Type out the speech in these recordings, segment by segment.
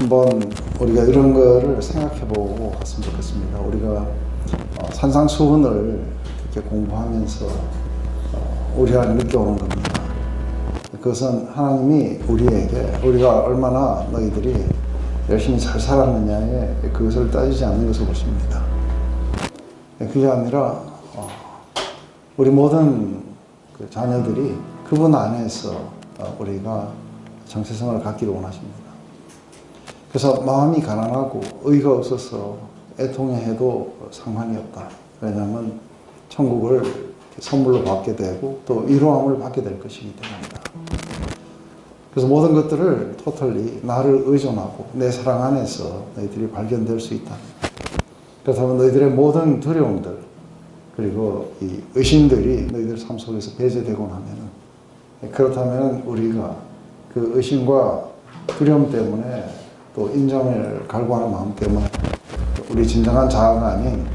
한번 우리가 이런 거를 생각해 보고 갔으면 좋겠습니다. 우리가 산상수훈을 이렇게 공부하면서 우리 안에 느껴오는 겁니다. 그것은 하나님이 우리에게 우리가 얼마나 너희들이 열심히 잘 살았느냐에 그것을 따지지 않는 것을 보십니다. 그게 아니라 우리 모든 그 자녀들이 그분 안에서 우리가 정체성을 갖기를 원하십니다. 그래서 마음이 가난하고 의가 없어서 애통해도 상관이 없다. 왜냐하면 천국을 선물로 받게 되고 또 위로함을 받게 될 것이기 때문이다. 그래서 모든 것들을 토털리 나를 의존하고 내 사랑 안에서 너희들이 발견될 수 있다. 그렇다면 너희들의 모든 두려움들 그리고 이 의심들이 너희들 삶 속에서 배제되고 나면은, 그렇다면 우리가 그 의심과 두려움 때문에 또 인정을 갈구하는 마음 때문에 우리 진정한 자아가 아닌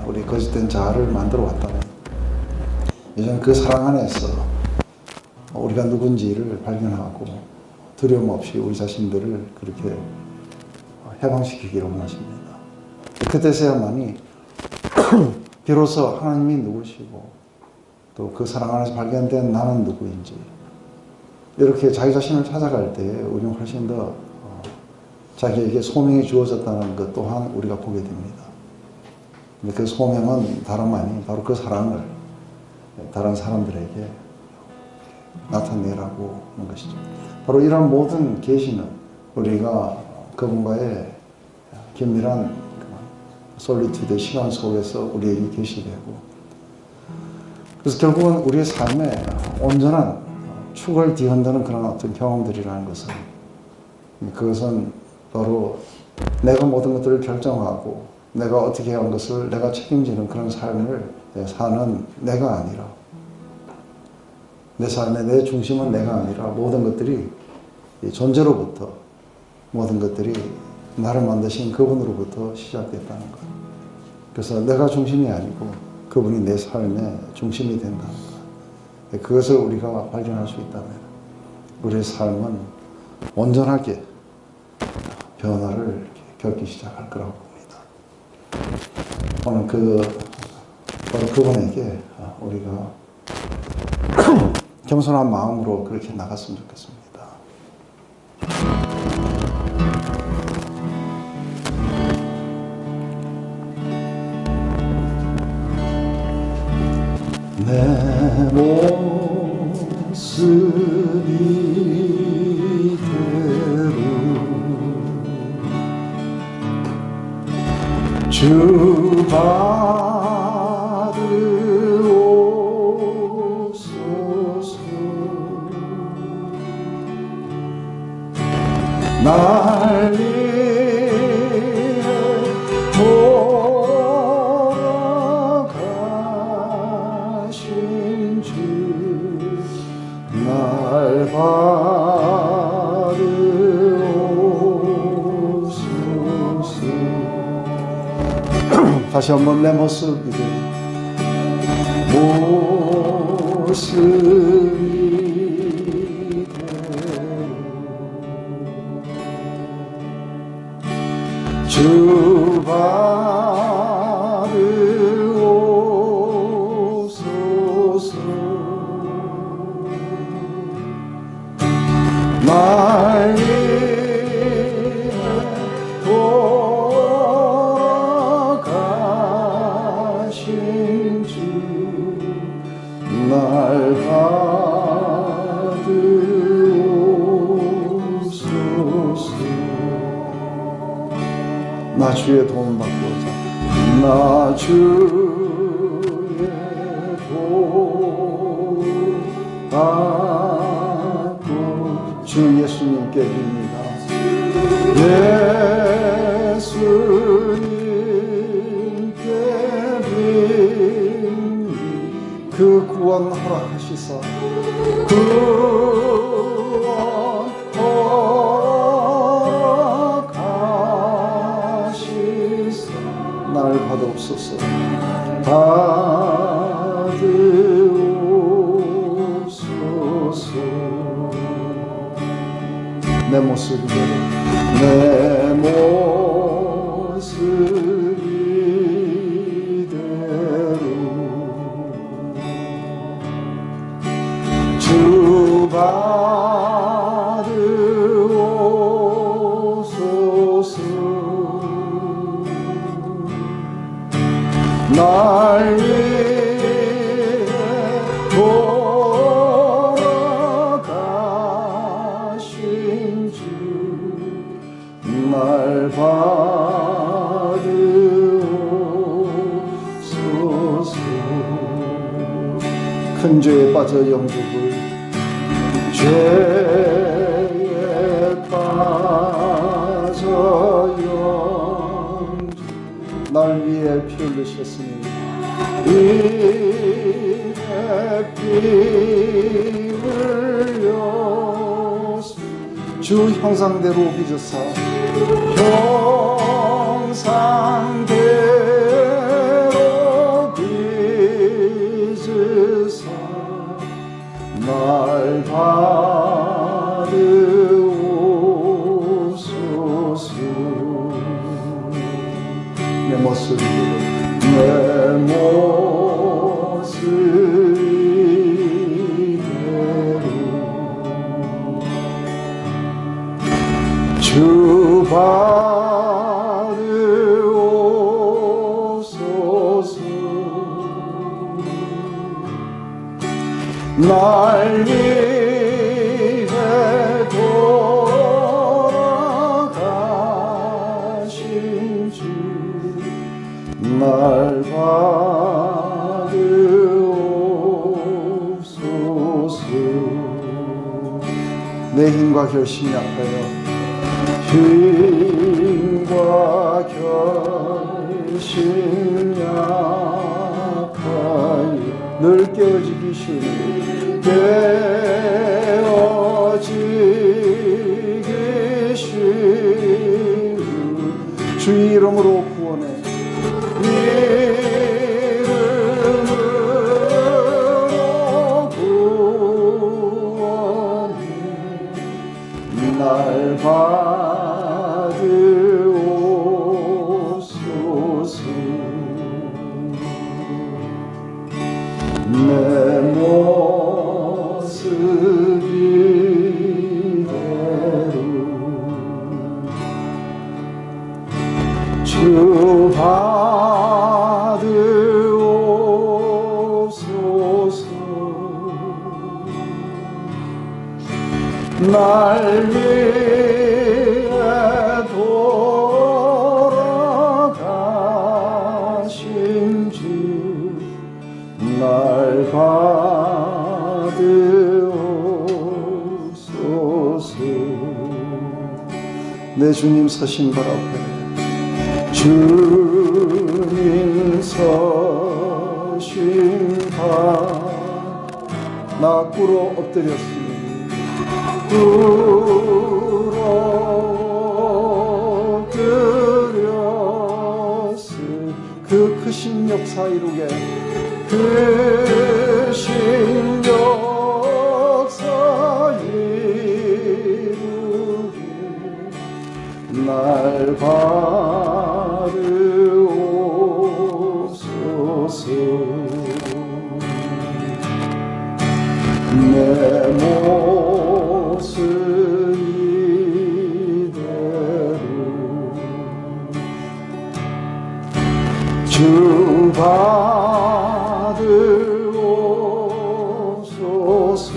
우리 거짓된 자아를 만들어 왔다면, 이제는 그 사랑 안에서 우리가 누군지를 발견하고 두려움 없이 우리 자신들을 그렇게 해방시키기를 원하십니다. 그때서야만이 비로소 하나님이 누구시고 또 그 사랑 안에서 발견된 나는 누구인지, 이렇게 자기 자신을 찾아갈 때 우리는 훨씬 더 자기에게 소명이 주어졌다는 것 또한 우리가 보게 됩니다. 근데 그 소명은 다름 아닌 바로 그 사랑을 다른 사람들에게 나타내라고 하는 것이죠. 바로 이런 모든 계시는 우리가 그분과의 긴밀한 솔리튜드 시간 속에서 우리에게 계시되고, 그래서 결국은 우리의 삶에 온전한 축을 뒤흔드는 그런 어떤 경험들이라는 것은, 그것은 바로 내가 모든 것들을 결정하고 내가 어떻게 한 것을 내가 책임지는 그런 삶을 사는 내가 아니라, 내 삶의 내 중심은 내가 아니라 모든 것들이 존재로부터, 모든 것들이 나를 만드신 그분으로부터 시작됐다는 것. 그래서 내가 중심이 아니고 그분이 내 삶의 중심이 된다는 것. 그것을 우리가 발견할 수 있다면 우리의 삶은 온전하게 변화를 겪기 시작할 거라고 봅니다. 오늘 바로 그분에게 우리가 겸손한 마음으로 그렇게 나갔으면 좋겠습니다. 내 모습 이대로 주 받으옵소서. 날 위해 돌아가신 주, 날 받으옵소서. 다시 한번 내 모습 이대로, 모습 주 받으옵소서. 날 위해 돌아가신 주, 날 받으옵소서. 나 주의 도움 받고자, 나 주의 도움 받고 주 예수님께 빕니다. 예수님께 빕니다. 그 구원 허락하시사, 날 받으옵소서. 받으옵소서. 내 모습 이대로, 내 날 받으옵소서. 큰 죄에 빠져 영접을 죄에 빠져 영접 날 위해 피 흘리셨으니 이에 피 흘려 주 형상대로 빚으사 형상대로 빚으사 날 받으옵소서. 내 모습 주 받으옵소서. 날 위해 돌아가신 주 날 받으옵소서. 내 힘과 결심이 약하여 힘과 결심 약하여 늘 깨어지기 쉬우니 깨어지기 쉬우 주 이름으로 구원해 이름으로 구원해 날 받으옵소서. 내 모습 이대로 주 받으옵소서. 날 위해 돌아가신 주 날 받으옵소서. 내 주님 서신 발 앞에 주님 서신 발 나 꿇어 엎드렸으니 꿇어 엎드렸으니 그 크신 역사 이루게 크신 역사 이루게 날 받으옵소서. 내 모습 이대로 주 받으옵소서.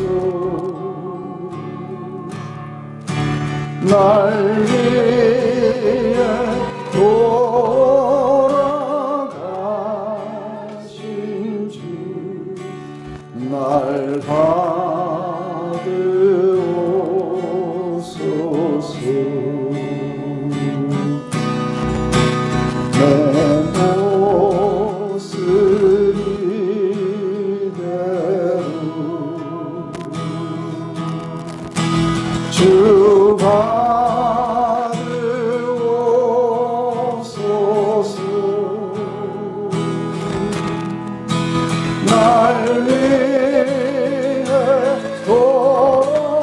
날 위해 돌아가신 주 날 받으옵소서. 내 모습 이대로 주 받으옵소서. 날 위해 돌아가신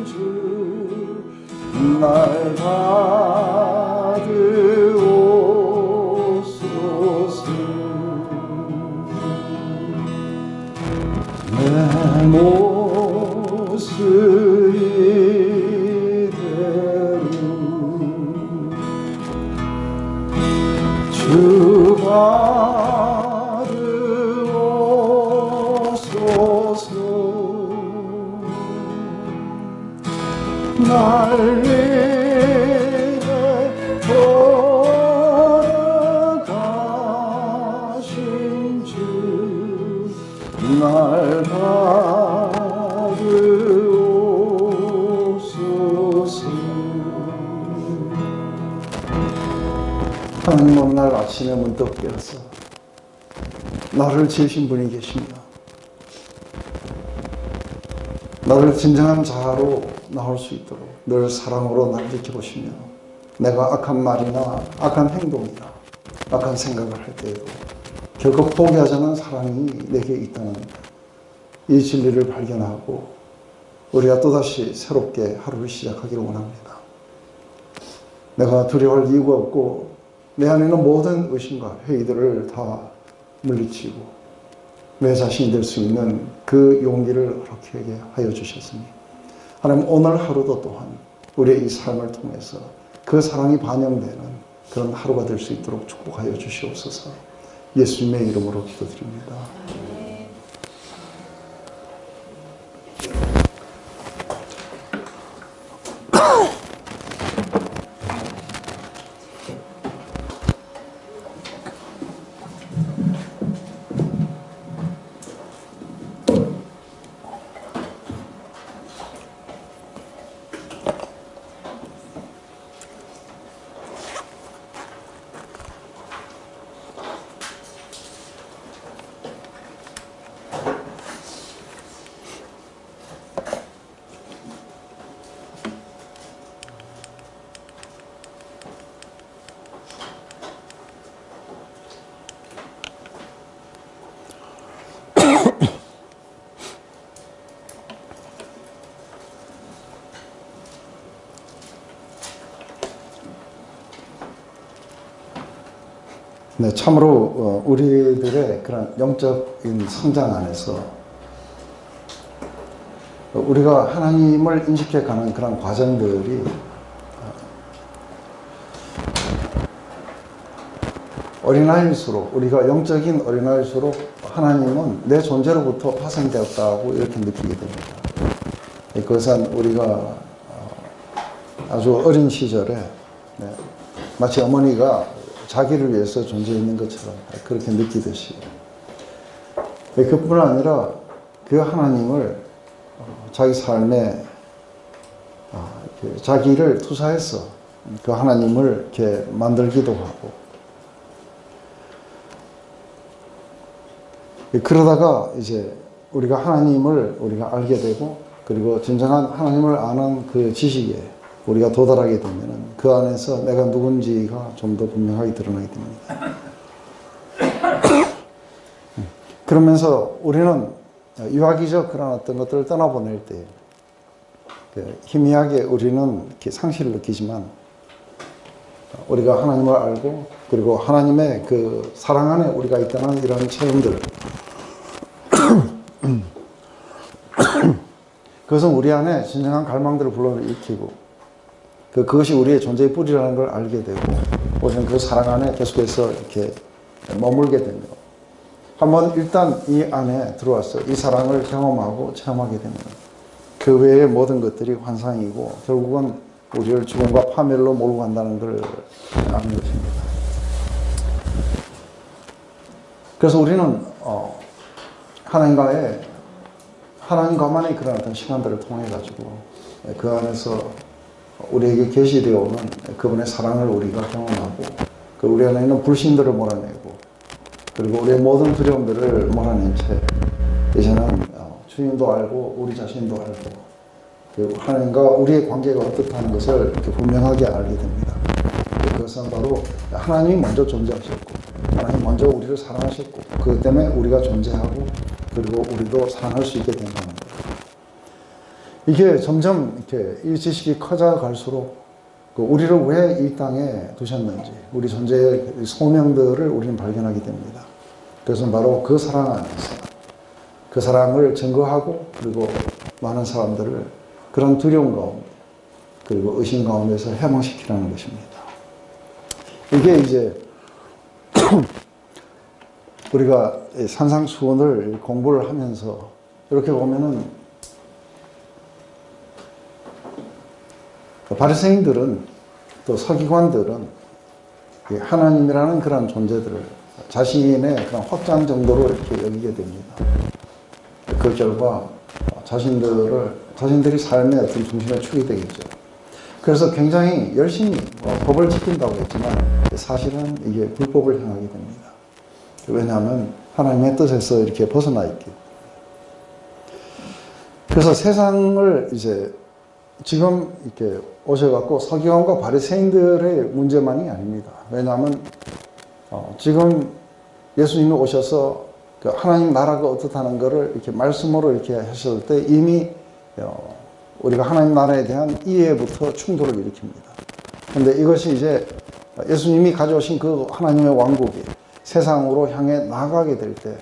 주 날 받으옵소서. 내 모습 이대로 주 받으옵소서. 날 위해 돌아가신 주, 날 받으옵소서. 하나님, 오늘 아침에 문득 깨어서 나를 지으신 분이 계십니다. 나를 진정한 자아로 나올 수 있도록 늘 사랑으로 나를 지켜보시며, 내가 악한 말이나 악한 행동이나 악한 생각을 할 때에도 결코 포기하지 않는 사랑이 내게 있다는 이 진리를 발견하고 우리가 또다시 새롭게 하루를 시작하기를 원합니다. 내가 두려워할 이유가 없고 내 안에 있는 모든 의심과 회의들을 다 물리치고 내 자신이 될 수 있는 그 용기를 허락하게 하여 주셨으니, 하나님, 오늘 하루도 또한 우리의 이 삶을 통해서 그 사랑이 반영되는 그런 하루가 될 수 있도록 축복하여 주시옵소서. 예수님의 이름으로 기도드립니다. 네, 참으로 우리들의 그런 영적인 성장 안에서 우리가 하나님을 인식해가는 그런 과정들이 어린아이일수록, 우리가 영적인 어린아이일수록 하나님은 내 존재로부터 파생되었다고 이렇게 느끼게 됩니다. 그것은 우리가 아주 어린 시절에 마치 어머니가 자기를 위해서 존재했는 것처럼 그렇게 느끼듯이, 그뿐 아니라 그 하나님을 자기 삶에 자기를 투사해서 그 하나님을 이렇게 만들기도 하고, 그러다가 이제 우리가 하나님을 우리가 알게 되고, 그리고 진정한 하나님을 아는 그 지식에 우리가 도달하게 되면 그 안에서 내가 누군지가 좀 더 분명하게 드러나게 됩니다. 그러면서 우리는 유아기적 그런 어떤 것들을 떠나보낼 때 희미하게 우리는 이렇게 상실을 느끼지만, 우리가 하나님을 알고 그리고 하나님의 그 사랑 안에 우리가 있다는 이런 체험들, 그것은 우리 안에 진정한 갈망들을 불러일으키고 그것이 우리의 존재의 뿌리라는 걸 알게 되고, 우리는 그 사랑 안에 계속해서 이렇게 머물게 되며, 한번 일단 이 안에 들어와서 이 사랑을 경험하고 체험하게 되면 그 외의 모든 것들이 환상이고 결국은 우리를 죽음과 파멸로 몰고 간다는 걸 아는 것입니다. 그래서 우리는 하나님과만의 그런 어떤 시간들을 통해 가지고 그 안에서 우리에게 계시되어 오는 그분의 사랑을 우리가 경험하고, 그 우리 안에 있는 불신들을 몰아내고, 그리고 우리의 모든 두려움들을 몰아낸 채 이제는 주님도 알고 우리 자신도 알고, 그리고 하나님과 우리의 관계가 어떻다는 것을 이렇게 분명하게 알게 됩니다. 그것은 바로 하나님이 먼저 존재하셨고, 하나님 먼저 우리를 사랑하셨고, 그것 때문에 우리가 존재하고 그리고 우리도 사랑할 수 있게 된다는 거예요. 이게 점점 이렇게 이 지식이 커져갈수록 우리를 왜 이 땅에 두셨는지, 우리 존재의 소명들을 우리는 발견하게 됩니다. 그것은 바로 그 사랑 안에서 그 사랑을 증거하고, 그리고 많은 사람들을 그런 두려움 가운데 그리고 의심 가운데서 해방시키라는 것입니다. 이게 이제 우리가 산상수훈을 공부를 하면서 이렇게 보면은 바리새인들은 또 서기관들은 하나님이라는 그런 존재들을 자신의 그런 확장 정도로 이렇게 여기게 됩니다. 그 결과 자신들이 삶의 어떤 중심에 축이 되겠죠. 그래서 굉장히 열심히 법을 지킨다고 했지만 사실은 이게 불법을 행하게 됩니다. 왜냐하면 하나님의 뜻에서 이렇게 벗어나 있기. 그래서 세상을 이제 지금 이렇게 오셔갖고 서기관과 바리새인들의 문제만이 아닙니다. 왜냐하면 지금 예수님이 오셔서 그 하나님 나라가 어떻다는 것을 이렇게 말씀으로 이렇게 하셨을 때 이미 우리가 하나님 나라에 대한 이해부터 충돌을 일으킵니다. 그런데 이것이 이제 예수님이 가져오신 그 하나님의 왕국이 세상으로 향해 나가게 될 때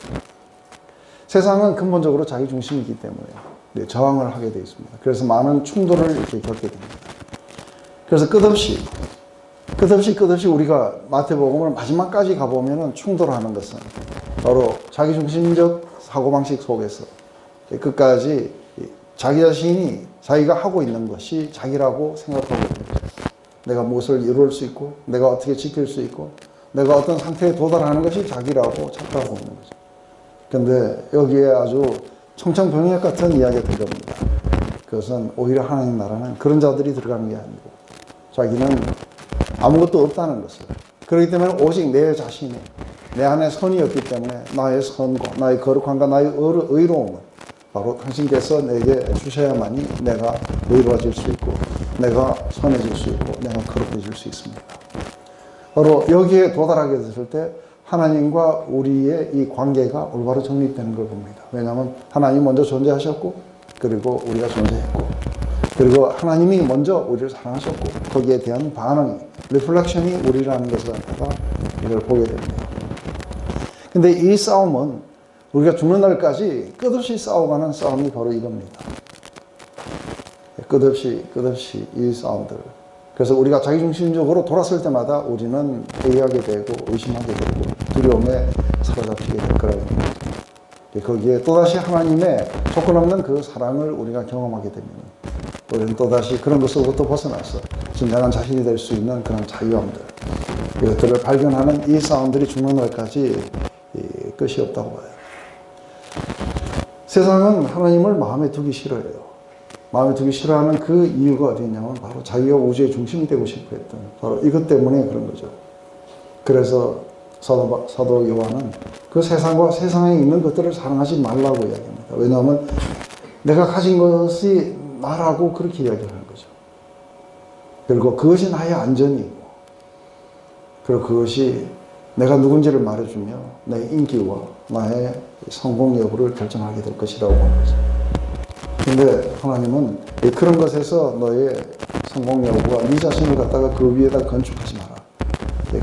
세상은 근본적으로 자기 중심이기 때문에 저항을 하게 되어 있습니다. 그래서 많은 충돌을 이렇게 겪게 됩니다. 그래서 끝없이 우리가 마태복음을 마지막까지 가보면 충돌하는 것은 바로 자기중심적 사고방식 속에서 끝까지 자기 자신이 자기가 하고 있는 것이 자기라고 생각하고 있는 거죠. 내가 무엇을 이룰 수 있고 내가 어떻게 지킬 수 있고 내가 어떤 상태에 도달하는 것이 자기라고 착각하고 있는 거죠. 그런데 여기에 아주 청천벽력 같은 이야기가 들어갑니다. 그것은 오히려 하나님 나라는 그런 자들이 들어가는 게 아니고 자기는 아무것도 없다는 것을, 그렇기 때문에 오직 내 자신이 내 안에 선이 없기 때문에 나의 선과 나의 거룩함과 나의 의로움은 바로 당신께서 내게 주셔야만이 내가 의로워질 수 있고 내가 선해질 수 있고 내가 거룩해질 수 있습니다. 바로 여기에 도달하게 됐을 때 하나님과 우리의 이 관계가 올바로 정립되는 걸 봅니다. 왜냐하면 하나님 먼저 존재하셨고 그리고 우리가 존재했고 그리고 하나님이 먼저 우리를 사랑하셨고 거기에 대한 반응이 리플렉션이 우리라는 것을 갖다가 이걸 보게 됩니다. 근데 이 싸움은 우리가 죽는 날까지 끝없이 싸워가는 싸움이 바로 이겁니다. 끝없이 이 싸움들. 그래서 우리가 자기중심적으로 돌았을 때마다 우리는 회의하게 되고 의심하게 되고 두려움에 사로잡히게 될 거라고 합니다. 거기에 또다시 하나님의 조건 없는 그 사랑을 우리가 경험하게 되면 우리는 또다시 그런 것으로부터 벗어나서 진정한 자신이 될 수 있는 그런 자유함들, 이것들을 발견하는 이 싸움들이 죽는 날까지 끝이 없다고 봐요. 세상은 하나님을 마음에 두기 싫어해요. 마음에 두기 싫어하는 그 이유가 어디냐면 바로 자기가 우주의 중심이 되고 싶어 했던 바로 이것 때문에 그런 거죠. 그래서 사도 요한은 그 세상과 세상에 있는 것들을 사랑하지 말라고 이야기합니다. 왜냐하면 내가 가진 것이 나라고 그렇게 이야기하는 거죠. 그리고 그것이 나의 안전이고 그리고 그것이 내가 누군지를 말해주며 내 인기와 나의 성공 여부를 결정하게 될 것이라고 하는 거죠. 근데 하나님은 그런 것에서 너의 성공 여부와 네 자신을 갖다가 그 위에다 건축하지 마라.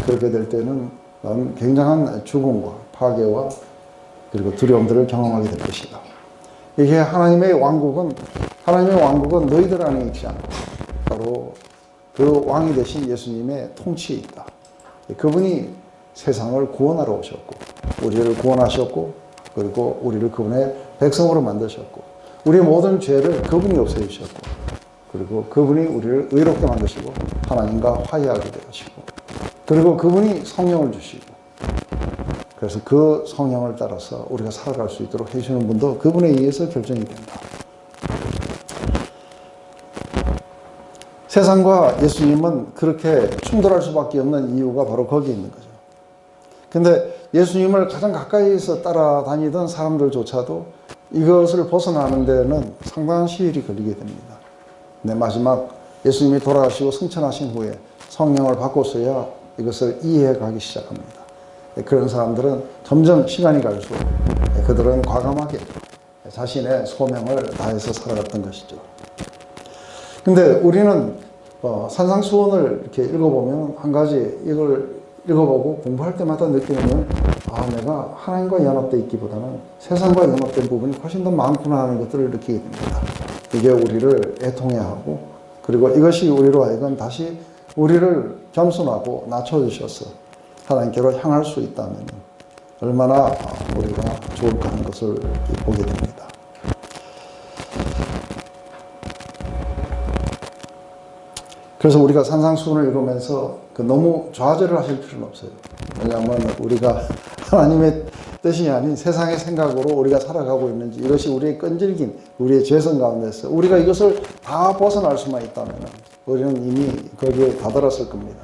그렇게 될 때는 넌 굉장한 죽음과 파괴와 그리고 두려움들을 경험하게 될 것이다. 이게 하나님의 왕국은 너희들 안에 있지 않고 바로 그 왕이 되신 예수님의 통치에 있다. 그분이 세상을 구원하러 오셨고 우리를 구원하셨고 그리고 우리를 그분의 백성으로 만드셨고 우리의 모든 죄를 그분이 없애주셨고 그리고 그분이 우리를 의롭게 만드시고 하나님과 화해하게 되시고 그리고 그분이 성령을 주시고 그래서 그 성령을 따라서 우리가 살아갈 수 있도록 해주시는 분도 그분에 의해서 결정이 된다. 세상과 예수님은 그렇게 충돌할 수밖에 없는 이유가 바로 거기에 있는 거죠. 근데 예수님을 가장 가까이에서 따라다니던 사람들조차도 이것을 벗어나는 데는 상당한 시일이 걸리게 됩니다. 근데 마지막 예수님이 돌아가시고 승천하신 후에 성령을 받고서야 이것을 이해해 가기 시작합니다. 그런 사람들은 점점 시간이 갈수록 그들은 과감하게 자신의 소명을 다해서 살아갔던 것이죠. 근데 우리는 산상수훈을 이렇게 읽어보면 한 가지 이걸 읽어보고 공부할 때마다 느끼는 건 내가 하나님과 연합되어 있기보다는 세상과 연합된 부분이 훨씬 더 많구나 하는 것들을 느끼게 됩니다. 이게 우리를 애통해하고 그리고 이것이 우리로 하여금 다시 우리를 겸손하고 낮춰주셔서 하나님께로 향할 수 있다면 얼마나 우리가 좋을까 하는 것을 보게 됩니다. 그래서 우리가 산상수훈을 읽으면서 너무 좌절을 하실 필요는 없어요. 왜냐하면 우리가 하나님의 뜻이 아닌 세상의 생각으로 우리가 살아가고 있는지, 이것이 우리의 끈질긴 우리의 죄성 가운데서 우리가 이것을 다 벗어날 수만 있다면 우리는 이미 거기에 다다랐을 겁니다.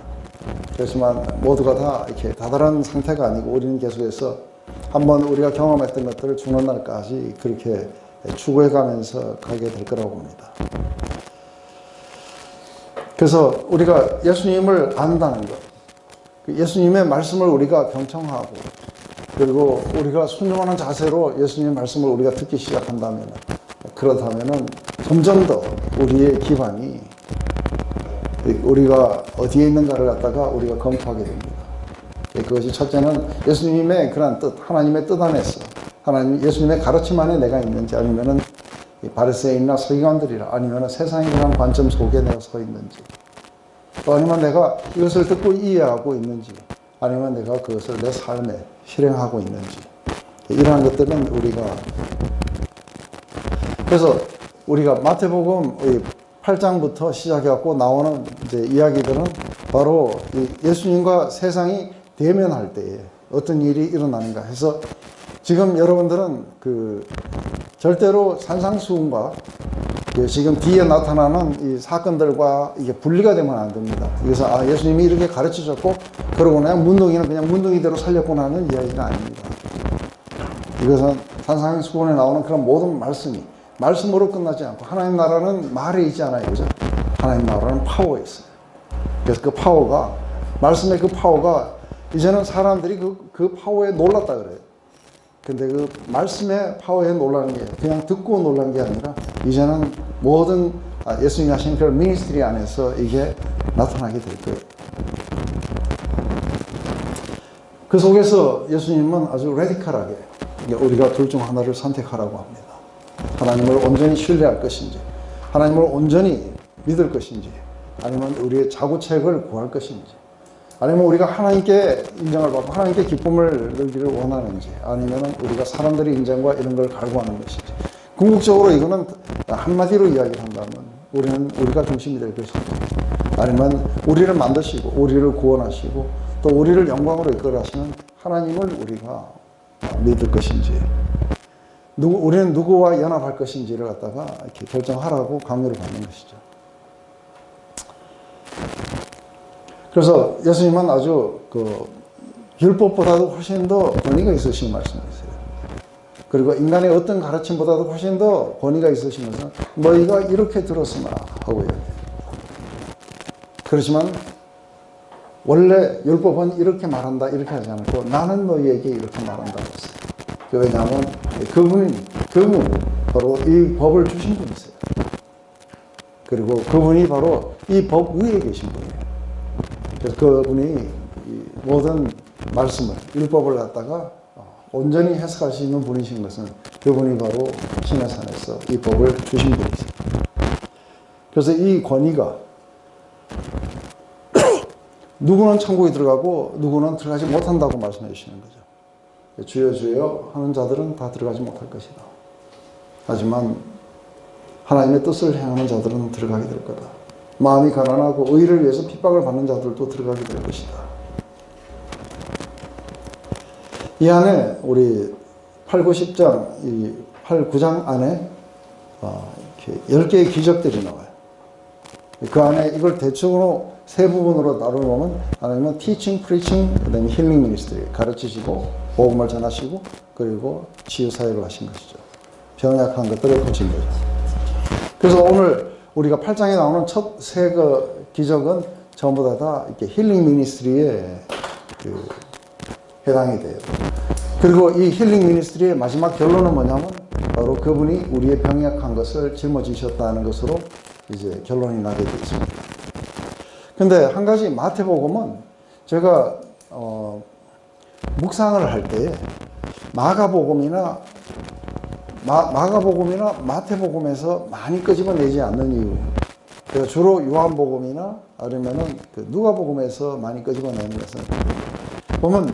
그렇지만 모두가 다 이렇게 다다른 상태가 아니고 우리는 계속해서 한번 우리가 경험했던 것들을 죽는 날까지 그렇게 추구해가면서 가게 될 거라고 봅니다. 그래서 우리가 예수님을 안다는 것, 예수님의 말씀을 우리가 경청하고, 그리고 우리가 순종하는 자세로 예수님의 말씀을 우리가 듣기 시작한다면, 그렇다면 점점 더 우리의 기반이 우리가 어디에 있는가를 갖다가 우리가 검토하게 됩니다. 그것이 첫째는 예수님의 그런 뜻, 하나님의 뜻 안에서, 예수님의 가르침 안에 내가 있는지, 아니면은 바리새인이나 서기관들이라, 아니면 세상의 그런 관점 속에 내가 서 있는지, 또 아니면 내가 이것을 듣고 이해하고 있는지, 아니면 내가 그것을 내 삶에 실행하고 있는지, 이러한 것들은 우리가, 그래서 우리가 마태복음 8장부터 시작해갖고 나오는 이제 이야기들은 바로 예수님과 세상이 대면할 때에 어떤 일이 일어나는가 해서, 지금 여러분들은 절대로 산상수훈과 지금 뒤에 나타나는 이 사건들과 이게 분리가 되면 안 됩니다. 그래서 예수님이 이렇게 가르치셨고 그러고 그냥 문둥이는 그냥 문둥이대로 살렸구나 하는 이야기가 아닙니다. 이것은 산상수훈에 나오는 그런 모든 말씀이 말씀으로 끝나지 않고, 하나님 나라는 말에 있지 않아요. 그죠? 하나님 나라는 파워에 있어요. 그래서 그 파워가, 말씀의 그 파워가, 이제는 사람들이 그 파워에 놀랐다 그래요. 근데 그 말씀의 파워에 놀라는 게 그냥 듣고 놀란 게 아니라, 이제는 모든 예수님이 하신 그런 미니스트리 안에서 이게 나타나게 될 거예요. 그 속에서 예수님은 아주 레디컬하게 우리가 둘 중 하나를 선택하라고 합니다. 하나님을 온전히 신뢰할 것인지, 하나님을 온전히 믿을 것인지, 아니면 우리의 자구책을 구할 것인지, 아니면 우리가 하나님께 인정을 받고 하나님께 기쁨을 누리기를 원하는지, 아니면 우리가 사람들의 인정과 이런 걸 갈구하는 것인지. 궁극적으로 이거는 한마디로 이야기를 한다면 우리가 중심이 될 것인지, 아니면 우리를 만드시고 우리를 구원하시고 또 우리를 영광으로 이끌어 가시는 하나님을 우리가 믿을 것인지, 우리는 누구와 연합할 것인지를 갖다가 이렇게 결정하라고 강요를 받는 것이죠. 그래서 예수님은 아주 율법보다도 훨씬 더 권위가 있으신 말씀이세요. 그리고 인간의 어떤 가르침보다도 훨씬 더 권위가 있으시면서 너희가 이렇게 들었으나 하고 이야기해요. 그렇지만 원래 율법은 이렇게 말한다 이렇게 하지 않고 나는 너희에게 이렇게 말한다 그랬어요. 왜냐하면 그분이 바로 이 법을 주신 분이세요. 그리고 그분이 바로 이 법 위에 계신 분이에요. 그래서 그분이 모든 말씀을, 율법을 갖다가 온전히 해석할 수 있는 분이신 것은 그분이 바로 시내산에서 이 법을 주신 분이세요. 그래서 이 권위가 누구는 천국에 들어가고 누구는 들어가지 못한다고 말씀해 주시는 거죠. 주여 주여 하는 자들은 다 들어가지 못할 것이다. 하지만 하나님의 뜻을 행하는 자들은 들어가게 될 거다. 마음이 가난하고 의를 위해서 핍박을 받는 자들도 들어가게 될 것이다. 이 안에 우리 8, 9, 10장, 이 8, 9장 안에 이렇게 10개의 기적들이 나와요. 그 안에 이걸 대충으로 세 부분으로 나누면, 하나님은 teaching, preaching, 그 다음에 healing ministry, 가르치시고 복음을 전하시고 그리고 치유사역을 하신 것이죠. 병약한 것들을 고친 거죠. 그래서 오늘 우리가 8장에 나오는 첫 세 그 기적은 전부 다 이렇게 힐링 미니스트리에 해당이 돼요. 그리고 이 힐링 미니스트리의 마지막 결론은 뭐냐면 바로 그분이 우리의 병약한 것을 짊어지셨다는 것으로 이제 결론이 나게 되어 있습니다. 근데 한 가지 마태복음은 제가 묵상을 할 때에 마가복음이나 마태복음에서 많이 끄집어내지 않는 이유, 제가 주로 요한복음이나 아니면은 누가복음에서 많이 끄집어내는 것은, 보면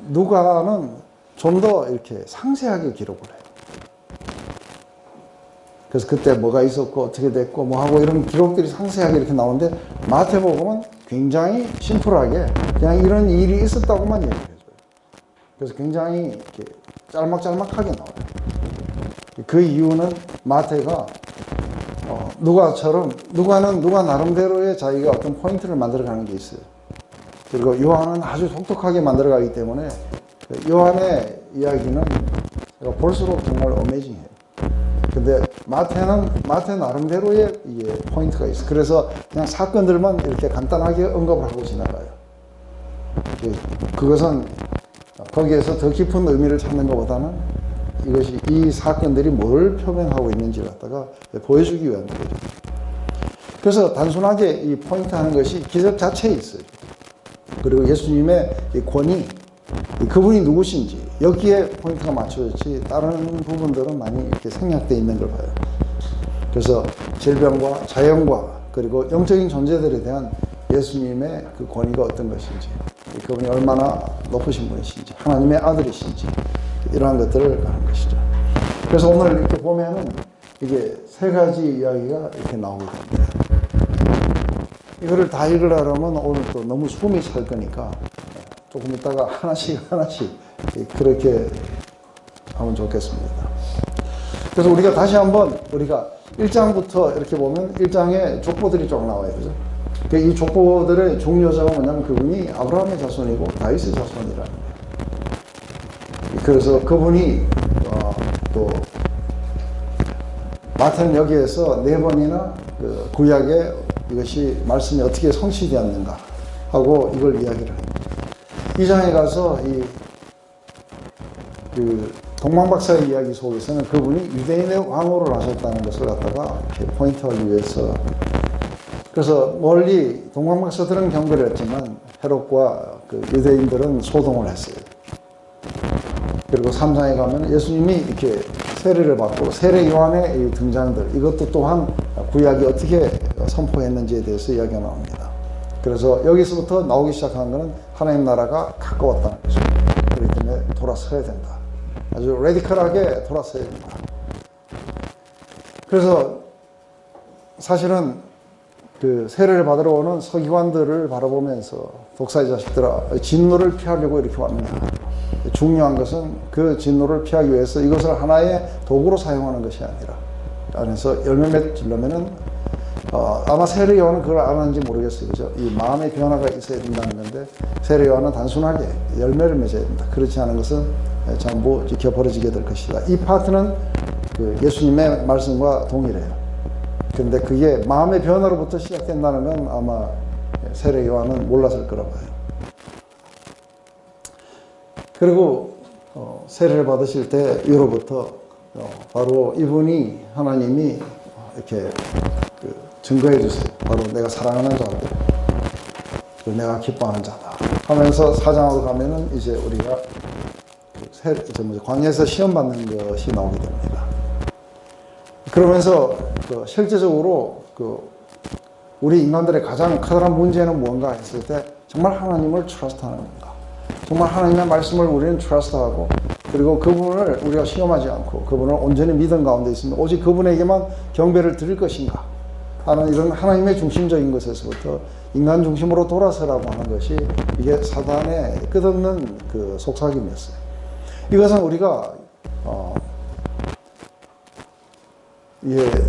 누가는 좀 더 이렇게 상세하게 기록을 해요. 그래서 그때 뭐가 있었고 어떻게 됐고 뭐 하고 이런 기록들이 상세하게 이렇게 나오는데 마태복음은 굉장히 심플하게 그냥 이런 일이 있었다고만 얘기를 해줘요. 그래서 굉장히 이렇게 짤막짤막하게 나와요. 그 이유는 마태가 누가는 누가 나름대로의 자기가 어떤 포인트를 만들어가는 게 있어요. 그리고 요한은 아주 독특하게 만들어가기 때문에 요한의 이야기는 제가 볼수록 정말 어메이징해요. 근데 마태 나름대로의 이게 포인트가 있어요. 그래서 그냥 사건들만 이렇게 간단하게 언급을 하고 지나가요. 그것은 거기에서 더 깊은 의미를 찾는 것보다는 이것이 이 사건들이 뭘 표명하고 있는지를 갖다가 보여주기 위한 거죠. 그래서 단순하게 이 포인트 하는 것이 기적 자체에 있어요. 그리고 예수님의 이 권위, 그분이 누구신지 여기에 포인트가 맞춰졌지 다른 부분들은 많이 이렇게 생략되어 있는 걸 봐요. 그래서 질병과 자연과 그리고 영적인 존재들에 대한 예수님의 그 권위가 어떤 것인지, 그분이 얼마나 높으신 분이신지, 하나님의 아들이신지 이러한 것들을 하는 것이죠. 그래서 오늘 이렇게 보면은 이게 세 가지 이야기가 이렇게 나오게 됩니다. 이거를 다 읽으려면 오늘 또 너무 숨이 찰 거니까 조금 있다가 하나씩 그렇게 하면 좋겠습니다. 그래서 우리가 다시 한번 우리가 1장부터 이렇게 보면 1장에 족보들이 쭉 나와요. 그죠? 이 족보들의 중요자가 뭐냐면 그분이 아브라함의 자손이고 다윗의 자손이라는 거예요. 그래서 그분이 또 마태는 여기에서 4번이나 그 구약에 이것이 말씀이 어떻게 성취되었는가 하고 이걸 이야기를 합니다. 이 장에 가서 그 동방박사의 이야기 속에서는 그분이 유대인의 왕으로 하셨다는 것을 갖다가 포인트하기 위해서, 그래서 멀리 동방박사들은 경배를 했지만 헤롯과 그 유대인들은 소동을 했어요. 그리고 3장에 가면 예수님이 이렇게 세례를 받고 세례 요한의 이 등장들, 이것도 또한 구약이 어떻게 선포했는지에 대해서 이야기가 나옵니다. 그래서 여기서부터 나오기 시작한 것은 하나님 나라가 가까웠다는 거죠. 그렇기 때문에 돌아서야 된다. 아주 레디컬하게 돌아서야 된다. 그래서 사실은 그 세례를 받으러 오는 서기관들을 바라보면서 독사의 자식들아, 진노를 피하려고 이렇게 왔느냐. 중요한 것은 그 진노를 피하기 위해서 이것을 하나의 도구로 사용하는 것이 아니라, 안에서 열매 맺으려면은 아마 세례 요한은 그걸 알았는지 모르겠어요. 그죠? 이 마음의 변화가 있어야 된다는 건데, 세례 요한은 단순하게 열매를 맺어야 된다. 그렇지 않은 것은 전부 지켜 버려지게 될 것이다. 이 파트는 그 예수님의 말씀과 동일해요. 그런데 그게 마음의 변화로부터 시작된다는 건 아마 세례 요한은 몰랐을 거라 봐요. 그리고 세례를 받으실 때 이로부터 바로 이분이 하나님이 이렇게 증거해 주세요. 바로 내가 사랑하는 자들, 내가 기뻐하는 자다 하면서 4장으로 가면은 이제 우리가 광야에서 시험 받는 것이 나오게 됩니다. 그러면서 실제적으로 우리 인간들의 가장 커다란 문제는 무언가 했을 때 정말 하나님을 트러스트하는 건가? 정말 하나님의 말씀을 우리는 트러스트하고, 그리고 그분을 우리가 시험하지 않고 그분을 온전히 믿음 가운데 있으면 오직 그분에게만 경배를 드릴 것인가 하는 이런 하나님의 중심적인 것에서부터 인간 중심으로 돌아서라고 하는 것이 이게 사단의 끝없는 그 속삭임이었어요. 이것은 우리가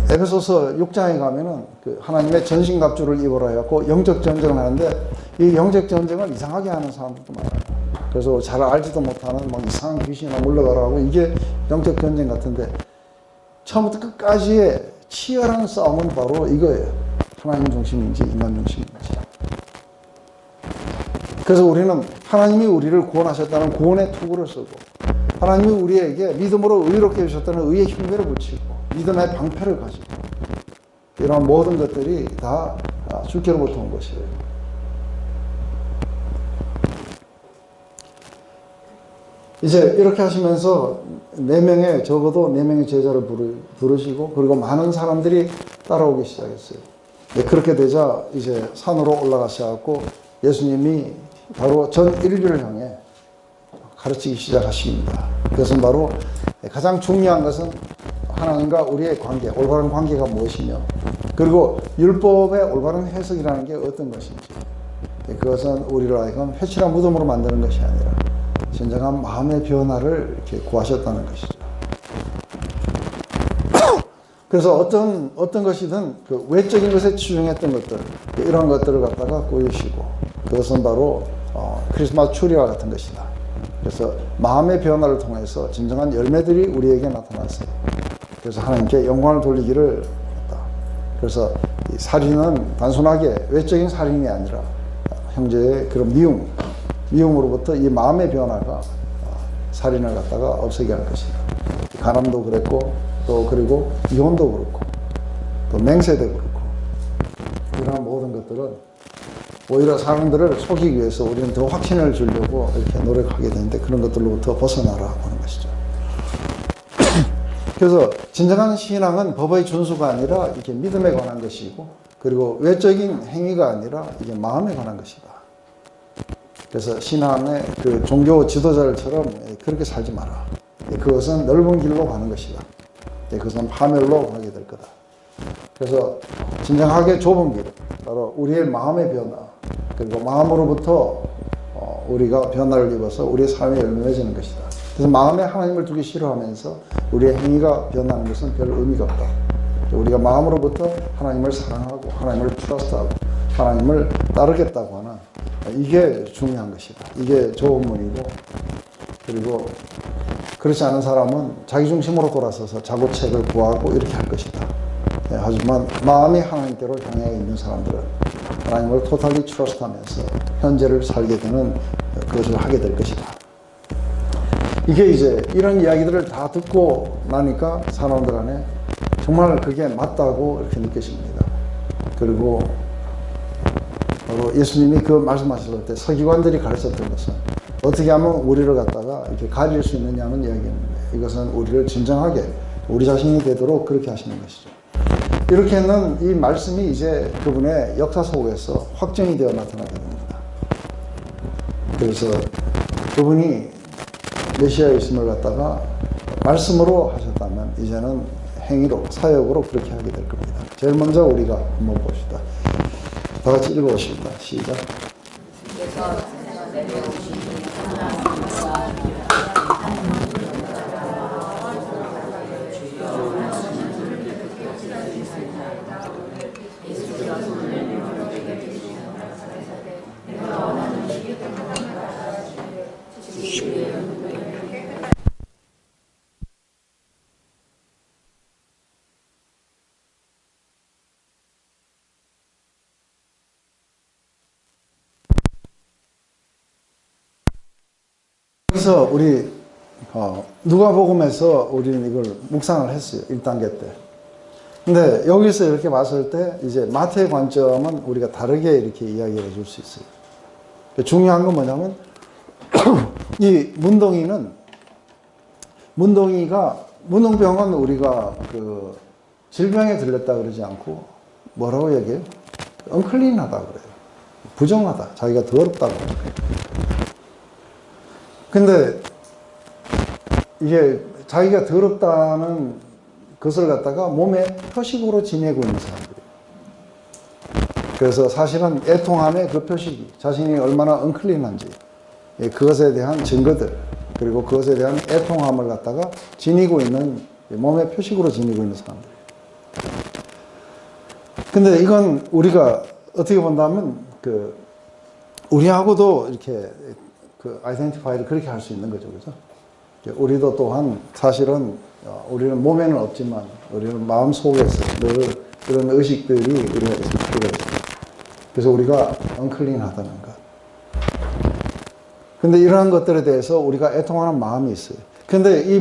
에베소서 6장에 가면은 그 하나님의 전신갑주를 입으라 해갖고 영적 전쟁을 하는데, 이 영적 전쟁을 이상하게 하는 사람들도 많아요. 그래서 잘 알지도 못하는 막 이상한 귀신이나 물러가라고, 이게 영적 전쟁 같은데 처음부터 끝까지의 치열한 싸움은 바로 이거예요. 하나님 중심인지 인간 중심인지. 그래서 우리는 하나님이 우리를 구원하셨다는 구원의 투구를 쓰고, 하나님이 우리에게 믿음으로 의롭게 해주셨다는 의의 흉배를 붙이고, 믿음의 방패를 가지고, 이런 모든 것들이 다 주께로부터 온 것이에요. 이제 이렇게 하시면서 적어도 4명의 제자를 부르시고, 그리고 많은 사람들이 따라오기 시작했어요. 그렇게 되자 이제 산으로 올라가셔갖고 예수님이 바로 전 인류를 향해 가르치기 시작하십니다. 그것은 바로 가장 중요한 것은 하나님과 우리의 관계, 올바른 관계가 무엇이며, 그리고 율법의 올바른 해석이라는 게 어떤 것인지, 그것은 우리를 하여금 회칠한 무덤으로 만드는 것이 아니라 진정한 마음의 변화를 이렇게 구하셨다는 것이죠. 그래서 어떤 것이든 그 외적인 것에 치중했던 것들, 이런 것들을 갖다가 꾸리시고, 그것은 바로 크리스마스 추리와 같은 것이다. 그래서 마음의 변화를 통해서 진정한 열매들이 우리에게 나타났어요. 그래서 하나님께 영광을 돌리기를 했다. 그래서 이 살인은 단순하게 외적인 살인이 아니라 형제의 그런 미움으로부터 이 마음의 변화가 살인을 갖다가 없애게 할 것이다. 간암도 그랬고, 또 그리고 이혼도 그렇고, 또 맹세도 그렇고, 이러한 모든 것들은 오히려 사람들을 속이기 위해서 우리는 더 확신을 주려고 이렇게 노력하게 되는데, 그런 것들로부터 벗어나라 하는 것이죠. 그래서 진정한 신앙은 법의 준수가 아니라 이게 믿음에 관한 것이고, 그리고 외적인 행위가 아니라 이게 마음에 관한 것이다. 그래서 신앙의 그 종교 지도자들처럼 그렇게 살지 마라. 그것은 넓은 길로 가는 것이다. 그것은 파멸로 가게 될 거다. 그래서 진정하게 좁은 길, 바로 우리의 마음의 변화, 그리고 마음으로부터 우리가 변화를 입어서 우리의 삶이 열매해지는 것이다. 그래서 마음에 하나님을 두기 싫어하면서 우리의 행위가 변하는 것은 별 의미가 없다. 우리가 마음으로부터 하나님을 사랑하고 하나님을 트러스트하고 하나님을 따르겠다고 하는, 이게 중요한 것이다. 이게 좋은 문이고, 그리고 그렇지 않은 사람은 자기 중심으로 돌아서서 자고책을 구하고 이렇게 할 것이다. 하지만 마음이 하나님께로 향해 있는 사람들은 하나님을 토탈리 트러스트하면서 현재를 살게 되는 그것을 하게 될 것이다. 이게 이제 이런 이야기들을 다 듣고 나니까 사람들 안에 정말 그게 맞다고 이렇게 느껴집니다. 그리고 바로 예수님이 그 말씀하실 때 서기관들이 가르쳤던 것은 어떻게 하면 우리를 갖다가 이렇게 가릴 수 있느냐는 이야기입니다. 이것은 우리를 진정하게 우리 자신이 되도록 그렇게 하시는 것이죠. 이렇게는 이 말씀이 이제 그분의 역사 속에서 확정이 되어 나타나게 됩니다. 그래서 그분이 메시아의 있음을 갖다가 말씀으로 하셨다면 이제는 행위로, 사역으로 그렇게 하게 될 겁니다. 제일 먼저 우리가 한번 봅시다. 다 같이 읽어보십니다. 시작. 그래서 우리 누가복음에서 우리는 이걸 묵상을 했어요. 1단계 때. 근데 여기서 이렇게 봤을 때 이제 마태의 관점은 우리가 다르게 이렇게 이야기해 줄 수 있어요. 중요한 건 뭐냐면 이 문둥병은 우리가 그 질병에 들렸다 그러지 않고 뭐라고 얘기해요? 언클린하다 그래요. 부정하다. 자기가 더럽다고. 근데 이게 자기가 더럽다는 것을 갖다가 몸에 표식으로 지니고 있는 사람들이에요. 그래서 사실은 애통함의 그 표식이 자신이 얼마나 언클린한지 그것에 대한 증거들, 그리고 그것에 대한 애통함을 갖다가 지니고 있는, 몸의 표식으로 지니고 있는 사람들이에요. 근데 이건 우리가 어떻게 본다면 우리하고도 이렇게 아이덴티파이를 그렇게 할 수 있는 거죠. 그죠? 우리도 또한 사실은 우리는 몸에는 없지만 우리는 마음 속에서 늘 그런 의식들이 우리가 있을 필요가 있어요. 그래서 우리가 언클린하다는 것. 근데 이러한 것들에 대해서 우리가 애통하는 마음이 있어요. 근데 이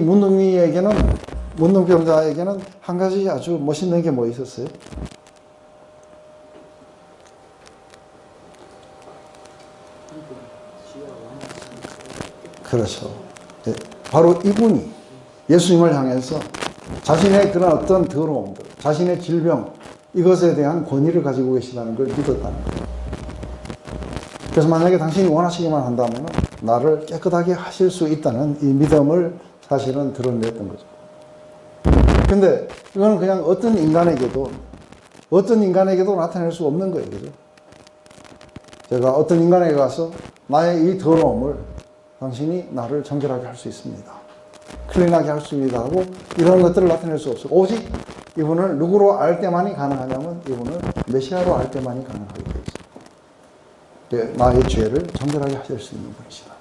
문둥병자에게는 한 가지 아주 멋있는 게 뭐 있었어요? 그렇죠. 바로 이분이 예수님을 향해서 자신의 그런 어떤 더러움들, 자신의 질병, 이것에 대한 권위를 가지고 계시다는 걸 믿었다는 거예요. 그래서 만약에 당신이 원하시기만 한다면 나를 깨끗하게 하실 수 있다는 이 믿음을 사실은 드러냈던 거죠. 근데 이거는 그냥 어떤 인간에게도 나타낼 수 없는 거예요. 그죠? 제가 어떤 인간에게 가서 나의 이 더러움을 당신이 나를 정결하게 할 수 있습니다. 클린하게 할 수 있습니다 하고 이런 것들을 나타낼 수 없어요. 오직 이분을 누구로 알 때만이 가능하냐면 이분을 메시아로 알 때만이 가능하게 되어 있어요. 나의 죄를 정결하게 하실 수 있는 분이시다.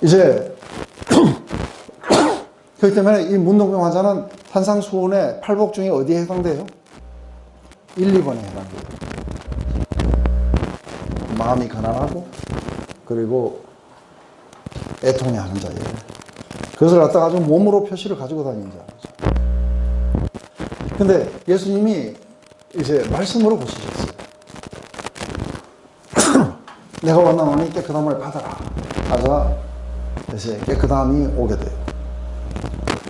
이제 그렇기 때문에 이 문둥병 환자는 산상수훈의 팔복 중에 어디에 해당돼요? 1, 2번에 해당돼요. 마음이 가난하고 그리고 애통해 하는 자예요. 그것을 갖다가 아주 몸으로 표시를 가지고 다니는 자. 근데 예수님이 이제 말씀으로 고치셨어요. 내가 원하노니 깨끗함을 받아라 하자 이제 깨끗함이 오게 돼요.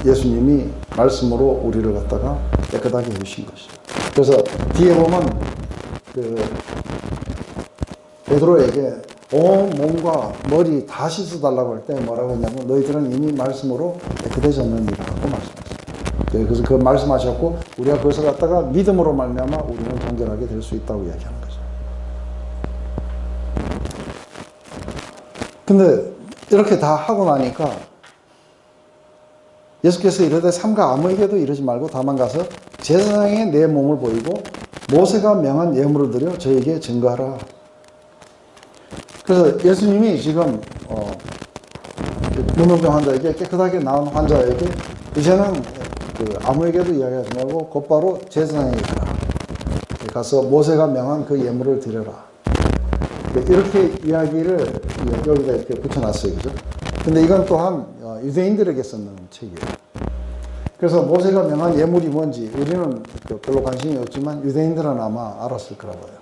예수님이 말씀으로 우리를 갖다가 깨끗하게 해주신 것이죠. 그래서 뒤에 보면 베드로에게 온 몸과 머리 다 씻어달라고 할 때 뭐라고 했냐면 너희들은 이미 말씀으로 깨끗해졌느니라 하고 말씀하셨어요. 그래서 그 말씀하셨고 우리가 그것을 갖다가 믿음으로 말미암아 우리는 정결하게 될 수 있다고 이야기하는 거죠. 근데 이렇게 다 하고 나니까 예수께서 이르되 삼가 아무에게도 이르지 말고 다만 가서 제사장에 내 몸을 보이고 모세가 명한 예물을 드려 저에게 증거하라. 그래서 예수님이 지금 문둥병 환자에게 깨끗하게 나은 환자에게 이제는 아무에게도 이야기하지 말고 곧바로 제사장에게 가서 모세가 명한 그 예물을 드려라. 이렇게 이야기를 여기다 이렇게 붙여놨어요. 그죠? 근데 이건 또한 유대인들에게 썼는 책이에요. 그래서 모세가 명한 예물이 뭔지 우리는 별로 관심이 없지만 유대인들은 아마 알았을 거라고 해요.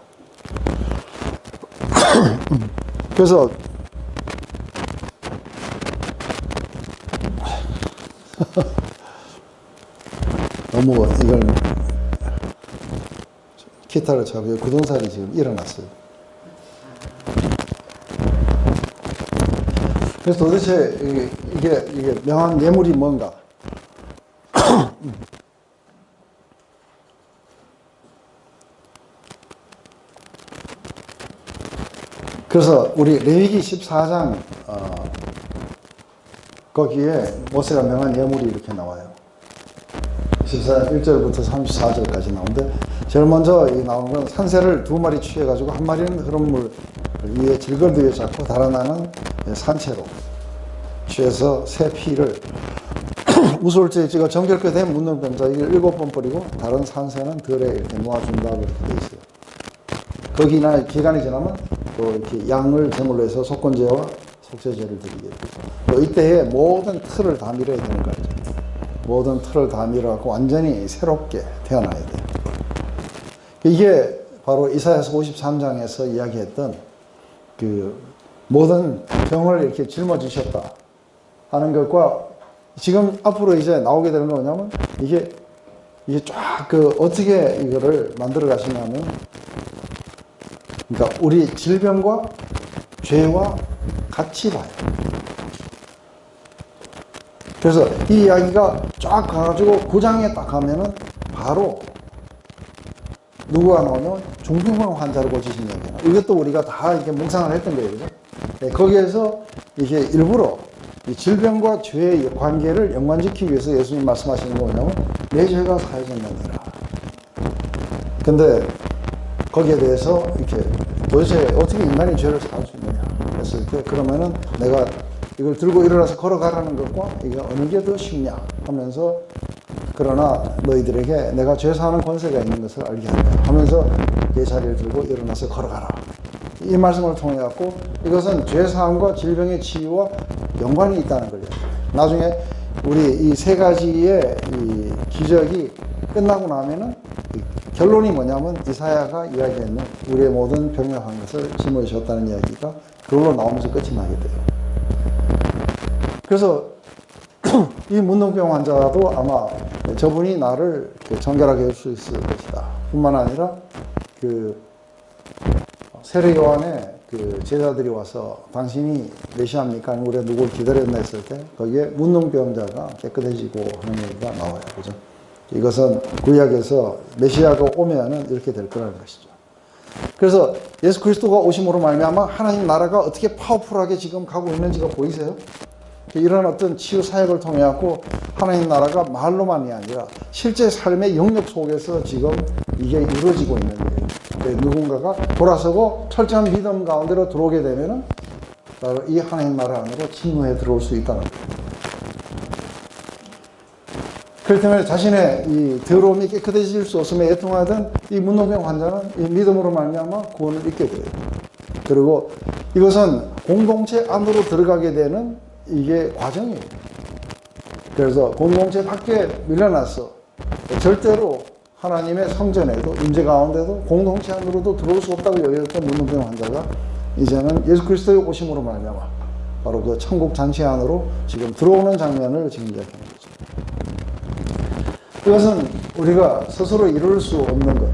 그래서 너무 이걸 기타를 차고 굳은살이 지금 일어났어요. 그래서 도대체 이게 명한 예물이 뭔가? 그래서 우리 레위기 14장 거기에 모세가 명한 예물이 이렇게 나와요. 14장 1절부터 34절까지 나오는데 제일 먼저 나오는 건 산새를 2마리 취해가지고 한 마리는 흐른 물 위에 질거리에 잡고 다른 하나는 산채로 취해서 새 피를 우솔죄에 찍어 정결케 된 문둥병자에게 7번 뿌리고 다른 산새는 덜에 이렇게 놓아준다고 이렇게 돼 있어요. 거기나 기간이 지나면 또 이렇게 양을 제물로 해서 속건제와 속죄제를 드리게 되고 또 이때에 모든 틀을 다 밀어야 되는 거죠. 모든 틀을 다 밀어갖고 완전히 새롭게 태어나야 돼요. 이게 바로 이사야서 53장에서 이야기했던 그 모든 병을 이렇게 짊어지셨다 하는 것과 지금 앞으로 이제 나오게 되는 건 뭐냐면 이게 쫙 어떻게 이거를 만들어 가시냐면 그러니까 우리 질병과 죄와 같이 봐요. 그래서 이 이야기가 쫙 가가지고 9장에 딱 가면은 바로 누구가 나오냐면 중풍병 환자를 고치신 얘기예요. 이것도 우리가 다 이렇게 묵상을 했던 거예요. 그죠? 네, 거기에서 이게 일부러 이 질병과 죄의 관계를 연관짓기 위해서 예수님 말씀하시는 거 뭐냐면 내 죄가 사해졌느니라. 근데 거기에 대해서 이렇게 도대체 어떻게 인간이 죄를 사할 수 있느냐 했을 때 그러면은 내가 이걸 들고 일어나서 걸어가라는 것과 이게 어느 게 더 쉽냐 하면서 그러나 너희들에게 내가 죄 사하는 권세가 있는 것을 알게 한다 하면서 내 자리를 들고 일어나서 걸어가라. 이 말씀을 통해 갖고 이것은 죄 사함과 질병의 치유와 연관이 있다는 거예요. 나중에 우리 이 세 가지의 이 기적이 끝나고 나면은 결론이 뭐냐면 이사야가 이야기했는 우리의 모든 병약한 것을 짊어지셨다는 이야기가 그걸로 나오면서 끝이 나게 돼요. 그래서 이 문둥병 환자도 아마 저분이 나를 정결하게 할 수 있을 것이다 뿐만 아니라 세례 요한의 그 제자들이 와서 당신이 메시아입니까? 아니면 우리가 누굴 기다렸나 했을 때 거기에 문둥병자가 깨끗해지고 하는 얘기가 나와요. 그죠? 이것은 구약에서 메시아가 오면은 이렇게 될 거라는 것이죠. 그래서 예수 그리스도가 오심으로 말미암아 하나님 나라가 어떻게 파워풀하게 지금 가고 있는지가 보이세요? 이런 어떤 치유 사역을 통해 갖고 하나님 나라가 말로만이 아니라 실제 삶의 영역 속에서 지금 이게 이루어지고 있는 거예요. 누군가가 돌아서고 철저한 믿음 가운데로 들어오게 되면은 바로 이 하나님 나라 안으로 침노해 들어올 수 있다는 거예요. 그렇기 때문에 자신의 이 더러움이 깨끗해질 수 없음에 애통하던 이 문둥병 환자는 이 믿음으로 말미암아 구원을 얻게 돼요. 그리고 이것은 공동체 안으로 들어가게 되는 이게 과정이에요. 그래서 공동체 밖에 밀려나서 절대로 하나님의 성전에도 임재 가운데도 공동체 안으로도 들어올 수 없다고 여겼던 문둥병 환자가 이제는 예수 그리스도의 오심으로 말미암아 바로 그 천국 잔치 안으로 지금 들어오는 장면을 지금 이야기하는 거죠. 이것은 우리가 스스로 이룰 수 없는 것.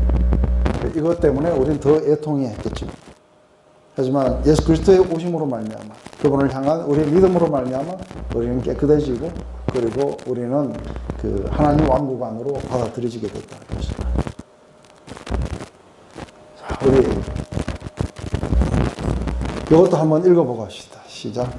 이것 때문에 우리는 더 애통해 했겠죠. 하지만 예수 그리스도의 오심으로 말미암아 그분을 향한 우리의 믿음으로 말미암아 우리는 깨끗해지고 그리고 우리는 그 하나님 왕국 안으로 받아들여지게 됐다는 것입니다. 자, 우리 이것도 한번 읽어보고 합시다. 시작.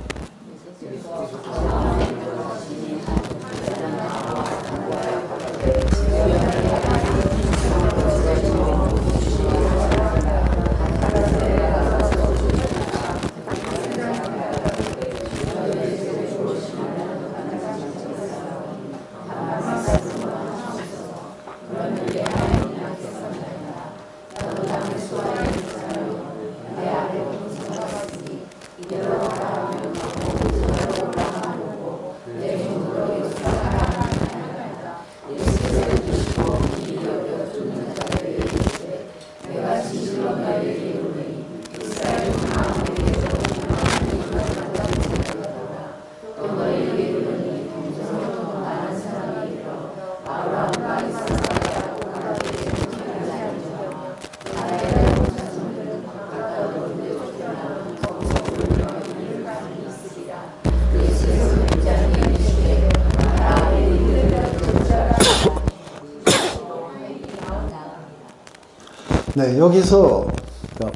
네, 여기서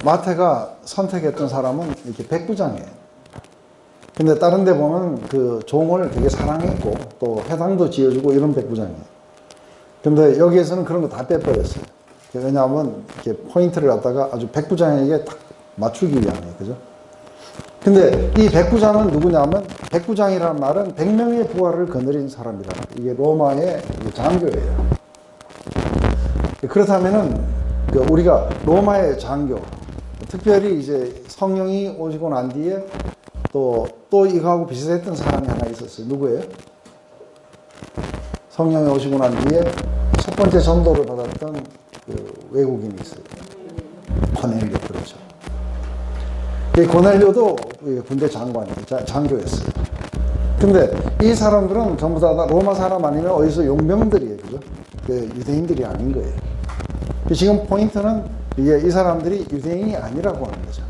마태가 선택했던 사람은 이렇게 백부장이에요. 근데 다른 데 보면 그 종을 되게 사랑했고 또 회당도 지어주고 이런 백부장이에요. 근데 여기에서는 그런 거 다 빼버렸어요. 왜냐하면 이렇게 포인트를 갖다가 아주 백부장에게 딱 맞추기 위함이에요. 그죠? 근데 이 백부장은 누구냐면 백부장이라는 말은 100명의 부하를 거느린 사람이라. 이게 로마의 장교예요. 그렇다면은 우리가 로마의 장교, 특별히 이제 성령이 오시고 난 뒤에 또 이거하고 비슷했던 사람이 하나 있었어요. 누구예요? 성령이 오시고 난 뒤에 첫 번째 전도를 받았던 그 외국인이 있어요. 고넬료, 그렇죠. 이 고넬료도 군대 장관이에요. 장교였어요. 근데 이 사람들은 전부 다 로마 사람 아니면 어디서 용병들이에요. 그죠? 유대인들이 아닌 거예요. 지금 포인트는 이 사람들이 유대인이 아니라고 하는 거죠.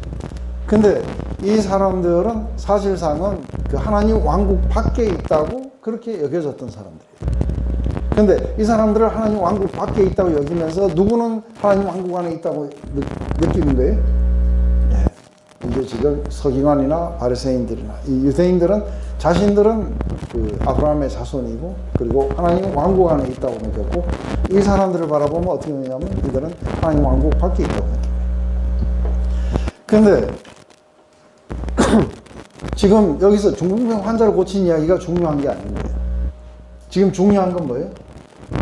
근데 이 사람들은 사실상은 그 하나님 왕국 밖에 있다고 그렇게 여겨졌던 사람들이에요. 근데 이 사람들을 하나님 왕국 밖에 있다고 여기면서 누구는 하나님 왕국 안에 있다고 느끼는 거예요? 예. 이게 지금 서기관이나 바리새인들이나 이 유대인들은 자신들은 그 아브라함의 자손이고 그리고 하나님 왕국 안에 있다고 느꼈고 이 사람들을 바라보면 어떻게 되냐면 이들은 하나님 왕국 밖에 있다고 느껴요. 근데 지금 여기서 중풍병 환자를 고친 이야기가 중요한 게 아닌 거예요. 지금 중요한 건 뭐예요?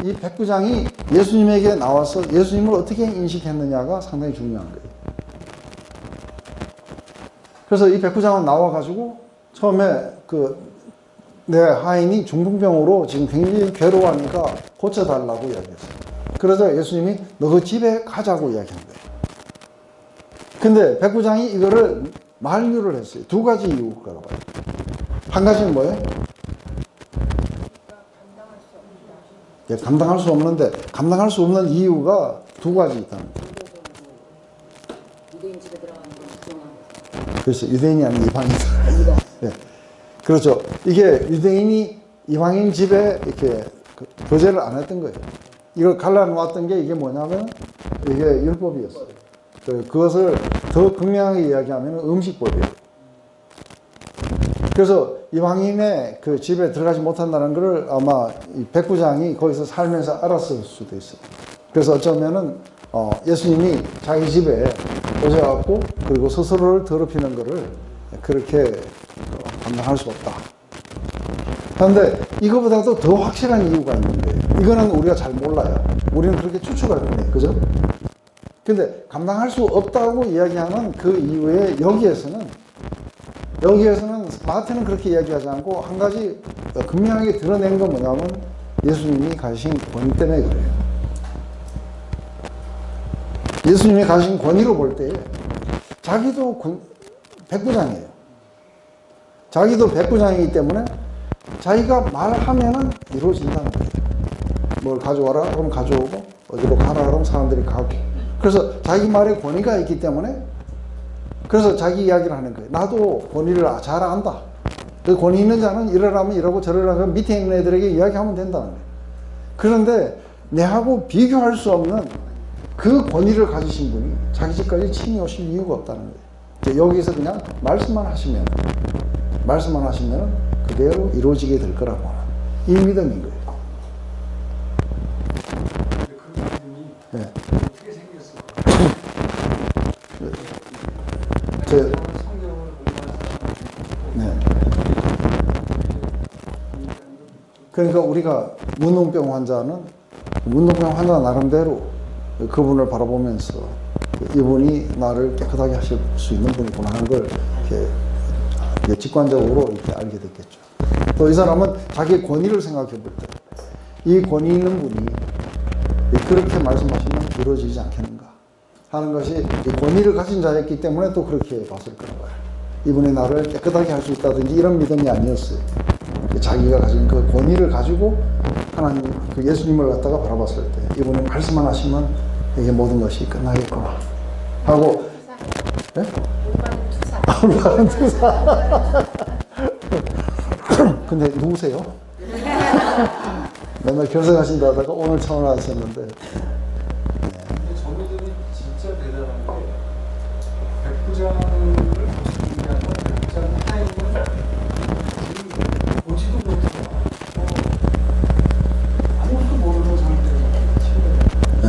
이 백부장이 예수님에게 나와서 예수님을 어떻게 인식했느냐가 상당히 중요한 거예요. 그래서 이 백부장은 나와가지고 처음에 내 하인이 중풍병으로 지금 굉장히 괴로워하니까 고쳐달라고 이야기했어요. 그래서 예수님이 너 그 집에 가자고 이야기한 거예요. 근데 백부장이 이거를 만류를 했어요. 두 가지 이유가 나와요. 한 가지는 뭐예요? 감당할 수 없는데 감당할 수 없는 이유가 두 가지 있다는 거예요. 유대인 집에 들어가는 걸 부정한 거죠. 그렇죠. 유대인이 아닌 이방인. 이거. 네. 그렇죠. 이게 유대인이 이방인 집에 이렇게 교제를 안 했던 거예요. 이걸 갈라놓았던 게 이게 뭐냐면 이게 율법이었어요. 그것을 더 극명하게 이야기하면 음식법이에요. 그래서 이방인의 그 집에 들어가지 못한다는 것을 아마 이 백부장이 거기서 살면서 알았을 수도 있어요. 그래서 어쩌면은 예수님이 자기 집에 오셔갖고 그리고 스스로를 더럽히는 것을 그렇게 감당할 수 없다. 그런데 이거보다도 더 확실한 이유가 있는 거예요. 이거는 우리가 잘 몰라요. 우리는 그렇게 추측할 뿐이에요. 그죠? 근데 감당할 수 없다고 이야기하는 그 이유에 여기에서는 마태는 그렇게 이야기하지 않고 한 가지 극명하게 드러낸 건 뭐냐면 예수님이 가신 권위 때문에 그래요. 예수님이 가신 권위로 볼 때 자기도 백부장이에요. 자기도 백부장이기 때문에 자기가 말하면은 이루어진다는 거예요. 뭘 가져와라 그럼 가져오고 어디로 가라 그럼 사람들이 가고. 그래서 자기 말에 권위가 있기 때문에 그래서 자기 이야기를 하는 거예요. 나도 권위를 잘 안다. 그 권위 있는 자는 이러라면 이러고 저러라면 밑에 있는 애들에게 이야기하면 된다는 거예요. 그런데 내하고 비교할 수 없는 그 권위를 가지신 분이 자기 집까지 친히 오실 이유가 없다는 거예요. 여기서 그냥 말씀만 하시면 그대로 이루어지게 될 거라고 하는 이 믿음인 거예요. 그 믿음이 네. 어떻게 생겼을까? 성경을 공부하는 사람. 네. 그러니까 우리가 문둥병 환자는 문둥병 환자 나름대로 그분을 바라보면서 이분이 나를 깨끗하게 하실 수 있는 분이구나 하는 걸 이렇게 직관적으로 이렇게 알게 됐겠죠. 또 이 사람은 자기의 권위를 생각해 볼 때 이 권위 있는 분이 그렇게 말씀하시면 이루어지지 않겠는가 하는 것이 이 권위를 가진 자였기 때문에 또 그렇게 봤을 거예요. 이분이 나를 깨끗하게 할 수 있다든지 이런 믿음이 아니었어요. 자기가 가진 그 권위를 가지고 하나님, 그 예수님을 갖다가 바라봤을 때 이분이 말씀만 하시면 이게 모든 것이 끝나겠구나 하고. 네? 올바른 투사. 근데 누구세요? 맨날 결석하신다 하다가 오늘 처음 하셨는데. 근데 저 믿음이 진짜 대단한 게 백부장을 보시는 게 아니라 백부장 타임을 보지도 못해요. 아무것도 모르는 상태에서 치료를. 네.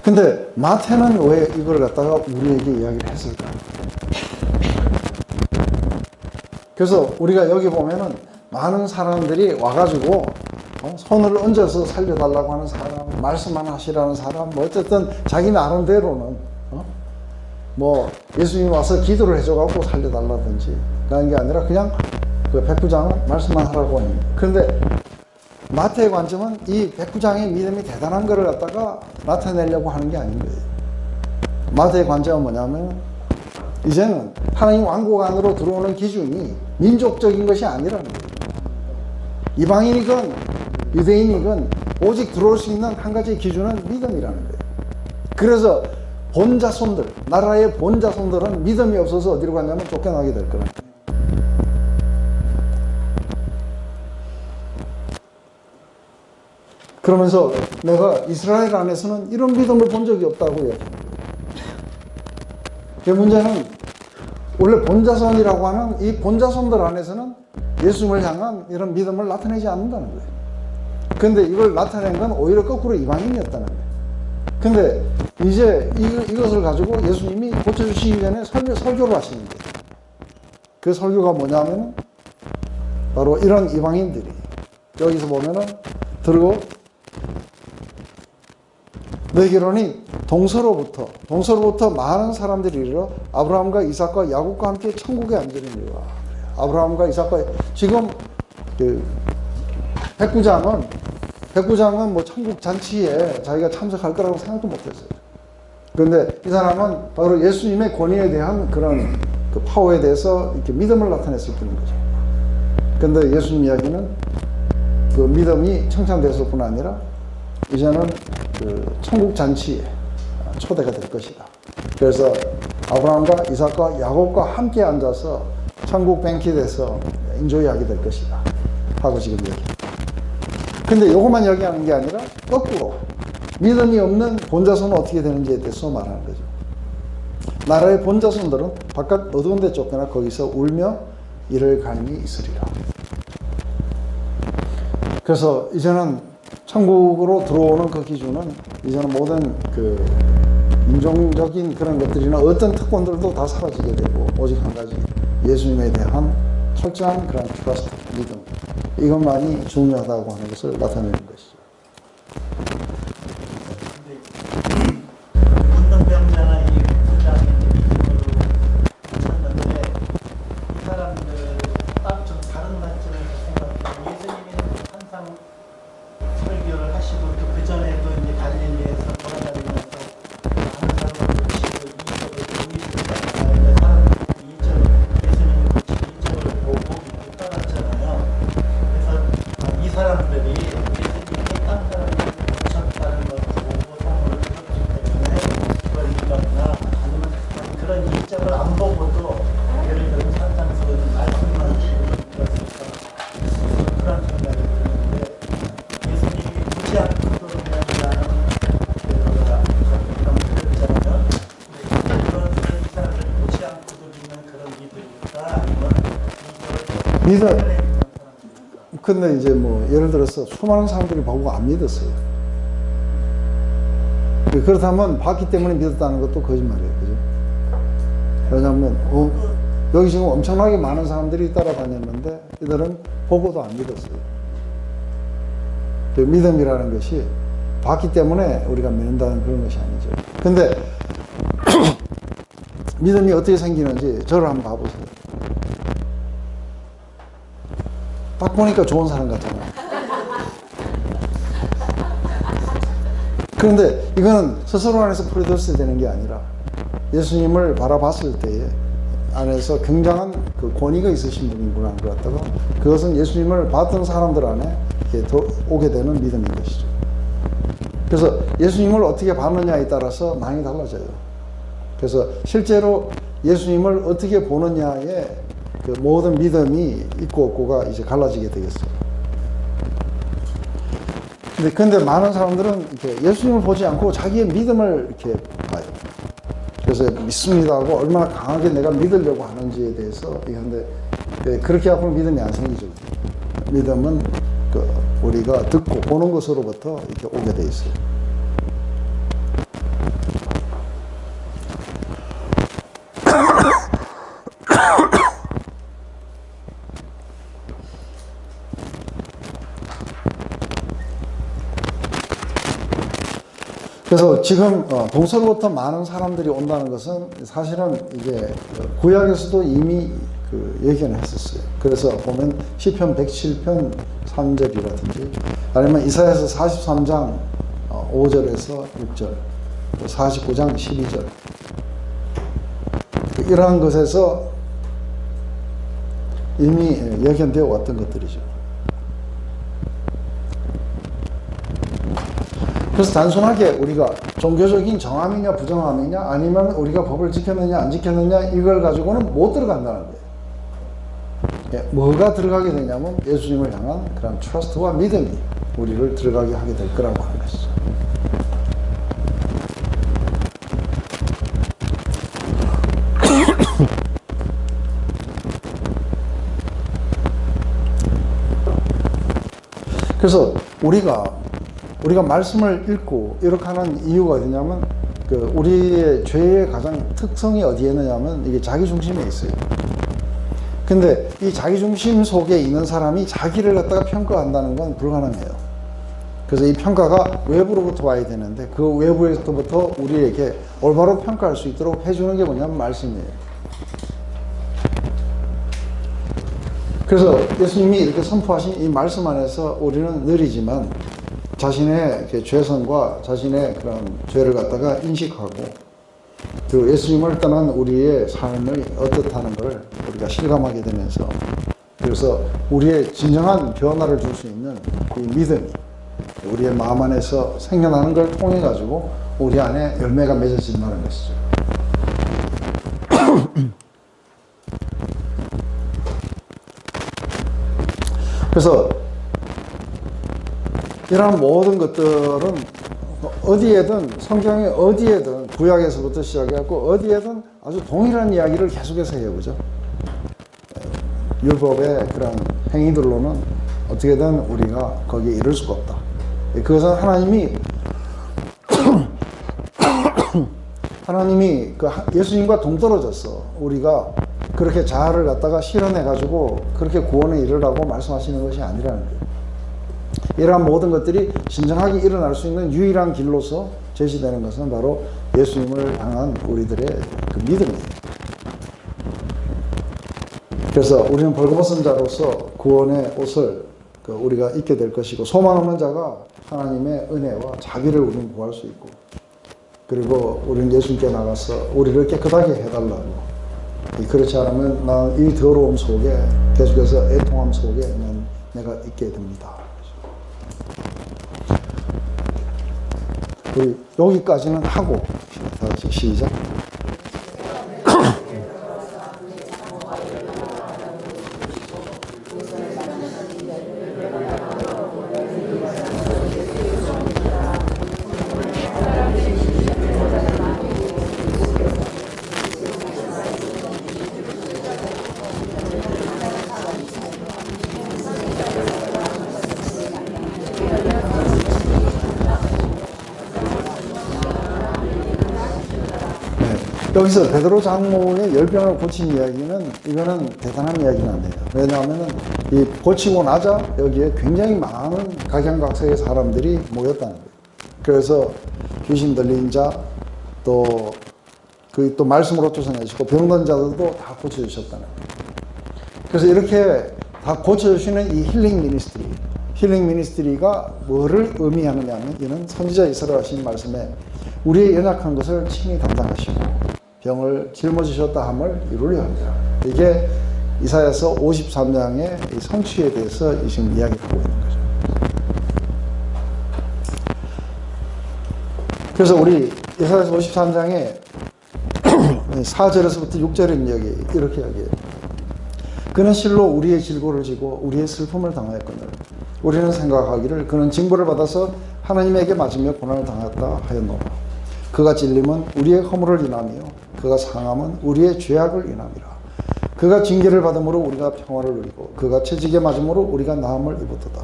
근데 마태는 왜 이걸 갖다가 우리에게 이야기를 했을까? 그래서 우리가 여기 보면은 많은 사람들이 와가지고 손을 얹어서 살려달라고 하는 사람, 말씀만 하시라는 사람, 뭐 어쨌든 자기 나름대로는 뭐 예수님이 와서 기도를 해줘갖고 살려달라든지 그런 게 아니라 그냥 그 백부장은 말씀만 하라고 하는. 그런데 마태의 관점은 이 백부장의 믿음이 대단한 것을 갖다가 나타내려고 하는 게 아닌 거예요. 마태의 관점은 뭐냐면 이제는 하나님 왕국 안으로 들어오는 기준이 민족적인 것이 아니라는 거예요. 이방인이건 유대인이건 오직 들어올 수 있는 한 가지 기준은 믿음이라는 거예요. 그래서 본자손들, 나라의 본자손들은 믿음이 없어서 어디로 갔냐면 쫓겨나게 될 거라는 거예요. 그러면서 내가 이스라엘 안에서는 이런 믿음을 본 적이 없다고 얘기합니다. 그 문제는 원래 본자손이라고 하는 이 본자손들 안에서는 예수님을 향한 이런 믿음을 나타내지 않는다는 거예요. 근데 이걸 나타낸 건 오히려 거꾸로 이방인이었다는 거예요. 근데 이제 이것을 가지고 예수님이 고쳐주시기 전에 설교를 하시는 거예요. 그 설교가 뭐냐면 바로 이런 이방인들이 여기서 보면은 들고 너희에게로니 동서로부터 많은 백부장들이 이르러 아브라함과 이삭과 야곱과 함께 천국에 앉으리니라. 아브라함과 이삭과 지금 그 백부장은 뭐 천국 잔치에 자기가 참석할 거라고 생각도 못했어요. 그런데 이 사람은 바로 예수님의 권위에 대한 그런 그 파워에 대해서 이렇게 믿음을 나타냈을 뿐인 거죠. 그런데 예수님 이야기는 그 믿음이 칭찬됐을 뿐 아니라 이제는 그 천국 잔치에 초대가 될 것이다. 그래서 아브라함과 이삭과 야곱과 함께 앉아서 천국 뱅킷에서 인조이하게 될 것이다 하고 지금 얘기합니다. 근데 이것만 얘기하는 게 아니라 거꾸로 믿음이 없는 본자손은 어떻게 되는지에 대해서 말하는 거죠. 나라의 본자손들은 바깥 어두운 데 쫓겨나 거기서 울며 이를 갈미 있으리라. 그래서 이제는 천국으로 들어오는 그 기준은 이제는 모든 그 인종적인 그런 것들이나 어떤 특권들도 다 사라지게 되고 오직 한 가지 예수님에 대한 철저한 그런 트러스트, 믿음, 이것만이 중요하다고 하는 것을 나타내는 것이죠. 운동병자나 이 부장이 찾는데 이 사람들 딱 좀 다른 관점에서 생각해요. 예수님이 항상 설교를 하시고 또 그 전에도 이제 갈릴리에서 돌아다니면서 많은 사람을 고치고 이적을 보이시고 사람 이적을 예수님이 고친 이적을 보고 이렇게 떠났잖아요. 그래서 이 사람들이 예수님이 딴 사람을 고쳤다는 걸 보고 선물을 줬기 때문에 그걸 믿었나 아니면 그런 이적을 안 보고도 예를 들어 산상수훈은 말씀만 듣고 믿었을까 그런 생각이 드는데 예수님이 보지 않고도 그냥 그런 그랬잖아요. 그런 사람들 보지 않고도 믿는 그런 믿음일까 아니면 믿음. 근데 이제 뭐 예를 들어서 수많은 사람들이 보고 안 믿었어요. 그렇다면 봤기 때문에 믿었다는 것도 거짓말이에요. 그죠? 왜냐하면 여기 지금 엄청나게 많은 사람들이 따라다녔는데 이들은 보고도 안 믿었어요. 그 믿음이라는 것이 봤기 때문에 우리가 믿는다는 그런 것이 아니죠. 근데 믿음이 어떻게 생기는지 저를 한번 봐보세요. 딱 보니까 좋은 사람 같잖아요. 그런데 이거는 스스로 안에서 프로듀스 되는 게 아니라 예수님을 바라봤을 때에 안에서 굉장한 그 권위가 있으신 분이구나 것 같다가 그것은 예수님을 봤던 사람들 안에 이렇게 오게 되는 믿음인 것이죠. 그래서 예수님을 어떻게 봤느냐에 따라서 많이 달라져요. 그래서 실제로 예수님을 어떻게 보느냐에 그 모든 믿음이 있고 없고가 이제 갈라지게 되겠어요. 근데 많은 사람들은 이렇게 예수님을 보지 않고 자기의 믿음을 이렇게 봐요. 그래서 믿습니다 하고 얼마나 강하게 내가 믿으려고 하는지에 대해서 근데 그렇게 하고 믿음이 안 생기죠. 믿음은 그 우리가 듣고 보는 것으로부터 이렇게 오게 돼 있어요. 그래서 지금 동서로부터 많은 사람들이 온다는 것은 사실은 이게 구약에서도 이미 그 예견을 했었어요. 그래서 보면 시편 107편 3절이라든지 아니면 이사야서 43장 5절에서 6절 49장 12절 이러한 것에서 이미 예견되어 왔던 것들이죠. 그래서 단순하게 우리가 종교적인 정함이냐 부정함이냐 아니면 우리가 법을 지켰느냐 안 지켰느냐 이걸 가지고는 못 들어간다는 거예요. 뭐가 들어가게 되냐면 예수님을 향한 그런 트러스트와 믿음이 우리를 들어가게 하게 될 거라고 하는 것이죠. 그래서 우리가 말씀을 읽고 이렇게 하는 이유가 어디냐면 그 우리의 죄의 가장 특성이 어디에 있느냐면 이게 자기중심에 있어요. 근데 이 자기중심 속에 있는 사람이 자기를 갖다가 평가한다는 건 불가능해요. 그래서 이 평가가 외부로부터 와야 되는데 그 외부에서부터 우리에게 올바로 평가할 수 있도록 해주는 게 뭐냐면 말씀이에요. 그래서 예수님이 이렇게 선포하신 이 말씀 안에서 우리는 느리지만 자신의 죄성과 자신의 그런 죄를 갖다가 인식하고 그 예수님을 떠난 우리의 삶을 어떻다는 걸 우리가 실감하게 되면서 그래서 우리의 진정한 변화를 줄 수 있는 이 믿음이 우리의 마음 안에서 생겨나는 걸 통해 가지고 우리 안에 열매가 맺어진다는 것이죠. 그래서 이러한 모든 것들은 어디에든 성경의 어디에든 구약에서부터 시작해갖고 어디에든 아주 동일한 이야기를 계속해서 해요. 그죠? 율법의 그런 행위들로는 어떻게든 우리가 거기에 이를 수가 없다. 그것은 하나님이 그 예수님과 동떨어졌어. 우리가 그렇게 자아를 갖다가 실현해가지고 그렇게 구원에 이르라고 말씀하시는 것이 아니라는 거예요. 이러한 모든 것들이 진정하게 일어날 수 있는 유일한 길로서 제시되는 것은 바로 예수님을 향한 우리들의 그 믿음이에요. 그래서 우리는 벌거벗은 자로서 구원의 옷을 우리가 입게 될 것이고, 소망 없는 자가 하나님의 은혜와 자비를 우리는 구할 수 있고, 그리고 우리는 예수님께 나가서 우리를 깨끗하게 해달라고. 그렇지 않으면 난 이 더러움 속에 계속해서 애통함 속에 내가 있게 됩니다. 우리 여기까지는 하고 다시 시작. 여기서 베드로 장로의 열병을 고친 이야기는, 이거는 대단한 이야기는 아니에요. 왜냐하면 이 고치고 나자 여기에 굉장히 많은 각양각색의 사람들이 모였다는 거예요. 그래서 귀신 들린 자, 또 말씀으로 쫓아내시고 병든 자들도 다 고쳐주셨다는 거예요. 그래서 이렇게 다 고쳐주시는 이 힐링 미니스트리가 뭐를 의미하느냐 하면, 이는 선지자 이사야가 하신 말씀에 우리의 연약한 것을 친히 담당하시고 병을 짊어지셨다 함을 이루려 합니다. 이게 이사야서 53장의 성취에 대해서 지금 이야기하고 있는 거죠. 그래서 우리 이사야서 53장에 4절에서부터 6절의 이야기 이렇게 이야기해요. 그는 실로 우리의 질고를 지고 우리의 슬픔을 당하였거늘 우리는 생각하기를 그는 징벌을 받아서 하나님에게 맞으며 고난을 당했다 하였노라. 그가 찔림은 우리의 허물을 인하며 그가 상함은 우리의 죄악을 인함이라. 그가 징계를 받음으로 우리가 평화를 누리고 그가 채찍에 맞음으로 우리가 나음을 입었도다.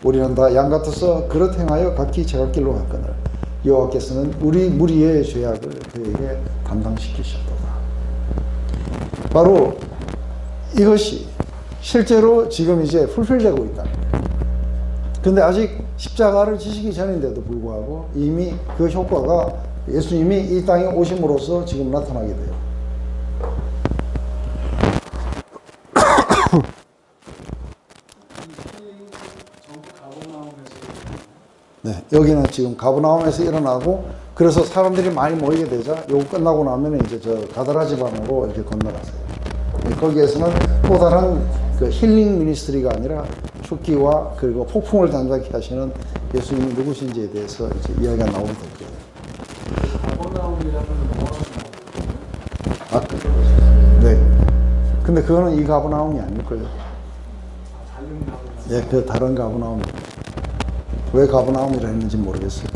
우리는 다 양 같아서 그릇 행하여 각기 제각길로 갔거늘 여호와께서는 우리 무리의 죄악을 그에게 담당시키셨도다. 바로 이것이 실제로 지금 이제 풀필되고 있다. 근데 아직 십자가를 지시기 전인데도 불구하고 이미 그 효과가 예수님이 이 땅에 오심으로써 지금 나타나게 돼요. 네, 여기는 지금 가버나움에서 일어나고, 그래서 사람들이 많이 모이게 되자 요거 끝나고 나면 이제 저 가다라 지방으로 이렇게 건너갔어요. 거기에서는 또 다른 그 힐링 미니스트리가 아니라 죽기와 그리고 폭풍을 단장케 하시는 예수님이 누구신지에 대해서 이제 이야기가 나오게 될 거예요. 네. 근데 그거는 이 가버나움이 아닐걸요. 예, 그 다른 가버나움. 왜 가버나움이라 했는지 모르겠어요.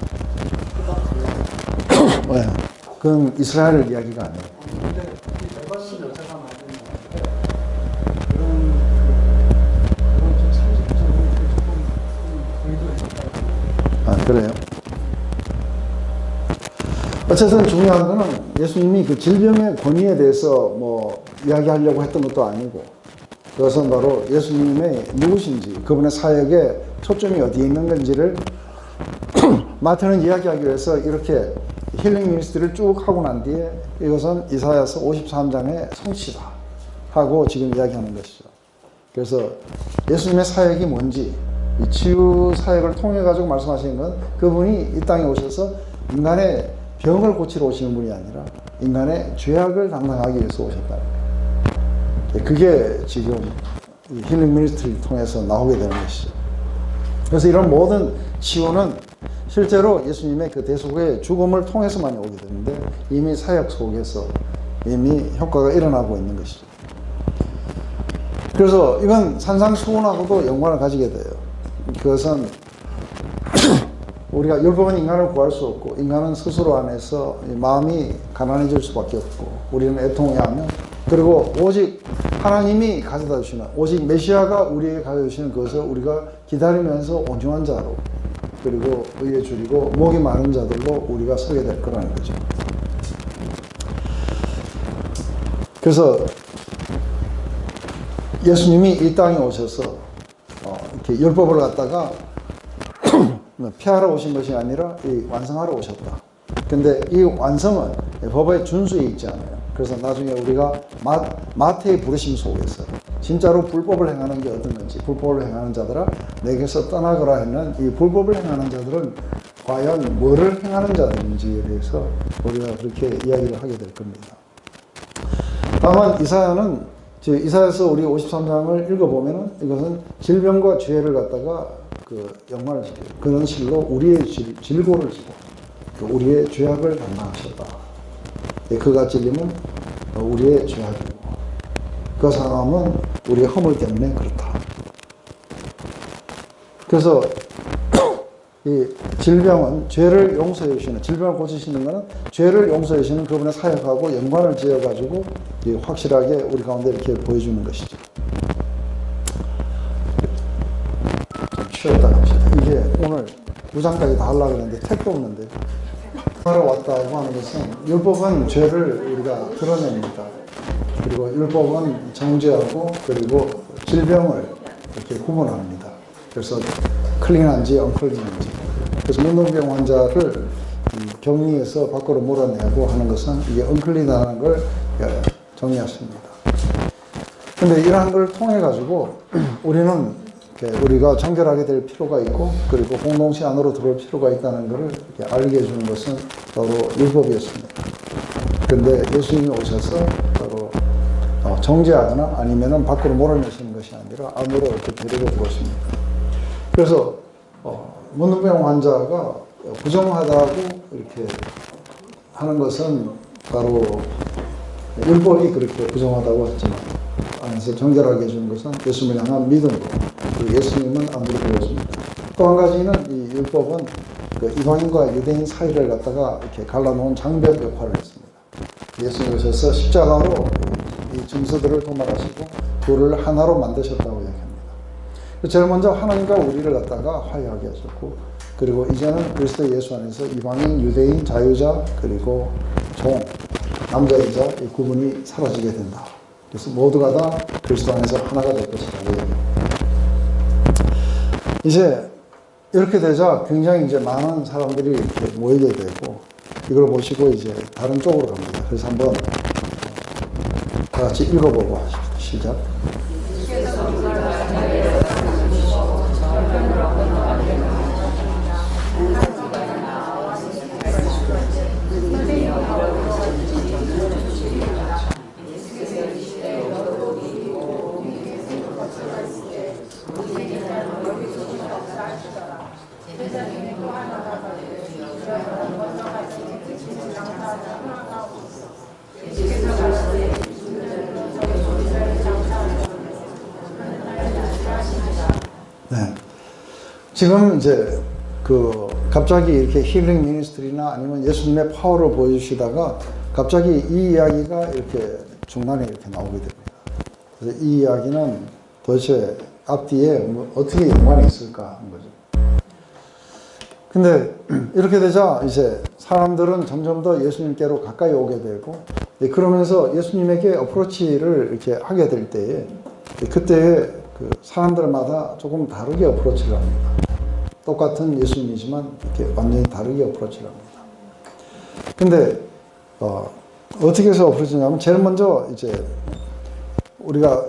네. 그건 이스라엘 이야기가 아니에요. 아, 그래요? 어쨌든 중요한 거는 예수님이 그 질병의 권위에 대해서 뭐 이야기하려고 했던 것도 아니고, 그것은 바로 예수님의 누구신지, 그분의 사역에 초점이 어디에 있는 건지를 마태는 이야기하기 위해서 이렇게 힐링 미니스트리를 쭉 하고 난 뒤에 이것은 이사야서 53장의 성취다 하고 지금 이야기하는 것이죠. 그래서 예수님의 사역이 뭔지, 이 치유 사역을 통해 가지고 말씀하시는 건 그분이 이 땅에 오셔서 인간의 병을 고치러 오시는 분이 아니라 인간의 죄악을 담당하기 위해서 오셨다는 거예요. 그게 지금 힐링 미니스트리를 통해서 나오게 되는 것이죠. 그래서 이런 모든 치유는 실제로 예수님의 그 대속의 죽음을 통해서만 오게 되는데, 이미 사역 속에서 이미 효과가 일어나고 있는 것이죠. 그래서 이건 산상수훈하고도 연관을 가지게 돼요. 그것은 우리가 율법은 인간을 구할 수 없고 인간은 스스로 안에서 마음이 가난해질 수밖에 없고 우리는 애통해하며 그리고 오직 하나님이 가져다 주시는 오직 메시아가 우리에게 가져다 주시는 그것을 우리가 기다리면서 온유한 자로 그리고 의에 줄이고 목이 마른 자들로 우리가 서게 될 거라는 거죠. 그래서 예수님이 이 땅에 오셔서 이렇게 율법을 갖다가 폐하러 오신 것이 아니라 이 완성하러 오셨다. 근데 이 완성은 법의 준수에 있지 않아요. 그래서 나중에 우리가 마태의 부르심 속에서 진짜로 불법을 행하는 게 어떤 건지 불법을 행하는 자들아 내게서 떠나거라 했는 이 불법을 행하는 자들은 과연 뭐를 행하는 자들인지에 대해서 우리가 그렇게 이야기를 하게 될 겁니다. 다만 이사야서 우리 53장을 읽어보면은 이것은 질병과 죄를 갖다가 연관을 지켜요. 그런 실로 우리의 질고를 지고 우리의 죄악을 담당하셨다. 그가 찔림은 우리의 죄악이고 그 사람은 우리의 허물 때문에 그렇다. 그래서 이 질병은 죄를 용서해 주시는 질병을 고치시는 것은 죄를 용서해 주시는 그분의 사역하고 연관을 지어 가지고 확실하게 우리 가운데 이렇게 보여주는 것이죠. 좀 쉬었다 갑시다. 이게 오늘 2장까지 다 하려고 했는데 택도 없는데 하러 왔다고 하는 것은 율법은 죄를 우리가 드러냅니다. 그리고 율법은 정죄하고 그리고 질병을 이렇게 구분합니다. 그래서 클린한지 언클린한지. 그래서 문둥병 환자를 격리해서 밖으로 몰아내고 하는 것은 이게 언클린하는 걸 정의했습니다. 근데 이러한 걸 통해 가지고 우리가 정결하게 될 필요가 있고 그리고 공동체 안으로 들어올 필요가 있다는 것을 이렇게 알게 해주는 것은 바로 율법이었습니다. 그런데 예수님이 오셔서 바로 정죄하거나 아니면은 밖으로 몰아내시는 것이 아니라 안으로 이렇게 데리고 들어오십니다. 그래서 문둥병 환자가 부정하다고 이렇게 하는 것은 바로 율법이 그렇게 부정하다고 했지만 안에서 정결하게 해주는 것은 예수님을 향한 믿음으로 그리고 예수님은 안으로 들어오십니다. 또 한 가지는 이 율법은 이방인과 유대인 사이를 갖다가 이렇게 갈라놓은 장벽 역할을 했습니다. 예수님 오셔서 십자가로 이 증서들을 도말하시고 둘을 하나로 만드셨다고 이야기합니다. 제일 먼저 하나님과 우리를 갖다가 화해하게 하셨고 그리고 이제는 그리스도 예수 안에서 이방인, 유대인, 자유자 그리고 종, 남자, 여자 이 구분이 사라지게 된다. 그래서 모두가 다 그리스도 안에서 하나가 될 것이라고 이야기합니다. 이제 이렇게 되자 굉장히 이제 많은 사람들이 이렇게 모이게 되고 이걸 보시고 이제 다른 쪽으로 갑니다. 그래서 한번 다 같이 읽어보고 하십시다. 시작. 네. 지금 이제 갑자기 이렇게 힐링 미니스트리나 아니면 예수님의 파워를 보여주시다가 갑자기 이 이야기가 이렇게 중간에 이렇게 나오게 됩니다. 그래서 이 이야기는 도대체 앞뒤에 어떻게 연관이 있을까 하는 거죠. 근데 이렇게 되자 이제 사람들은 점점 더 예수님께로 가까이 오게 되고 그러면서 예수님에게 어프로치를 이렇게 하게 될 때에 그때에 사람들마다 조금 다르게 어프로치를 합니다. 똑같은 예수님이지만 이렇게 완전히 다르게 어프로치를 합니다. 근데 어떻게 해서 어프로치냐면 제일 먼저 이제 우리가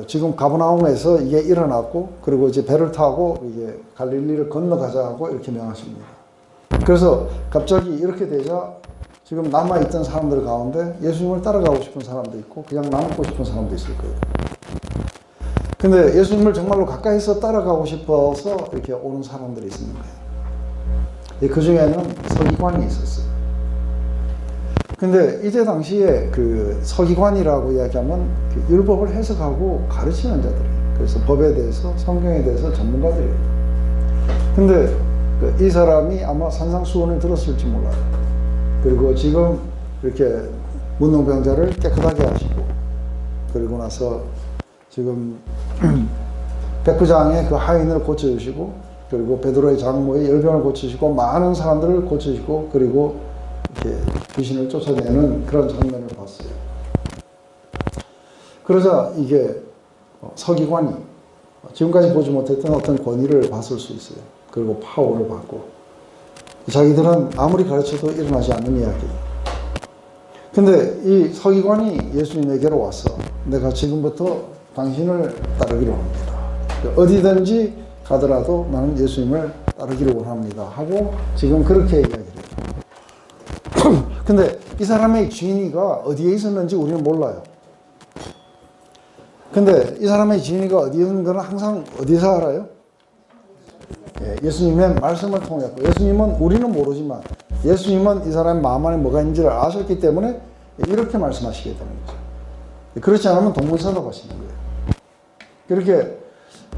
지금 가버나움에서 이게 일어났고 그리고 이제 배를 타고 이게 갈릴리를 건너가자고 이렇게 명하십니다. 그래서 갑자기 이렇게 되자 지금 남아있던 사람들 가운데 예수님을 따라가고 싶은 사람도 있고 그냥 남고 싶은 사람도 있을 거예요. 근데 예수님을 정말로 가까이서 따라가고 싶어서 이렇게 오는 사람들이 있는 거예요. 그 중에는 서기관이 있었어요. 근데 이때 당시에 그 서기관이라고 이야기하면 그 율법을 해석하고 가르치는 자들이, 그래서 법에 대해서, 성경에 대해서 전문가들이에요. 근데 이 사람이 아마 산상수훈을 들었을지 몰라요. 그리고 지금 이렇게 문둥병자를 깨끗하게 하시고, 그리고 나서 지금 백부장의 그 하인을 고쳐주시고, 그리고 베드로의 장모의 열병을 고치시고, 많은 사람들을 고치시고, 그리고 이렇게 귀신을 쫓아내는 그런 장면을 봤어요. 그러자 이게 서기관이 지금까지 보지 못했던 어떤 권위를 봤을 수 있어요. 그리고 파워를 받고, 자기들은 아무리 가르쳐도 일어나지 않는 이야기. 근데 이 서기관이 예수님에게로 와서 내가 지금부터 당신을 따르기로 합니다. 어디든지 가더라도 나는 예수님을 따르기를 원합니다 하고 지금 그렇게 이야기를 해요. 근데 이 사람의 지인이가 어디에 있었는지 우리는 몰라요. 근데 이 사람의 지인이가 어디에 있는 건 항상 어디서 알아요? 예수님의 말씀을 통했고, 예수님은 우리는 모르지만 예수님은 이 사람의 마음 안에 뭐가 있는지를 아셨기 때문에 이렇게 말씀하시게 되는 거죠. 그렇지 않으면 동문서답하시는 거예요. 그렇게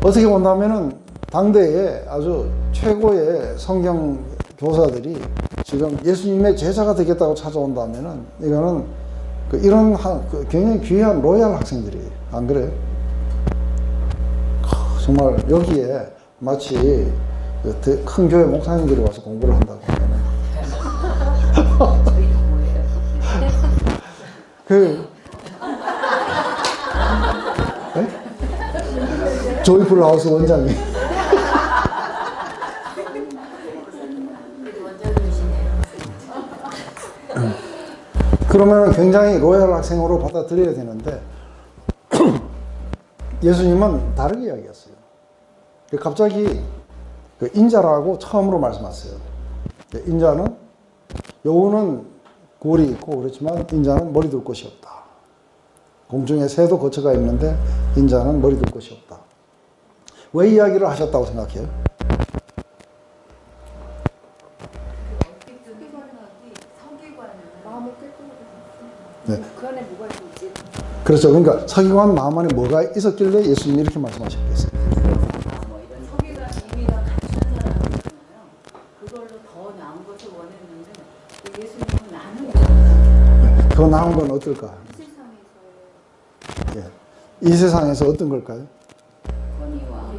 어떻게 본다면은 당대에 아주 최고의 성경 교사들이 지금 예수님의 제자가 되겠다고 찾아온다면은 이거는 이런 굉장히 귀한 로얄 학생들이에요. 안 그래요? 정말 여기에 마치 큰 교회 목사님들이 와서 공부를 한다고 하면은 저희가 뭐예요? 조이풀 하우스 원장이 원장님이시네요. 그러면 굉장히 로얄 학생으로 받아들여야 되는데 예수님은 다르게 이야기했어요. 갑자기 인자라고 처음으로 말씀하세요. 인자는, 여우는 골이 있고 그렇지만 인자는 머리 둘 곳이 없다. 공중에 새도 거처가 있는데 인자는 머리 둘 곳이 없다. 왜 이야기를 하셨다고 생각해요? 네. 그 안에 뭐가 있지? 그렇죠. 그러니까 서기관 마음 안에 뭐가 있었길래 예수님이 이렇게 말씀하셨겠어요? 서기관 이미 다 갖춘 사람이잖아요. 그걸로 더 나은 것을 원했는데 예수님은 나는 더 나은 건 어떨까? 세상에서 이 세상에서 어떤 걸까요? 권위와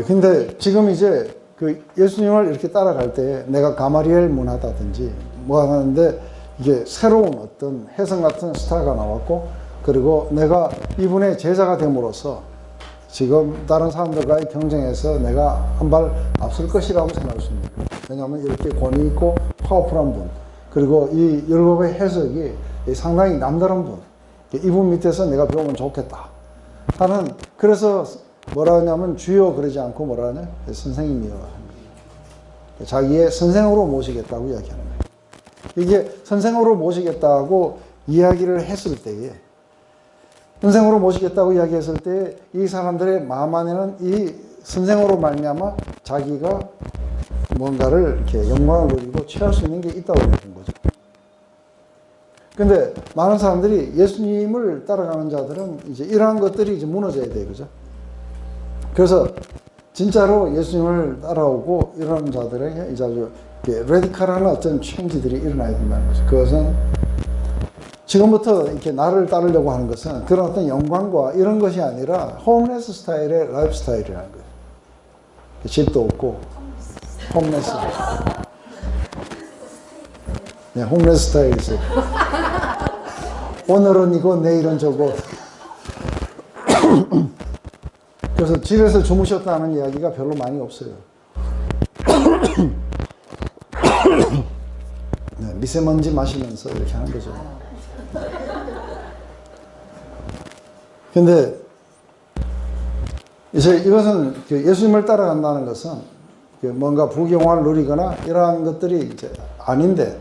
근데 지금 이제 그 예수님을 이렇게 따라갈 때 내가 가마리엘 문화다든지 뭐 하는데 이게 새로운 어떤 혜성 같은 스타가 나왔고, 그리고 내가 이분의 제자가 됨으로써 지금 다른 사람들과의 경쟁에서 내가 한 발 앞설 것이라고 생각할 수 있습니다. 왜냐하면 이렇게 권위 있고 파워풀한 분, 그리고 이 율법의 해석이 상당히 남다른 분, 이분 밑에서 내가 배우면 좋겠다 하는, 그래서 뭐라 하냐면 주여 그러지 않고 뭐라 하냐? 선생님이여 하는 거예요. 자기의 선생으로 모시겠다고 이야기하는 거예요. 이게 선생으로 모시겠다고 이야기를 했을 때에, 선생으로 모시겠다고 이야기했을 때 이 사람들의 마음 안에는 이 선생으로 말미암아 자기가 뭔가를 이렇게 영광을 누리고 취할 수 있는 게 있다고 얘기한 거죠. 근데 많은 사람들이 예수님을 따라가는 자들은 이제 이러한 것들이 이제 무너져야 돼요. 그죠? 그래서 진짜로 예수님을 따라오고 이런 자들에게 이제 아주 레디컬한 어떤 체인지들이 일어나야 된다는 거죠. 그것은 지금부터 이렇게 나를 따르려고 하는 것은 그런 어떤 영광과 이런 것이 아니라 홈레스 스타일의 라이프 스타일이라는 거예요. 집도 없고 홈레스. 네, 홈레스 스타일이 있어요. 오늘은 이거 내일은 저거. 그래서 집에서 주무셨다는 이야기가 별로 많이 없어요. 네, 미세먼지 마시면서 이렇게 하는 거죠. 근데 이제 이것은 예수님을 따라간다는 것은 뭔가 부경화를 누리거나 이러한 것들이 이제 아닌데,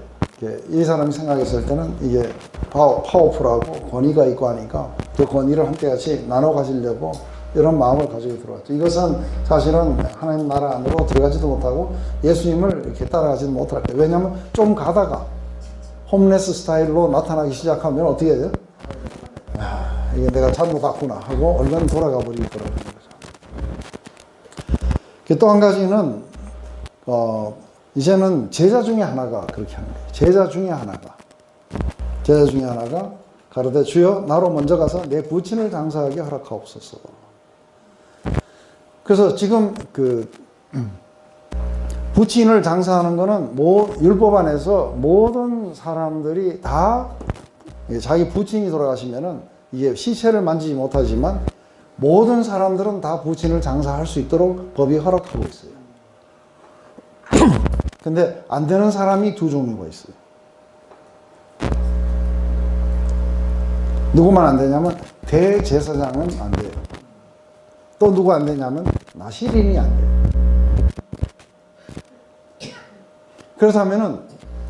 이 사람이 생각했을 때는 이게 파워풀하고 권위가 있고 하니까 그 권위를 함께같이 나눠 가지려고 이런 마음을 가지고 들어왔죠. 이것은 사실은 하나님 나라 안으로 들어가지도 못하고 예수님을 이렇게 따라가지도 못할 거예요. 왜냐하면 좀 가다가 홈레스 스타일로 나타나기 시작하면 어떻게 해요? 아, 이게 내가 잘못했구나 하고 얼른 돌아가 버리더라고요. 또 한 가지는 이제는 제자 중에 하나가 그렇게 하는 거예요. 제자 중에 하나가 가로되 주여 나로 먼저 가서 내 부친을 장사하게 허락하옵소서. 그래서 지금 그 부친을 장사하는 거는 율법 안에서 모든 사람들이 다 자기 부친이 돌아가시면은 이게 시체를 만지지 못하지만 모든 사람들은 다 부친을 장사할 수 있도록 법이 허락하고 있어요. 근데 안 되는 사람이 두 종류가 있어요. 누구만 안 되냐면 대제사장은 안 돼요. 또 누구 안 되냐면 나시린이 안 돼요. 그렇다면은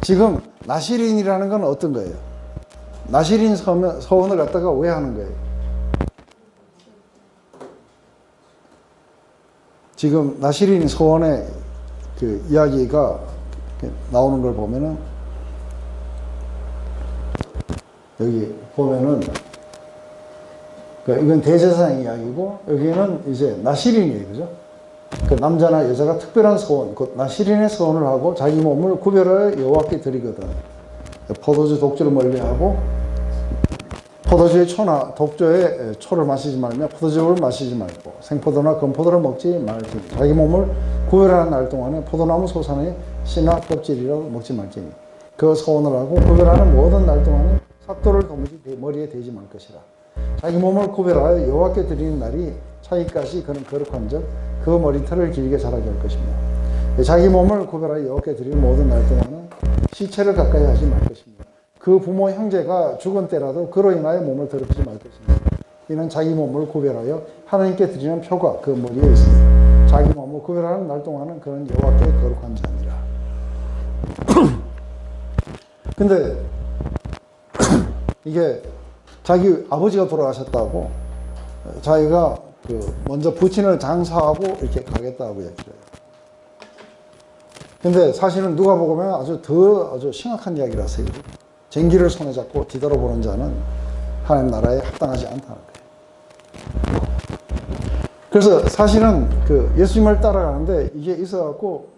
지금 나시린이라는 건 어떤 거예요? 나시린 서원을 갖다가 왜 하는 거예요? 지금 나시린 서원의 그 이야기가 나오는 걸 보면은 여기 보면은 이건 대제사장 이야기고 여기는 이제 나시린이에요, 그죠? 그 남자나 여자가 특별한 서원, 곧 나시린의 서원을 하고 자기 몸을 구별하여 여호와께 드리거든. 포도주 독주를 멀리하고 포도주의 초나 독주의 초를 마시지 말며 포도주를 마시지 말고 생포도나 건포도를 먹지 말지니 자기 몸을 구별하는 날 동안에 포도나무 소산의 씨나 껍질이라도 먹지 말지니 그 서원을 하고 구별하는 모든 날 동안에 삭도를 도무지 머리에 대지 말 것이라. 자기 몸을 구별하여 여호와께 드리는 날이 차기까지 그는 거룩한즉 그 머리털을 길게 자라게 할 것이며 자기 몸을 구별하여 여호와께 드리는 모든 날 동안은 시체를 가까이 하지 말 것이며 그 부모 형제가 죽은 때라도 그로 인하여 몸을 더럽히지 말 것이며 이는 자기 몸을 구별하여 하나님께 드리는 표가 그 머리에 있으니 자기 몸을 구별하는 날 동안은 그는 여호와께 거룩한 자니라. 근데 이게 자기 아버지가 돌아가셨다고 자기가 먼저 부친을 장사하고 이렇게 가겠다고 얘기를 해요. 근데 사실은 누가 보면 아주 심각한 이야기를 하세요. 쟁기를 손에 잡고 뒤돌아보는 자는 하나님 나라에 합당하지 않다는 거예요. 그래서 사실은 예수님을 따라가는데 이게 있어갖고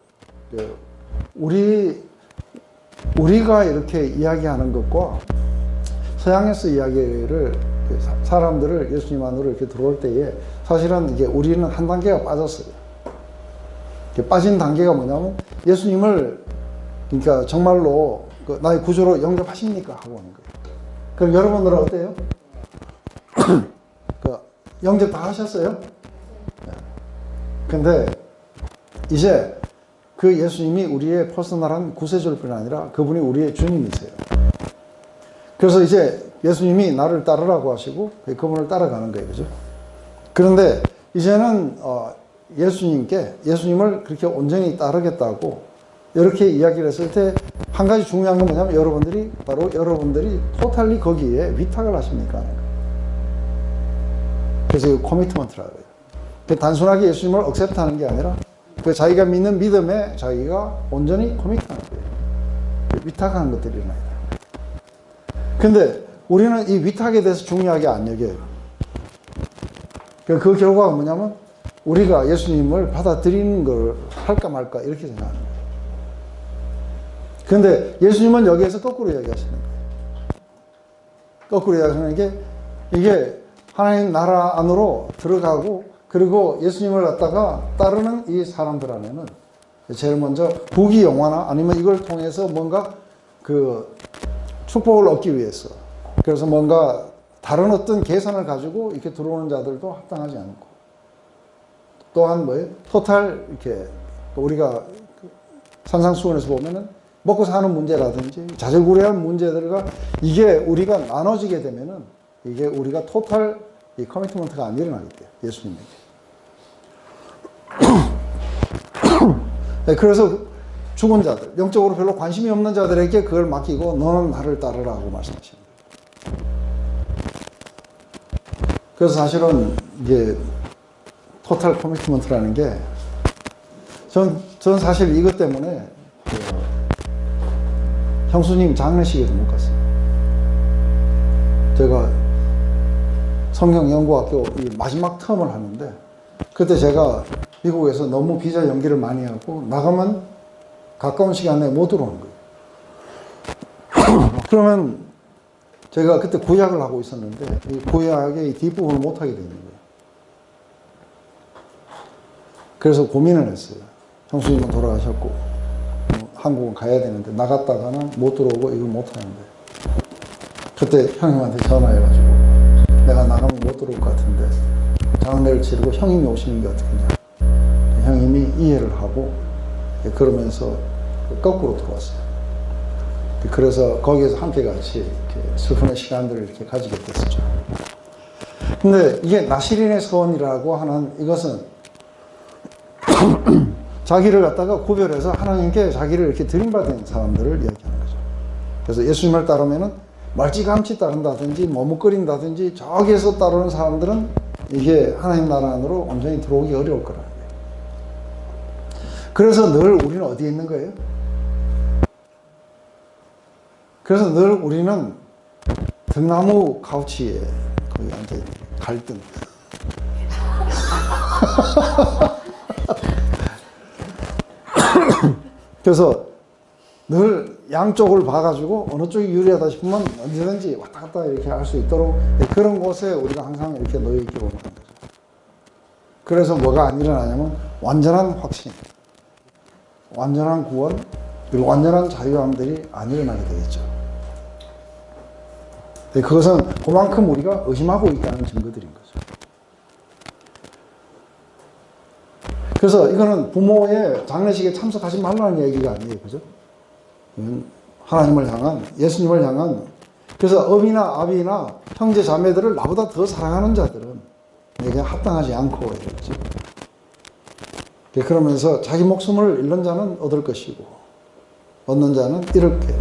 우리가 이렇게 이야기하는 것과 서양에서 이야기를 사람들을 예수님 안으로 이렇게 들어올 때에 사실은 이게 우리는 한 단계가 빠졌어요. 빠진 단계가 뭐냐면 예수님을 그러니까 정말로 나의 구주로 영접하십니까? 하고 하는 거예요. 그럼 여러분들은 어때요? 영접 다 하셨어요? 근데 이제 그 예수님이 우리의 퍼스널한 구세주일 뿐 아니라 그분이 우리의 주님이세요. 그래서 이제 예수님이 나를 따르라고 하시고 그분을 따라가는 거예요. 그죠? 그런데 이제는 예수님을 그렇게 온전히 따르겠다고 이렇게 이야기를 했을 때 한 가지 중요한 건 뭐냐면 여러분들이 토탈리 거기에 위탁을 하십니까? 그래서 이거 코미트먼트라고 해요. 단순하게 예수님을 억셉트하는 게 아니라 자기가 믿는 믿음에 자기가 온전히 코미트하는 거예요. 위탁하는 것들이 일어나요. 근데 우리는 이 위탁에 대해서 중요하게 안 여겨요. 그 결과가 뭐냐면 우리가 예수님을 받아들이는 걸 할까 말까 이렇게 생각하는 거예요. 근데 예수님은 여기에서 거꾸로 이야기하시는 거예요. 거꾸로 이야기하시는 게 이게 하나님 나라 안으로 들어가고 그리고 예수님을 갖다가 따르는 이 사람들 안에는 제일 먼저 부귀 영화나 아니면 이걸 통해서 뭔가 축복을 얻기 위해서 그래서 뭔가 다른 어떤 계산을 가지고 이렇게 들어오는 자들도 합당하지 않고 또한 뭐예요? 토탈 이렇게 우리가 산상수훈에서 보면은 먹고 사는 문제라든지 자질구레한 문제들과 이게 우리가 나눠지게 되면은 이게 우리가 토탈 이 커미트먼트가 안 일어나게 돼요. 예수님에게. 네, 그래서 죽은 자들, 영적으로 별로 관심이 없는 자들에게 그걸 맡기고 너는 나를 따르라고 말씀하시는 거예요. 그래서 사실은 이게 토탈 커미트먼트라는 게 전 사실 이것 때문에 형수님 장례식에도 못 갔어요. 제가 성경연구학교 이 마지막 텀을 하는데 그때 제가 미국에서 너무 비자 연기를 많이 하고 나가면 가까운 시간에 못 들어오는 거예요. 그러면 제가 그때 구약을 하고 있었는데 이 구약의 이 뒷부분을 못 하게 되는 거예요. 그래서 고민을 했어요. 형수님은 돌아가셨고 한국은 가야 되는데 나갔다가는 못 들어오고 이걸 못 하는데 그때 형님한테 전화해가지고 내가 나가면 못 들어올 것 같은데 장례를 치르고 형님이 오시는 게 어떻겠냐. 형님이 이해를 하고 그러면서 거꾸로 들어왔어요. 그래서 거기에서 함께 같이 이렇게 슬픔의 시간들을 이렇게 가지게 됐었죠. 근데 이게 나시린의 서원이라고 하는 이것은 자기를 갖다가 구별해서 하나님께 자기를 이렇게 드림받은 사람들을 이야기하는 거죠. 그래서 예수님을 따르면은 멀찌감치 따른다든지 머뭇거린다든지 저기에서 따르는 사람들은 이게 하나님 나라 안으로 완전히 들어오기 어려울 거라는 거예요. 그래서 늘 우리는 어디에 있는 거예요? 그래서 늘 우리는 등나무 카우치에 거기 앉아있는 갈등. 그래서 늘 양쪽을 봐가지고 어느 쪽이 유리하다 싶으면 언제든지 왔다 갔다 이렇게 할 수 있도록 그런 곳에 우리가 항상 이렇게 놓여있게 오는 거죠. 그래서 뭐가 안 일어나냐면 완전한 확신, 완전한 구원, 그리고 완전한 자유함들이 안 일어나게 되겠죠. 그것은 그만큼 우리가 의심하고 있다는 증거들인 거죠. 그래서 이거는 부모의 장례식에 참석하지 말라는 얘기가 아니에요. 그죠? 하나님을 향한, 예수님을 향한, 그래서 어미나 아비나 형제 자매들을 나보다 더 사랑하는 자들은 내게 합당하지 않고 이랬죠. 그러면서 자기 목숨을 잃는 자는 얻을 것이고 얻는 자는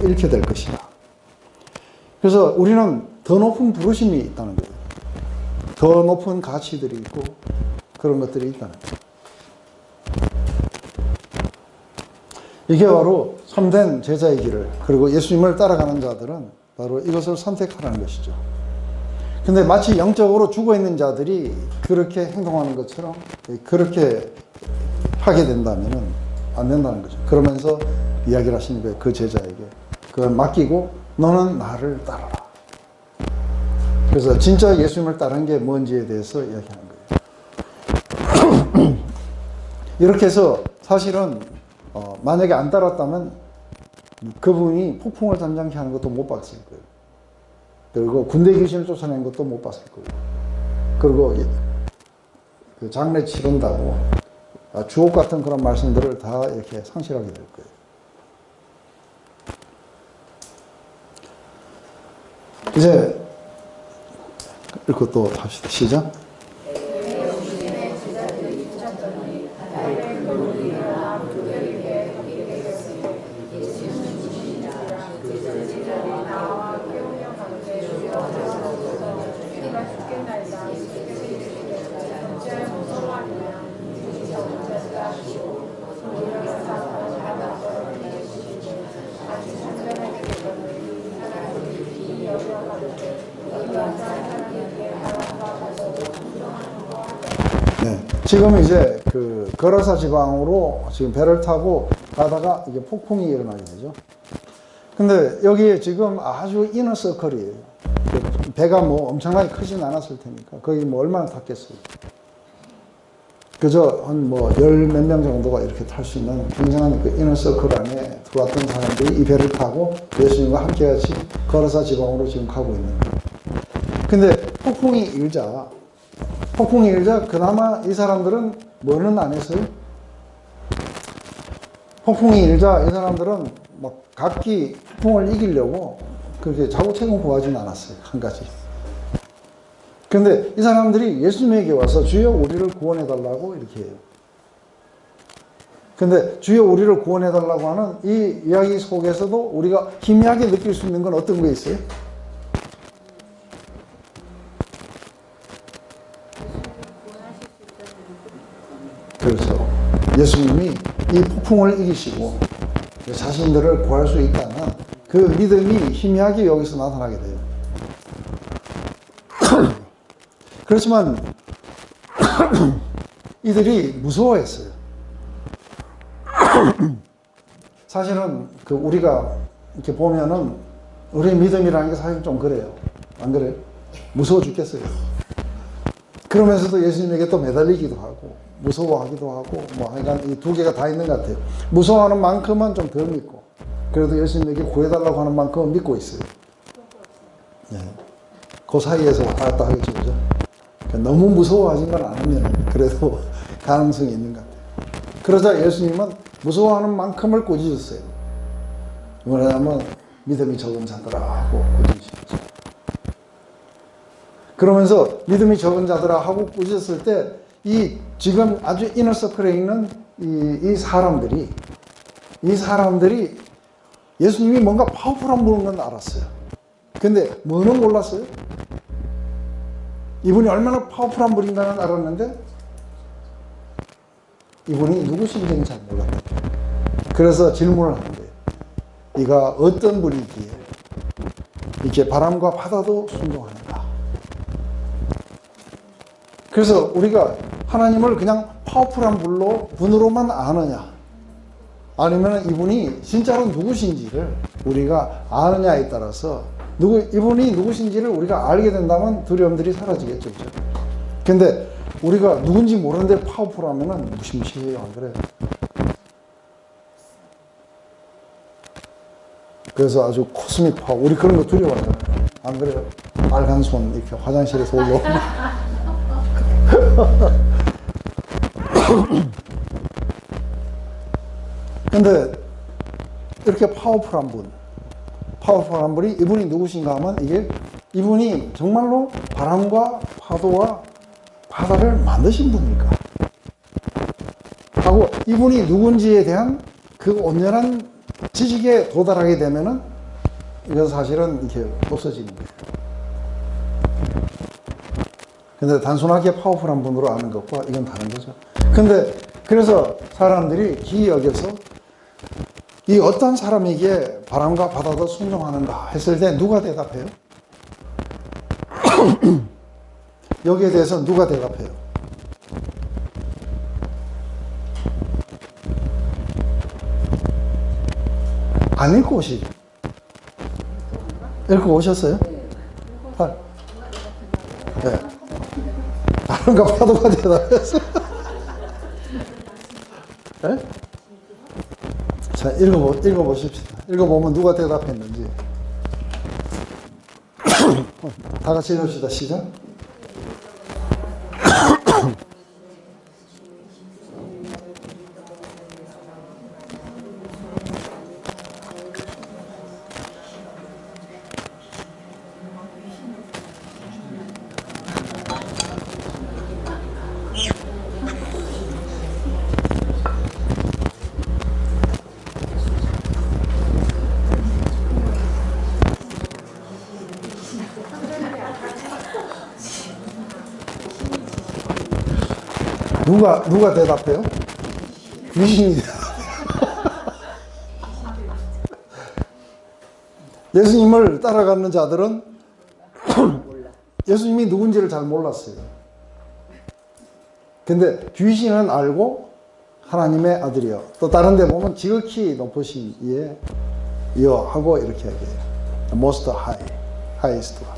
잃게 될 것이다. 그래서 우리는 더 높은 부르심이 있다는 거예요. 더 높은 가치들이 있고 그런 것들이 있다는 거예요. 이게 바로 참된 제자의 길을, 그리고 예수님을 따라가는 자들은 바로 이것을 선택하라는 것이죠. 근데 마치 영적으로 죽어있는 자들이 그렇게 행동하는 것처럼 그렇게 하게 된다면 안 된다는 거죠. 그러면서 이야기를 하시는 거예요. 그 제자에게 그걸 맡기고 너는 나를 따라라. 그래서 진짜 예수님을 따르는 게 뭔지에 대해서 이야기하는 거예요. 이렇게 해서 사실은 만약에 안 따랐다면 그분이 폭풍을 잠잠케 하는 것도 못 봤을 거예요. 그리고 군대 귀신을 쫓아내는 것도 못 봤을 거예요. 그리고 그 장례 치른다고 주옥 같은 그런 말씀들을 다 이렇게 상실하게 될 거예요. 이제 읽고 또 합시다. 시작. 네, 지금 이제 그 거라사 지방으로 지금 배를 타고 가다가 이게 폭풍이 일어나게 되죠. 근데 여기에 지금 아주 이너 서클이에요. 배가 뭐 엄청나게 크진 않았을 테니까 거기 뭐 얼마나 탔겠어요. 그저 한 뭐 열 몇 명 정도가 이렇게 탈 수 있는 굉장한 그 이너 서클 안에 들어왔던 사람들이 이 배를 타고 예수님과 함께 같이 거라사 지방으로 지금 가고 있는 거예요. 근데 폭풍이 일자 그나마 이 사람들은 뭐는 안 했어요? 폭풍이 일자 이 사람들은 막 각기 폭풍을 이기려고 그렇게 자고책은 구하지는 않았어요. 한 가지. 근데 이 사람들이 예수님에게 와서 주여 우리를 구원해달라고 이렇게 해요. 근데 주여 우리를 구원해달라고 하는 이 이야기 속에서도 우리가 희미하게 느낄 수 있는 건 어떤 게 있어요? 그렇죠. 예수님이 이 폭풍을 이기시고 자신들을 구할 수 있다는 그 믿음이 희미하게 여기서 나타나게 돼요. 그렇지만 이들이 무서워했어요. 사실은 그 우리가 이렇게 보면은 우리의 믿음이라는 게 사실 좀 그래요. 안 그래요? 무서워 죽겠어요. 그러면서도 예수님에게 또 매달리기도 하고 무서워하기도 하고 뭐 하여간 이 두 개가 다 있는 것 같아요. 무서워하는 만큼은 좀 덜 믿고 그래도 예수님에게 구해달라고 하는 만큼은 믿고 있어요. 네. 그 사이에서 왔다 갔다 하겠죠, 그죠? 그러니까 너무 무서워하진 건 않으면 그래도 가능성이 있는 것 같아요. 그러자 예수님은 무서워하는 만큼을 꾸짖으셨어요. 왜냐하면 믿음이 적은 자들아 하고 꾸짖으셨죠. 그러면서 믿음이 적은 자들아 하고 꾸짖었을 때 이 지금 아주 이너서클에 있는 이 사람들이 예수님이 뭔가 파워풀한 분인 건 알았어요. 근데 뭐는 몰랐어요? 이분이 얼마나 파워풀한 분인가는 알았는데 이분이 누구신지는 잘 몰랐다. 그래서 질문을 한 거예요. 이가 어떤 분이기에 이렇게 바람과 바다도 순종하는가? 그래서 우리가 하나님을 그냥 파워풀한 분으로만 아느냐, 아니면 이분이 진짜로 누구신지를 우리가 아느냐에 따라서 이분이 누구신지를 우리가 알게 된다면 두려움들이 사라지겠죠. 그렇죠? 근데 우리가 누군지 모르는데 파워풀하면은 무시무시해요. 안 그래요? 그래서 아주 코스믹 파워. 우리 그런 거 두려워하잖아요. 안 그래요? 빨간 손 이렇게 화장실에서 올라오면. 근데 이렇게 파워풀한 분이 이분이 누구신가 하면 이분이 정말로 바람과 파도와 바다를 만드신 분입니까? 하고 이분이 누군지에 대한 그 온전한 지식에 도달하게 되면은 이건 사실은 이렇게 없어지는 거예요. 근데 단순하게 파워풀한 분으로 아는 것과 이건 다른 거죠. 근데 그래서 사람들이 기억에서 이 어떤 사람에게 바람과 바다도 순종하는가 했을 때 누가 대답해요? 여기에 대해서 누가 대답해요? 안 읽고 오시죠? 읽고 오셨어요? 네. 바람과 파도가 대답했어요. 네? 자, 읽어보십시다. 읽어보면 누가 대답했는지. 다 같이 읽읍시다. 시작. 누가 대답해요? 귀신이 예수님을 따라가는 자들은 예수님이 누군지를 잘 몰랐어요. 근데 귀신은 알고 하나님의 아들이요. 또 다른 데 보면 지극히 높으신 이여 하고 이렇게 얘기해요. Most high, highest one.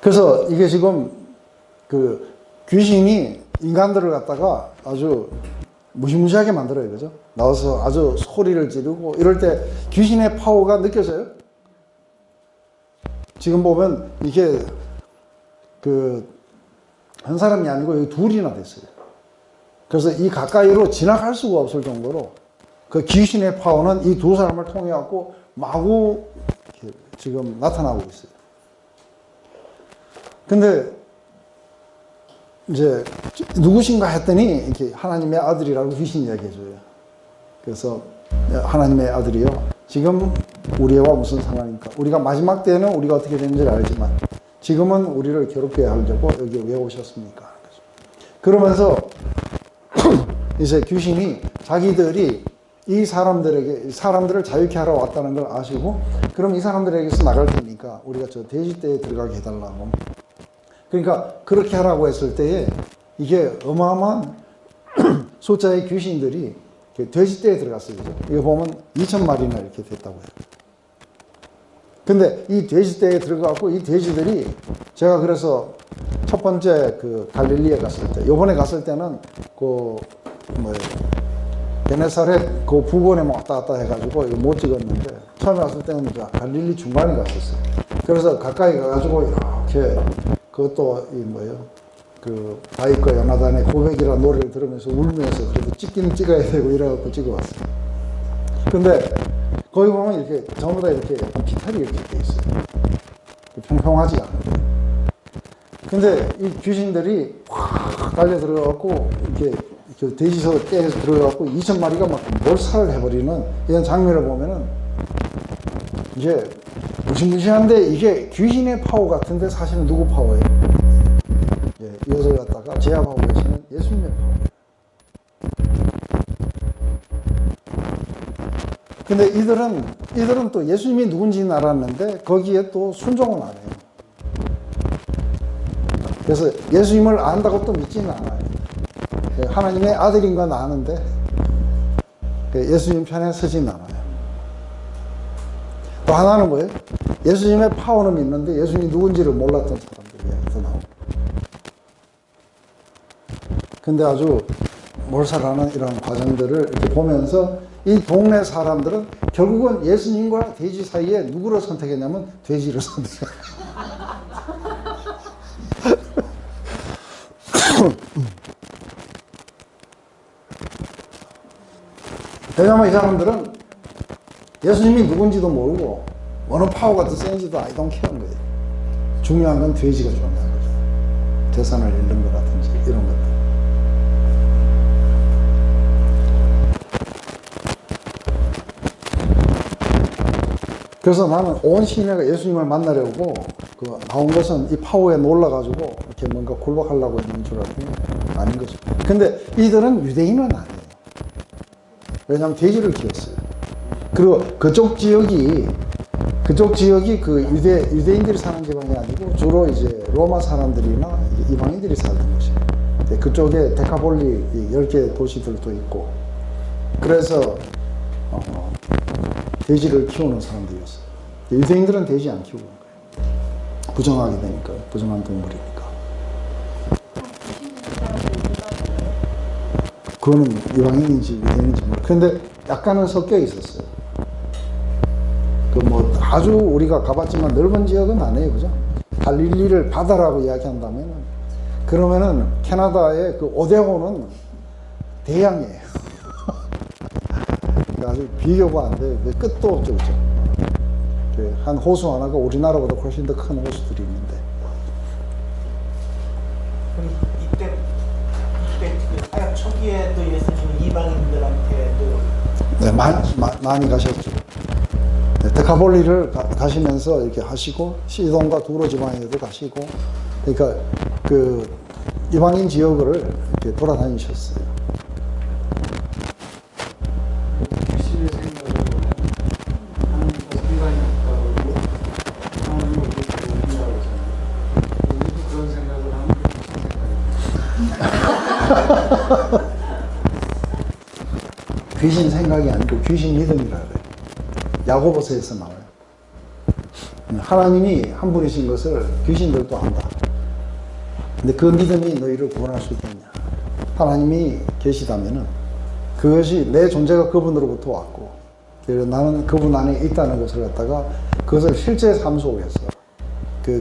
그래서 이게 지금 그 귀신이 인간들을 갖다가 아주 무시무시하게 만들어요. 그죠? 나와서 아주 소리를 지르고 이럴 때 귀신의 파워가 느껴져요? 지금 보면 이게 한 사람이 아니고 여기 둘이나 됐어요. 그래서 이 가까이로 지나갈 수가 없을 정도로 그 귀신의 파워는 이 두 사람을 통해 갖고 마구 지금 나타나고 있어요. 근데 이제 누구신가 했더니 이렇게 하나님의 아들이라고 귀신이 이야기해줘요. 그래서 하나님의 아들이요. 지금 우리와 무슨 상관입니까? 우리가 마지막 때는 우리가 어떻게 되는지를 알지만 지금은 우리를 괴롭게 하려고 여기 왜 오셨습니까? 그러면서 이제 귀신이 자기들이 이 사람들을 자유케 하러 왔다는 걸 아시고, 그럼 이 사람들에게서 나갈 테니까 우리가 저 돼지떼에 들어가게 해달라고. 그러니까 그렇게 하라고 했을 때에 이게 어마어마한 숫자의 귀신들이 돼지떼에 들어갔어요. 그죠? 이거 보면 2,000마리나 이렇게 됐다고 해요. 근데 이 돼지떼에 들어가고 이 돼지들이, 제가 그래서 첫 번째 그 갈릴리에 갔을 때, 요번에 갔을 때는 그 게네사렛 그 부근에 왔다 갔다 해가지고 이거 못 찍었는데, 처음에 왔을 때는 갈릴리 중간에 갔었어요. 그래서 가까이 가가지고 이렇게, 그것도 그 바이커 연하단의 고백이라는 노래를 들으면서 울면서 그래도 찍기는 찍어야 되고 이래갖고 찍어왔어요. 근데 거기 보면 이렇게 전부 다 이렇게 약간 비탈이 이렇게 돼 있어요. 평평하지 않은데. 근데 이 귀신들이 확 달려 들어가갖고 이렇게 돼지소 떼에서 들어가갖고 2,000마리가 막 몰살을 해버리는 이런 장면을 보면은 이제 무시무시한데, 이게 귀신의 파워 같은데 사실은 누구 파워예요? 예, 이것을 갖다가 제압하고 계시는 예수님의 파워예요. 근데 이들은 또 예수님이 누군지는 알았는데 거기에 또 순종은 안 해요. 그래서 예수님을 안다고 또 믿지는 않아요. 하나님의 아들인 건 아는데 예수님 편에 서지는 않아요. 또 하나는 뭐예요? 예수님의 파워는 믿는데 예수님이 누군지를 몰랐던 사람들이 또 나오고. 근데 아주 몰살하는 이런 과정들을 이렇게 보면서 이 동네 사람들은 결국은 예수님과 돼지 사이에 누구를 선택했냐면 돼지를 선택해요. 왜냐면 이 사람들은 예수님이 누군지도 모르고 어느 파워가 더 센지도 I don't care인 거예요. 중요한 건 돼지가 중요한 거죠. 재산을 잃는 거라든지 이런 것들. 그래서 나는 온 시내가 예수님을 만나려고 나온 것은 이 파워에 놀라가지고 이렇게 뭔가 굴복하려고 있는 줄 알았더니 아닌 거죠. 근데 이들은 유대인은 아니에요. 왜냐하면 돼지를 키웠어요. 그리고 그쪽 지역이 그 유대인들이 사는 지방이 아니고 주로 이제 로마 사람들이나 이방인들이 살던 곳이에요. 그쪽에 데카폴리 10개 도시들도 있고, 그래서 돼지를 키우는 사람들이었어요. 유대인들은 돼지 안 키우는 거예요. 부정하게 되니까, 부정한 동물이니까. 그거는 이방인인지 유대인인지 모르겠어요. 그런데 약간은 섞여 있었어요. 아주 우리가 가봤지만 넓은 지역은 아니에요. 그죠? 갈릴리를 바다라고 이야기한다면, 그러면은 캐나다의 그 오데오는 대양이에요. 아주 비교가 안 돼요. 끝도 없죠. 그죠? 한 호수 하나가 우리나라보다 훨씬 더 큰 호수들이 있는데. 이때 사역 초기에도 예수님이 이방인들한테도 많이 가셨죠. 데카폴리를 가시면서 이렇게 하시고, 시돈과 두로 지방에도 가시고, 그러니까 그 이방인 지역을 이렇게 돌아다니셨어요. 귀신의 생각으로 하나님과 상관이 없다고 하나님을 우리가 믿는다고 하잖아요. 우리도 그런 생각을 하면 귀신 생각이 아니고 귀신 믿음이라 그래요. 야고보서에서 나와요. 하나님이 한 분이신 것을 귀신들도 안다. 근데 그 믿음이 너희를 구원할 수 있겠냐? 하나님이 계시다면은 그것이 내 존재가 그분으로부터 왔고, 그래서 나는 그분 안에 있다는 것을 갖다가 그것을 실제 삶 속에서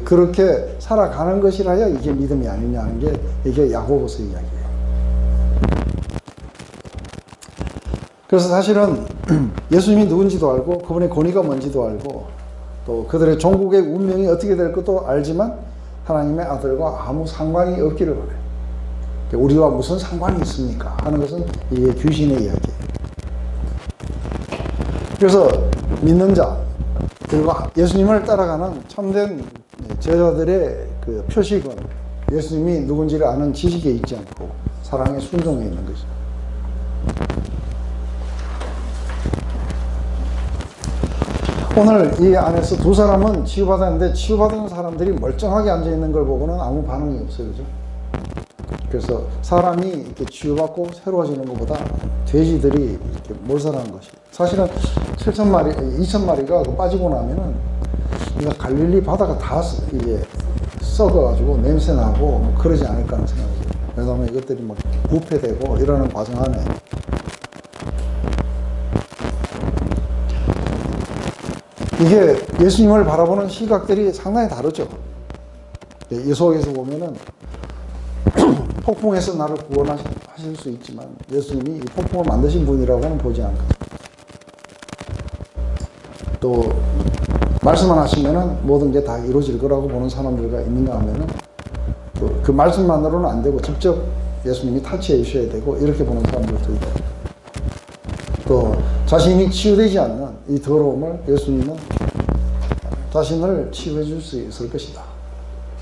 그렇게 살아가는 것이라야 이게 믿음이 아니냐 하는 게 이게 야고보서 이야기예요. 그래서 사실은 예수님이 누군지도 알고 그분의 권위가 뭔지도 알고 또 그들의 종국의 운명이 어떻게 될 것도 알지만 하나님의 아들과 아무 상관이 없기를 바라요. 우리와 무슨 상관이 있습니까? 하는 것은 이게 귀신의 이야기예요. 그래서 믿는 자, 그리고 예수님을 따라가는 참된 제자들의 그 표식은 예수님이 누군지를 아는 지식에 있지 않고 사랑의 순종에 있는 거죠. 오늘 이 안에서 두 사람은 치유받았는데 치유받은 사람들이 멀쩡하게 앉아 있는 걸 보고는 아무 반응이 없어요, 그죠? 그래서 사람이 이렇게 치유받고 새로워지는 것보다 돼지들이 이렇게 몰살하는 것이 사실은 7,000마리, 2,000마리가 빠지고 나면은 이거 갈릴리 바다가 다 이게 썩어가지고 냄새 나고 뭐 그러지 않을까 하는 생각이 들어요. 왜냐하면 이것들이 막 부패되고 이러는 과정 안에 이게 예수님을 바라보는 시각들이 상당히 다르죠. 예수에서 보면은 폭풍에서 나를 구원하실 수 있지만 예수님이 이 폭풍을 만드신 분이라고는 보지 않고 또 말씀만 하시면은 모든 게 다 이루어질 거라고 보는 사람들과 있는가 하면은 또 그 말씀만으로는 안 되고 직접 예수님이 타치해 주셔야 되고 이렇게 보는 사람들도 있고 또 자신이 치유되지 않는 이 더러움을 예수님은 자신을 치유해 줄 수 있을 것이다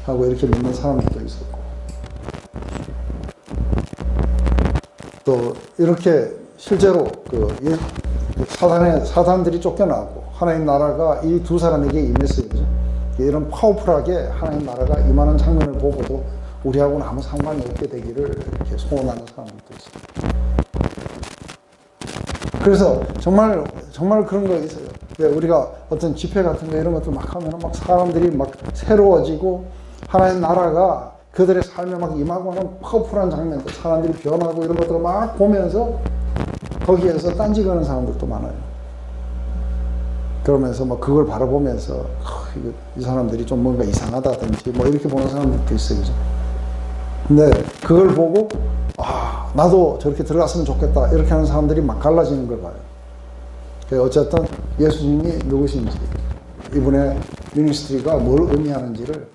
하고 이렇게 믿는 사람들도 있었고 또 이렇게 실제로 그 사단들이 쫓겨나고 하나님 나라가 이 두 사람에게 임했어요. 그죠? 이런 파워풀하게 하나님 나라가 임하는 장면을 보고도 우리하고는 아무 상관이 없게 되기를 이렇게 소원하는 사람들도 있어요. 그래서 정말 그런 거 있어요. 우리가 어떤 집회 같은 거 이런 것들 막 하면 막 사람들이 막 새로워지고 하나님 나라가 그들의 삶에 막 임하고 하는 파워풀한 장면들, 사람들이 변하고 이런 것들을 막 보면서 거기에서 딴지거는 사람들도 많아요. 그러면서 막 그걸 바라보면서 이 사람들이 좀 뭔가 이상하다든지 뭐 이렇게 보는 사람들도 있어요. 그죠? 근데 그걸 보고 나도 저렇게 들어갔으면 좋겠다 이렇게 하는 사람들이 막 갈라지는 걸 봐요. 어쨌든 예수님이 누구신지 이분의 미니스트리가 뭘 의미하는지를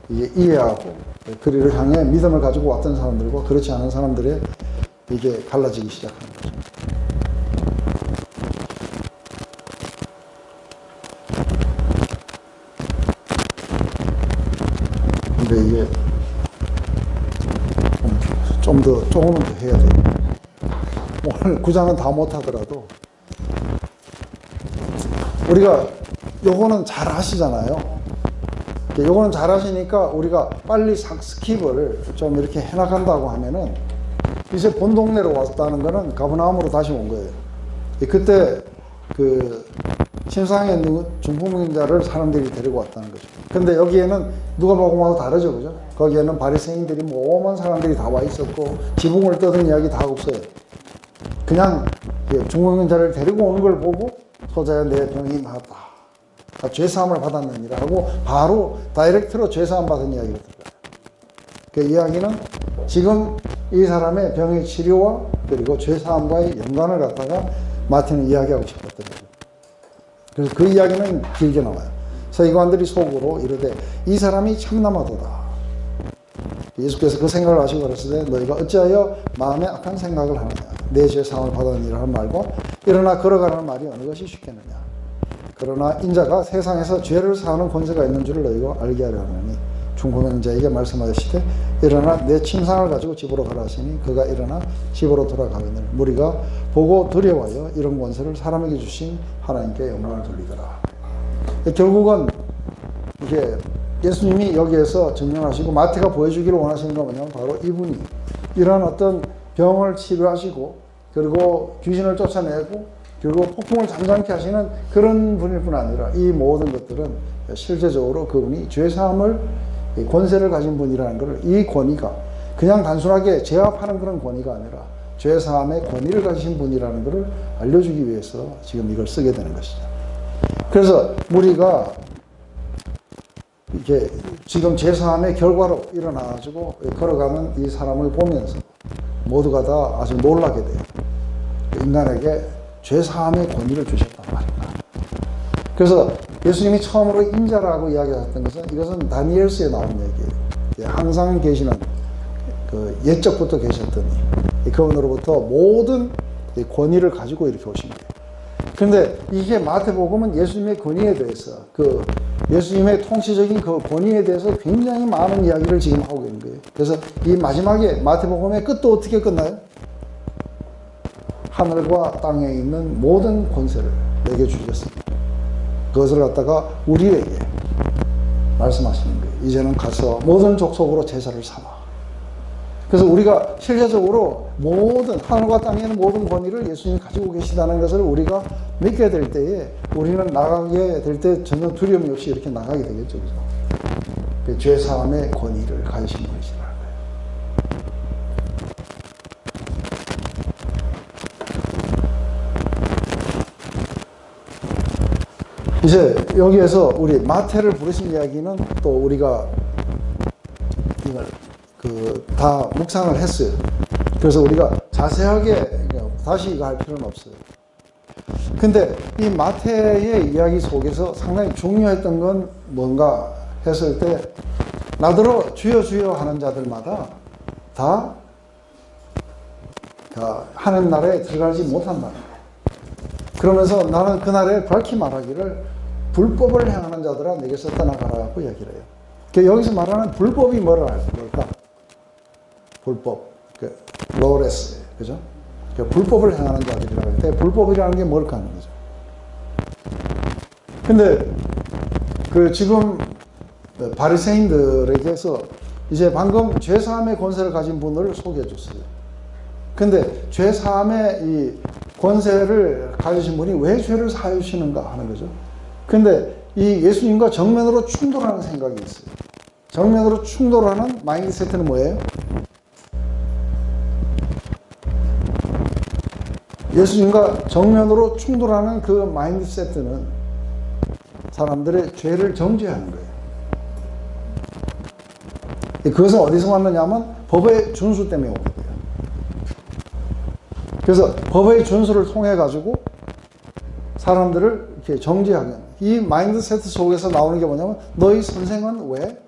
이게 이해하고 그리를 향해 믿음을 가지고 왔던 사람들과 그렇지 않은 사람들의 이게 갈라지기 시작하는 거죠. 근데 이게 조금은 더 해야 돼요. 오늘 구장은 다 못하더라도 우리가 요거는 잘 하시잖아요. 요거는 잘 하시니까 우리가 빨리 스킵을 좀 이렇게 해나간다고 하면은 이제 본 동네로 왔다는 거는 가버나움으로 다시 온 거예요. 그때 그 침상에 있는 중풍병자를 사람들이 데리고 왔다는 거죠. 근데 여기에는 누가복음하고 다르죠, 그죠? 거기에는 바리새인들이 모험한 사람들이 다 와 있었고 지붕을 떠든 이야기 다 없어요. 그냥 중풍병자를 데리고 오는 걸 보고 소자야 내 병이 나았다. 죄사함을 받았느니라 하고 바로 다이렉트로 죄사함 받은 이야기를 들어요. 그 이야기는 지금 이 사람의 병의 치료와 그리고 죄사함과의 연관을 갖다가 마태는 이야기하고 싶었던 거죠. 그래서 그 이야기는 길게 나와요. 서기관들이 속으로 이르되 이 사람이 참남하도다. 예수께서 그 생각을 하시고 그랬을 때 너희가 어찌하여 마음에 악한 생각을 하느냐. 내 죄사함을 받았느니라 하는 말과 일어나 걸어가라는 말이 어느 것이 쉽겠느냐. 그러나 인자가 세상에서 죄를 사하는 권세가 있는 줄을 너희가 알게 하려 하느니 중풍병자에게 말씀하시되 일어나 내 침상을 가지고 집으로 가라 하시니 그가 일어나 집으로 돌아가거늘 무리가 보고 두려워하여 이런 권세를 사람에게 주신 하나님께 영광을 돌리더라. 결국은 이게 예수님이 여기에서 증명하시고 마태가 보여주기를 원하시는 건 뭐냐면 바로 이분이 이런 어떤 병을 치료하시고 그리고 귀신을 쫓아내고 그리고 폭풍을 잠잠케 하시는 그런 분일 뿐 아니라 이 모든 것들은 실제적으로 그분이 죄사함을 권세를 가진 분이라는 것을 이 권위가 그냥 단순하게 제압하는 그런 권위가 아니라 죄사함의 권위를 가지신 분이라는 것을 알려주기 위해서 지금 이걸 쓰게 되는 것이죠. 그래서 우리가 이게 지금 죄사함의 결과로 일어나가지고 걸어가는 이 사람을 보면서 모두가 다 아주 놀라게 돼요. 인간에게 죄사함의 권위를 주셨단 말입니다. 그래서 예수님이 처음으로 인자라고 이야기하셨던 것은 이것은 다니엘서에 나온 얘기예요. 항상 계시는 그 옛적부터 계셨더니 그분으로부터 모든 권위를 가지고 이렇게 오신 거예요. 그런데 이게 마태복음은 예수님의 권위에 대해서 그 예수님의 통치적인 그 권위에 대해서 굉장히 많은 이야기를 지금 하고 있는 거예요. 그래서 이 마지막에 마태복음의 끝도 어떻게 끝나요? 하늘과 땅에 있는 모든 권세를 내게 주셨습니다. 그것을 갖다가 우리에게 말씀하시는 거예요. 이제는 가서 모든 족속으로 제자를 삼아. 그래서 우리가 실제적으로 모든 하늘과 땅에 있는 모든 권위를 예수님이 가지고 계시다는 것을 우리가 믿게 될 때에 우리는 나가게 될 때 전혀 두려움이 없이 이렇게 나가게 되겠죠. 그죠? 그 죄사함의 권위를 가지신 분이시라는 거예요. 이제 여기에서 우리 마태를 부르신 이야기는 또 우리가 이걸 다 묵상을 했어요. 그래서 우리가 자세하게 다시 이거 할 필요는 없어요. 근데 이 마태의 이야기 속에서 상당히 중요했던 건 뭔가 했을 때 나더러 주여 주여 하는 자들마다 다 하는 나라에 들어가지 못한다. 그러면서 나는 그날에 밝히 말하기를 불법을 행하는 자들아 내게서 떠나가라고 이야기를 해요. 여기서 말하는 불법이 뭘까? 불법, 로레스, 그죠? 불법을 행하는 자들이라고 할 때 불법이라는 게 뭘까 하는 거죠. 근데 지금 바리새인들에게서 이제 방금 죄사함의 권세를 가진 분을 소개해 줬어요. 근데 죄사함의 이 권세를 가지신 분이 왜 죄를 사해 주시는가 하는 거죠. 근데 이 예수님과 정면으로 충돌하는 생각이 있어요. 정면으로 충돌하는 마인드세트는 뭐예요? 예수님과 정면으로 충돌하는 그 마인드세트는 사람들의 죄를 정죄하는 거예요. 그것은 어디서 왔느냐면 법의 준수 때문에 오게 돼요. 그래서 법의 준수를 통해 가지고 사람들을 이렇게 정죄하는 이 마인드세트 속에서 나오는 게 뭐냐면 너희 선생은 왜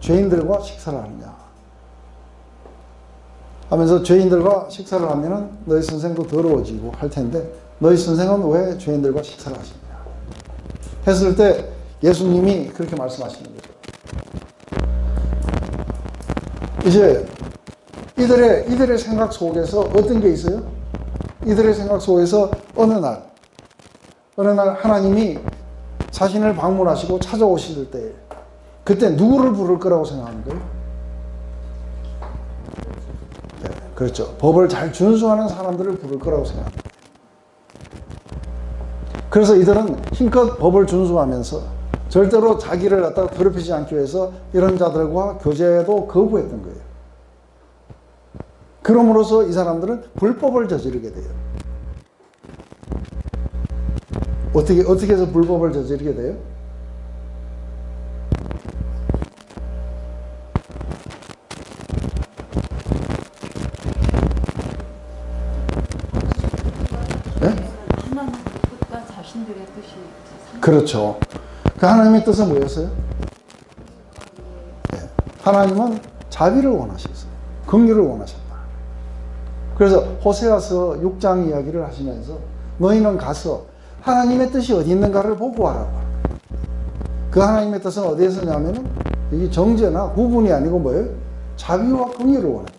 죄인들과 식사를 하느냐 하면서 죄인들과 식사를 하면은 너희 선생도 더러워지고 할 텐데 너희 선생은 왜 죄인들과 식사를 하시느냐 했을 때 예수님이 그렇게 말씀하시는 거죠. 이제 이들의 생각 속에서 어떤 게 있어요? 이들의 생각 속에서 어느 날 하나님이 자신을 방문하시고 찾아오실 때 그때 누구를 부를 거라고 생각하는 거예요? 네, 그렇죠. 법을 잘 준수하는 사람들을 부를 거라고 생각합니다. 그래서 이들은 힘껏 법을 준수하면서 절대로 자기를 갖다가 더럽히지 않기 위해서 이런 자들과 교제도 거부했던 거예요. 그럼으로써 이 사람들은 불법을 저지르게 돼요. 어떻게 해서 불법을 저지르게 돼요? 자신들의 뜻이 그렇죠. 그 하나님의 뜻은 뭐였어요? 네. 하나님은 자비를 원하셨어요. 긍휼을 원하셨다. 그래서 호세아서 6장 이야기를 하시면서 너희는 가서 하나님의 뜻이 어디 있는가를 보고 와라고. 그 하나님의 뜻은 어디에 서냐면은 이게 정죄나 구분이 아니고 뭐예요? 자비와 긍휼을 원했다.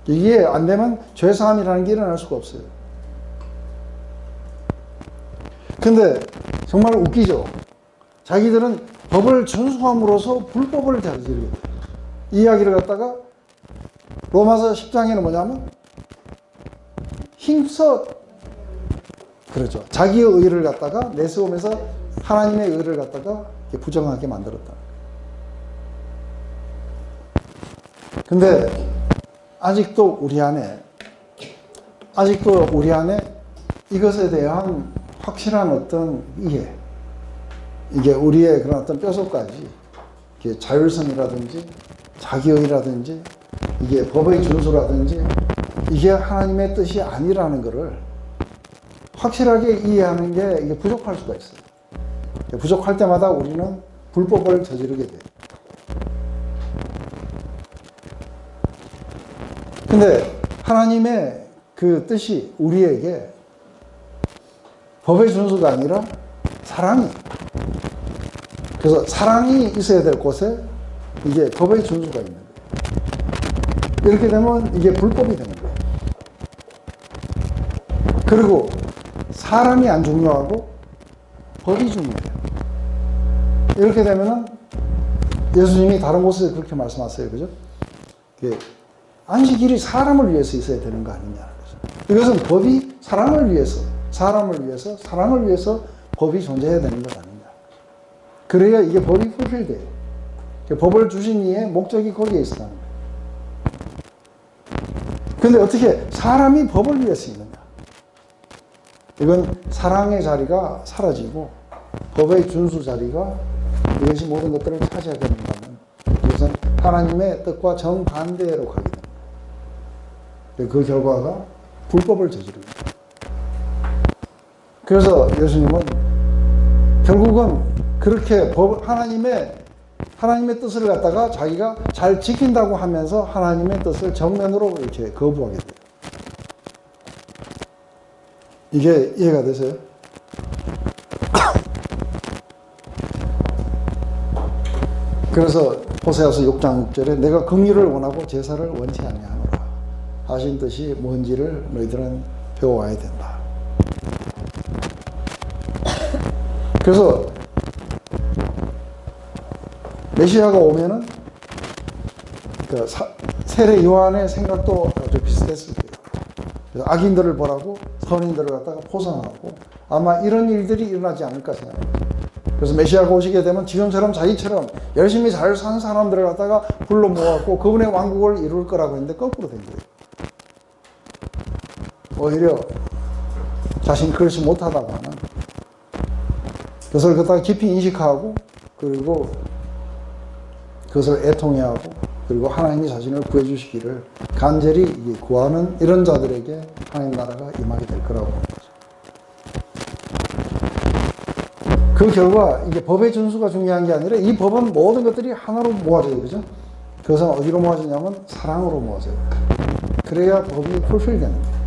이게 안 되면 죄사함이라는 게 일어날 수가 없어요. 근데 정말 웃기죠. 자기들은 법을 준수함으로써 불법을 저지르게 돼요. 이 이야기를 갖다가 로마서 10장에는 뭐냐면 힘써 그렇죠. 자기의 의를 갖다가 내세우면서 하나님의 의를 갖다가 부정하게 만들었다. 근데 아직도 우리 안에 이것에 대한 확실한 어떤 이해, 이게 우리의 그런 어떤 뼛속까지 자율성이라든지 자기의라든지 이게 법의 준수라든지 이게 하나님의 뜻이 아니라는 것을 확실하게 이해하는 게 이게 부족할 수가 있어요. 부족할 때마다 우리는 불법을 저지르게 돼요. 근데 하나님의 그 뜻이 우리에게 법의 준수가 아니라 사랑이. 그래서 사랑이 있어야 될 곳에 이게 법의 준수가 있는 거예요. 이렇게 되면 이게 불법이 되는 거예요. 그리고 사람이 안 중요하고 법이 중요해요. 이렇게 되면은 예수님이 다른 곳에서 그렇게 말씀하세요. 그죠? 안식일이 사람을 위해서 있어야 되는 거 아니냐는 거죠. 이것은 법이 사람을 위해서, 사람을 위해서, 사랑을 위해서 법이 존재해야 되는 것 아니냐. 그래야 이게 법이 풀필돼요. 법을 주신 이의 목적이 거기에 있다는 거예요. 근데 어떻게 사람이 법을 위해서 있느냐. 이건 사랑의 자리가 사라지고 법의 준수 자리가 이것이 모든 것들을 차지하게 된다면 이것은 하나님의 뜻과 정반대로 가게 됩니다. 그 결과가 불법을 저지릅니다. 그래서 예수님은 결국은 그렇게 하나님의 뜻을 갖다가 자기가 잘 지킨다고 하면서 하나님의 뜻을 정면으로 이렇게 거부하게 돼요. 이게 이해가 되세요? 그래서 호세아서 6장 6절에 내가 긍휼을 원하고 제사를 원치 아니하노라 하신 뜻이 뭔지를 너희들은 배워와야 된다. 그래서 메시아가 오면은 그 세례 요한의 생각도 아주 비슷했을 거예요. 그래서 악인들을 벌하고 선인들을 갖다가 포상하고 아마 이런 일들이 일어나지 않을까 생각합니다. 그래서 메시아가 오시게 되면 지금처럼 자기처럼 열심히 잘 산 사람들을 갖다가 불러 모아갖고 그분의 왕국을 이룰 거라고 했는데 거꾸로 된 거예요. 오히려 자신이 그렇지 못하다고 하는 그것을 갖다가 깊이 인식하고 그리고 그것을 애통해하고 그리고 하나님이 자신을 구해주시기를 간절히 구하는 이런 자들에게 하나님 나라가 임하게 될 거라고 하는 거죠. 그 결과 이게 법의 준수가 중요한 게 아니라 이 법은 모든 것들이 하나로 모아져요. 그죠? 그것은 어디로 모아지냐면 사랑으로 모아져요. 그래야 법이 풀필되는 거예요.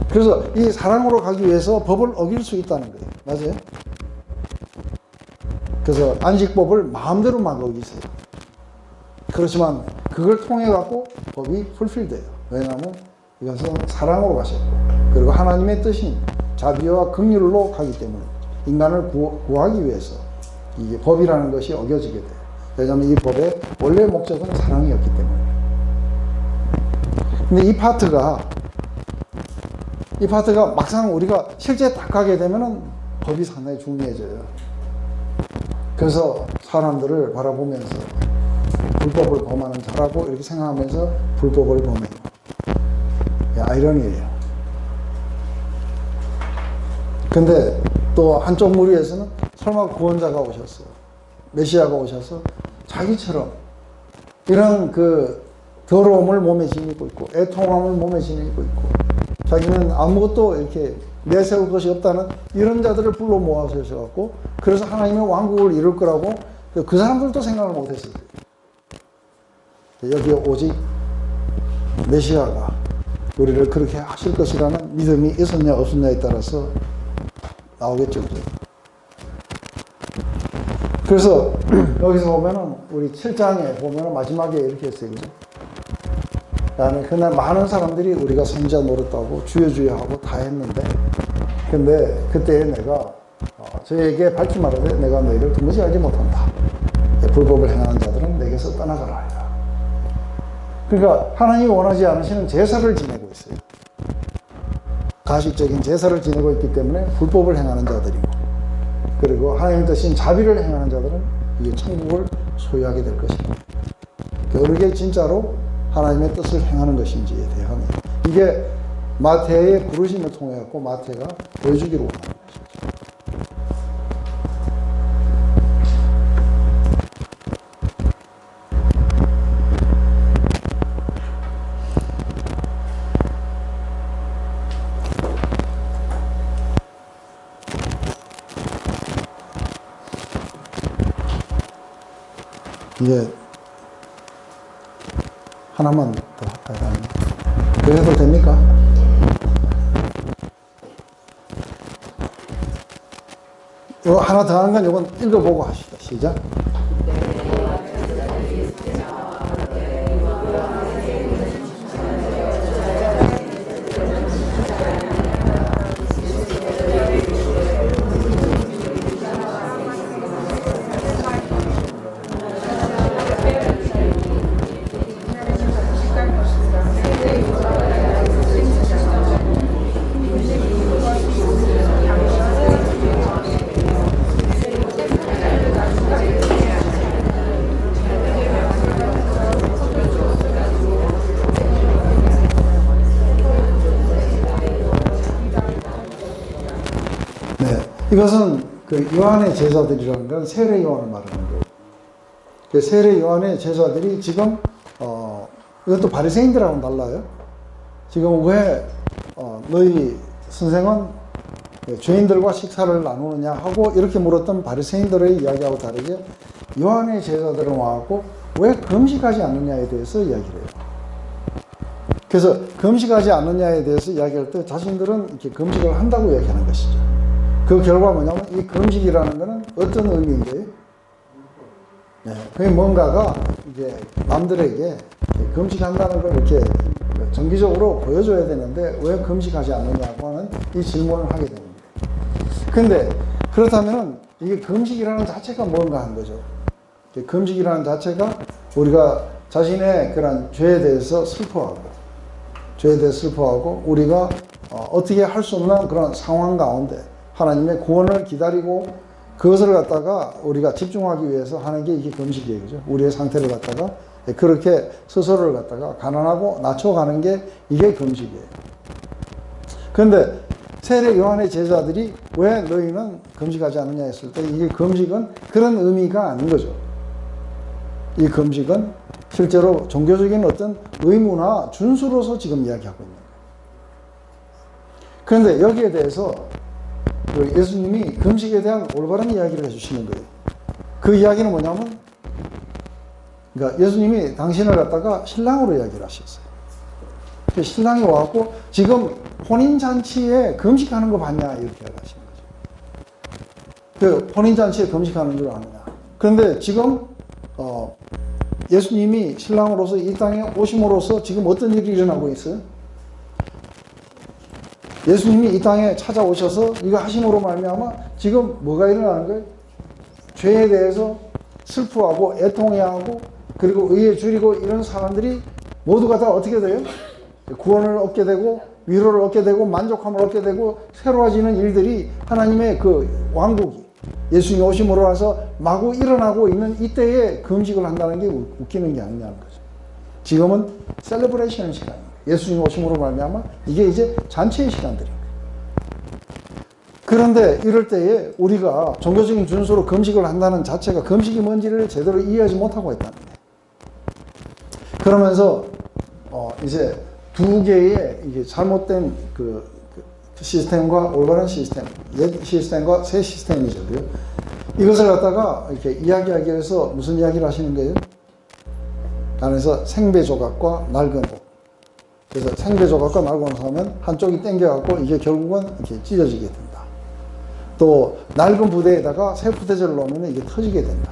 그래서 이 사랑으로 가기 위해서 법을 어길 수 있다는 거예요. 맞아요? 그래서 안식법을 마음대로 막 어기세요. 그렇지만 그걸 통해 갖고 법이 풀필돼요. 왜냐하면 이것은 사랑으로 가셨고 그리고 하나님의 뜻인 자비와 긍휼로 가기 때문에 인간을 구하기 위해서 이게 법이라는 것이 어겨지게 돼요. 왜냐하면 이 법의 원래 목적은 사랑이었기 때문에. 근데 이 파트가 막상 우리가 실제 딱 가게 되면은 법이 상당히 중요해져요. 그래서 사람들을 바라보면서 불법을 범하는 자라고 이렇게 생각하면서 불법을 범해요. 아이러니예요. 근데 또 한쪽 무리에서는 설마 구원자가 오셨어요. 메시아가 오셔서 자기처럼 이런 그 더러움을 몸에 지니고 있고 애통함을 몸에 지니고 있고 자기는 아무것도 이렇게 내세울 것이 없다는 이런 자들을 불러 모아서 하셔갖고 그래서 하나님의 왕국을 이룰 거라고 그 사람들도 생각을 못했어요. 여기에 오직 메시아가 우리를 그렇게 하실 것이라는 믿음이 있었냐 없었냐에 따라서 나오겠죠. 그래서 여기서 보면은 우리 7장에 보면은 마지막에 이렇게 했어요. 그죠? 그다음에 그날 많은 사람들이 우리가 선지자 노릇하고 주여 하고 다 했는데 근데 그때 내가 저에게 밝히 말하되 내가 너희를 도무지 알지 못한다. 불법을 행하는 자들은 내게서 떠나가라 하리라. 그러니까 하나님이 원하지 않으시는 제사를 지내고 있어요. 가식적인 제사를 지내고 있기 때문에 불법을 행하는 자들이고 그리고 하나님의 뜻인 자비를 행하는 자들은 이게 천국을 소유하게 될 것입니다. 그게 진짜로 하나님의 뜻을 행하는 것인지에 대한 이게 마태의 부르심을 통해 갖고 마태가 보여주기로 원하는 것이죠. 이게 하나만 더 할까요? 그래도 됩니까? 이거 하나 더 하는 건 이건 읽어보고 하시다. 시작. 이것은 그 요한의 제자들이라는 건 세례 요한을 말하는 거예요. 그 세례 요한의 제자들이 지금 이것도 바리새인들하고는 달라요. 지금 왜 너희 선생은 죄인들과 식사를 나누느냐 하고 이렇게 물었던 바리새인들의 이야기하고 다르게 요한의 제자들은 와갖고 왜 금식하지 않느냐에 대해서 이야기를 해요. 그래서 금식하지 않느냐에 대해서 이야기할 때 자신들은 이렇게 금식을 한다고 이야기하는 것이죠. 그 결과 뭐냐면 이 금식이라는 것은 어떤 의미인데요? 네, 그게 뭔가가 이제 남들에게 금식한다는 걸 이렇게 정기적으로 보여줘야 되는데 왜 금식하지 않느냐고 하는 이 질문을 하게 됩니다. 근데 그렇다면 이게 금식이라는 자체가 뭔가 하는 거죠. 금식이라는 자체가 우리가 자신의 그런 죄에 대해서 슬퍼하고 우리가 어떻게 할 수 없는 그런 상황 가운데 하나님의 구원을 기다리고 그것을 갖다가 우리가 집중하기 위해서 하는 게 이게 금식이에요. 그죠? 우리의 상태를 갖다가 그렇게 스스로를 갖다가 가난하고 낮춰가는 게 이게 금식이에요. 그런데 세례 요한의 제자들이 왜 너희는 금식하지 않느냐 했을 때 이게 금식은 그런 의미가 아닌 거죠. 이 금식은 실제로 종교적인 어떤 의무나 준수로서 지금 이야기하고 있는 거예요. 그런데 여기에 대해서 예수님이 금식에 대한 올바른 이야기를 해주시는 거예요. 그 이야기는 뭐냐면, 그러니까 예수님이 당신을 갖다가 신랑으로 이야기를 하셨어요. 신랑이 와갖고 지금 혼인잔치에 금식하는 거 봤냐 이렇게 하시는 거죠. 그 혼인잔치에 금식하는 줄 아느냐. 그런데 지금 예수님이 신랑으로서 이 땅에 오심으로써 지금 어떤 일이 일어나고 있어요? 예수님이 이 땅에 찾아오셔서 이거 하심으로 말미암아 지금 뭐가 일어나는 거예요? 죄에 대해서 슬퍼하고 애통해하고 그리고 의에 줄이고 이런 사람들이 모두가 다 어떻게 돼요? 구원을 얻게 되고 위로를 얻게 되고 만족함을 얻게 되고 새로워지는 일들이 하나님의 그 왕국이 예수님이 오심으로 해서 마구 일어나고 있는 이때에 금식을 한다는 게 웃기는 게 아니냐는 거죠. 지금은 셀러브레이션 시간입니다. 예수님 오심으로 말미암아 이게 이제 잔치의 시간들입니다. 그런데 이럴 때에 우리가 종교적인 준수로 금식을 한다는 자체가 금식이 뭔지를 제대로 이해하지 못하고 있다는 거예요. 그러면서 이제 두 개의 이게 잘못된 그 시스템과 올바른 시스템, 옛 시스템과 새 시스템이죠. 이것을 갖다가 이렇게 이야기하기 위해서 무슨 이야기를 하시는 거예요? 안에서 생배 조각과 낡은 옷. 그래서 생배 조각과 낡은 옷을 하면 한쪽이 당겨갖고 이게 결국은 이렇게 찢어지게 된다. 또 낡은 부대에다가 새 포도주를 넣으면 이게 터지게 된다.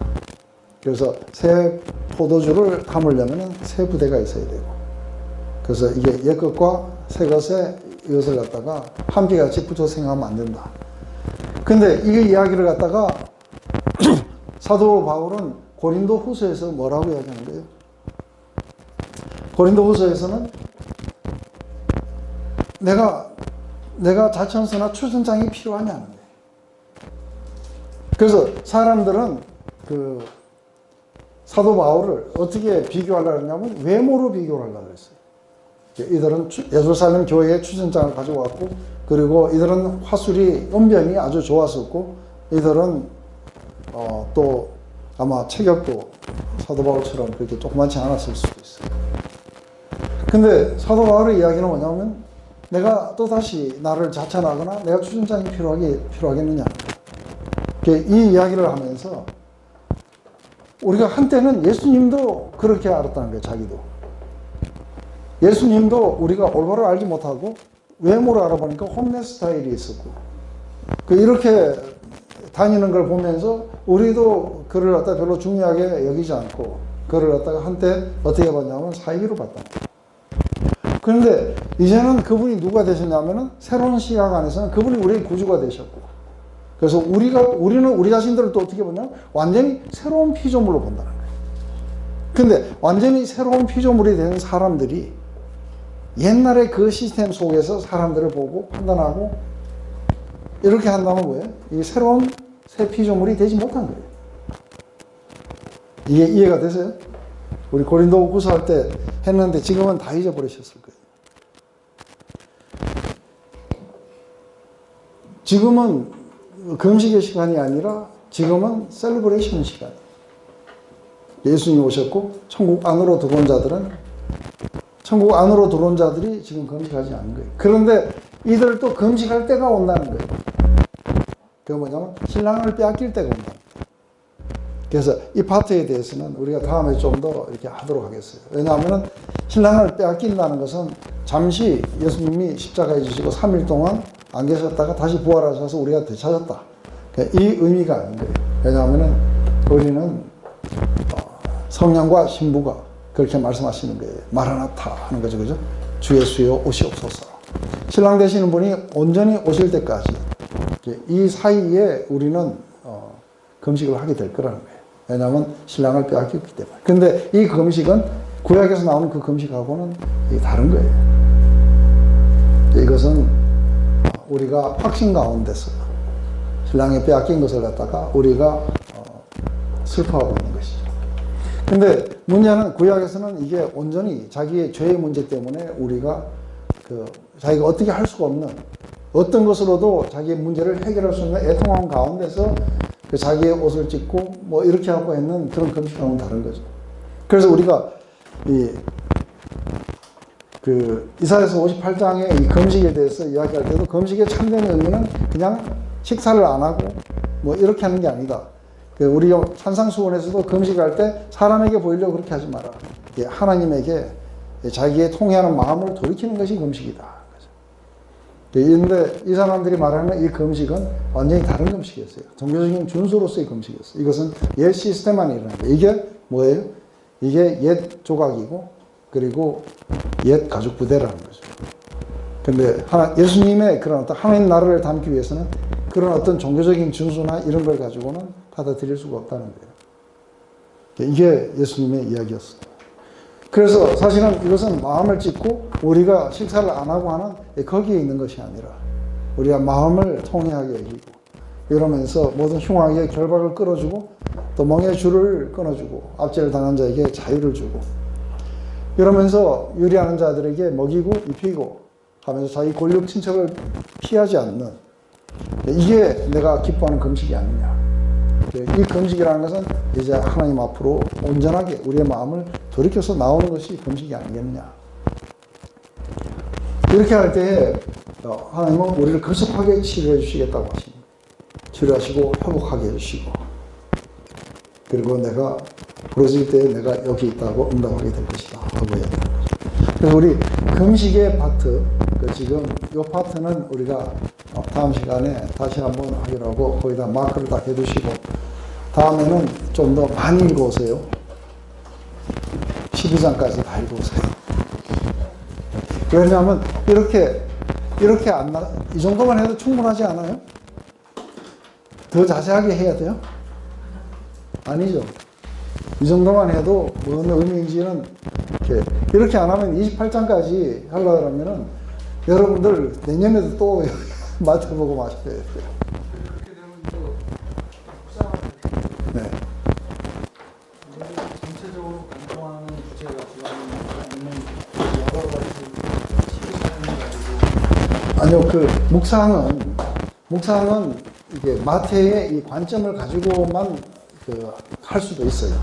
그래서 새 포도주를 담으려면 새 부대가 있어야 되고. 그래서 이게 옛 것과 새 것에 이것을 갖다가 함께 같이 붙여 생각하면 안 된다. 근데 이 이야기를 갖다가 사도 바울은 고린도 후서에서 뭐라고 이야기하는 거예요? 고린도 후서에서는 내가 자천서나 추천장이 필요하냐는 거예요. 그래서 사람들은 그 사도 바울을 어떻게 비교하려고 했냐면 외모로 비교를 하려고 했어요. 이들은 예루살렘 교회에 추천장을 가져왔고 그리고 이들은 화술이 언변이 아주 좋았었고 이들은 또 아마 체격도 사도 바울처럼 그렇게 조그맣지 않았을 수도 있어요. 근데 사도 바울의 이야기는 뭐냐면 내가 또다시 나를 자천하거나 내가 추천장이 필요하겠느냐. 이 이야기를 하면서 우리가 한때는 예수님도 그렇게 알았다는 거예요. 자기도. 예수님도 우리가 올바로 알지 못하고 외모로 알아보니까 홈레 스타일이 있었고 이렇게 다니는 걸 보면서 우리도 그를 갖다 별로 중요하게 여기지 않고 그를 갖다가 한때 어떻게 봤냐면 사이비로 봤다. 그런데 이제는 그분이 누가 되셨냐면은 새로운 시각 안에서는 그분이 우리의 구주가 되셨고 그래서 우리는 우리 자신들을 또 어떻게 보냐 완전히 새로운 피조물로 본다는 거예요. 근데 완전히 새로운 피조물이 된 사람들이 옛날에 그 시스템 속에서 사람들을 보고 판단하고 이렇게 한다면 뭐예요? 이 새로운 새 피조물이 되지 못한 거예요. 이게 이해가 되세요? 우리 고린도 후서 할 때 했는데 지금은 다 잊어버리셨을 거예요. 지금은 금식의 시간이 아니라 지금은 셀러브레이션 시간. 예수님이 오셨고 천국 안으로 들어온 자들이 지금 금식하지 않는 거예요. 그런데 이들 또 금식할 때가 온다는 거예요. 그게 뭐냐면 신랑을 빼앗길 때가 온다. 그래서 이 파트에 대해서는 우리가 다음에 좀 더 이렇게 하도록 하겠어요. 왜냐하면 신랑을 빼앗긴다는 것은 잠시 예수님이 십자가에 지시고 3일 동안 안 계셨다가 다시 부활하셔서 우리가 되찾았다. 이 의미가 아닌 거예요. 왜냐하면 우리는 성령과 신부가 그렇게 말씀하시는 거예요. 마라나타 하는 거죠. 그죠? 주 예수여 오시옵소서. 신랑 되시는 분이 온전히 오실 때까지 이 사이에 우리는 금식을 하게 될 거라는 거예요. 왜냐하면 신랑을 빼앗겼기 때문에. 근데 이 금식은 구약에서 나오는 그 금식하고는 다른 거예요. 이것은 우리가 확신 가운데서 신랑이 빼앗긴 것을 갖다가 우리가 슬퍼하고 있는 것이죠. 근데 문제는 구약에서는 이게 온전히 자기의 죄의 문제 때문에 우리가 자기가 어떻게 할 수가 없는 어떤 것으로도 자기의 문제를 해결할 수 있는 애통함 가운데서 자기의 옷을 찢고 뭐 이렇게 하고 있는 그런 금식하고는 다른 거죠. 그래서 우리가 이사야서 58장의 이 금식에 대해서 이야기할 때도 금식의 참된 의미는 그냥 식사를 안 하고 뭐 이렇게 하는 게 아니다. 우리 산상수훈에서도 금식할 때 사람에게 보이려고 그렇게 하지 마라. 하나님에게 자기의 통회하는 마음을 돌이키는 것이 금식이다. 그런데 이 사람들이 말하는 이 금식은 완전히 다른 금식이었어요. 종교적인 준수로서의 금식이었어요. 이것은 옛 시스템 안에 일어나는 거예요. 이게 뭐예요? 이게 옛 조각이고 그리고 옛 가죽 부대라는 거죠. 근데 예수님의 그런 어떤 하나님 나라를 담기 위해서는 그런 어떤 종교적인 준수나 이런 걸 가지고는 받아들일 수가 없다는 거예요. 이게 예수님의 이야기였어요. 그래서 사실은 이것은 마음을 찢고 우리가 식사를 안 하고 하는 거기에 있는 것이 아니라 우리가 마음을 통회하게 해주고 이러면서 모든 흉악의 결박을 끌어주고 또 멍의 줄을 끊어주고 압제를 당한 자에게 자유를 주고 이러면서 유리하는 자들에게 먹이고 입히고 하면서 자기 권력 친척을 피하지 않는 이게 내가 기뻐하는 금식이 아니냐. 이 금식이라는 것은 이제 하나님 앞으로 온전하게 우리의 마음을 돌이켜서 나오는 것이 금식이 아니겠느냐. 이렇게 할 때에 하나님은 우리를 급속하게 치료해 주시겠다고 하십니다. 치료하시고 회복하게 해주시고 그리고 내가 부러질 때 내가 여기 있다고 응답하게 될 것이다 하고 이야기하는 거죠. 그래서 우리 금식의 파트 지금 이 파트는 우리가 다음 시간에 다시 한번 하기로 하고 거기다 마크를 딱 해두시고 다음에는 좀 더 많이 읽어오세요. 12장까지 다 읽어오세요. 왜냐하면 이 정도만 해도 충분하지 않아요? 더 자세하게 해야 돼요? 아니죠. 이 정도만 해도 뭔 의미인지는 이렇게 안 하면 28장까지 하려고 그러면은 여러분들 내년에도 또 맡아보고 마셔야 돼요. 그렇게 되면 또 복잡하게 네. 전체적으로 관통하는 주제가 아니면 여러 가지 시기상이 가지고 아니요, 묵상은 이게 마태의 이 관점을 가지고만 할 수도 있어요.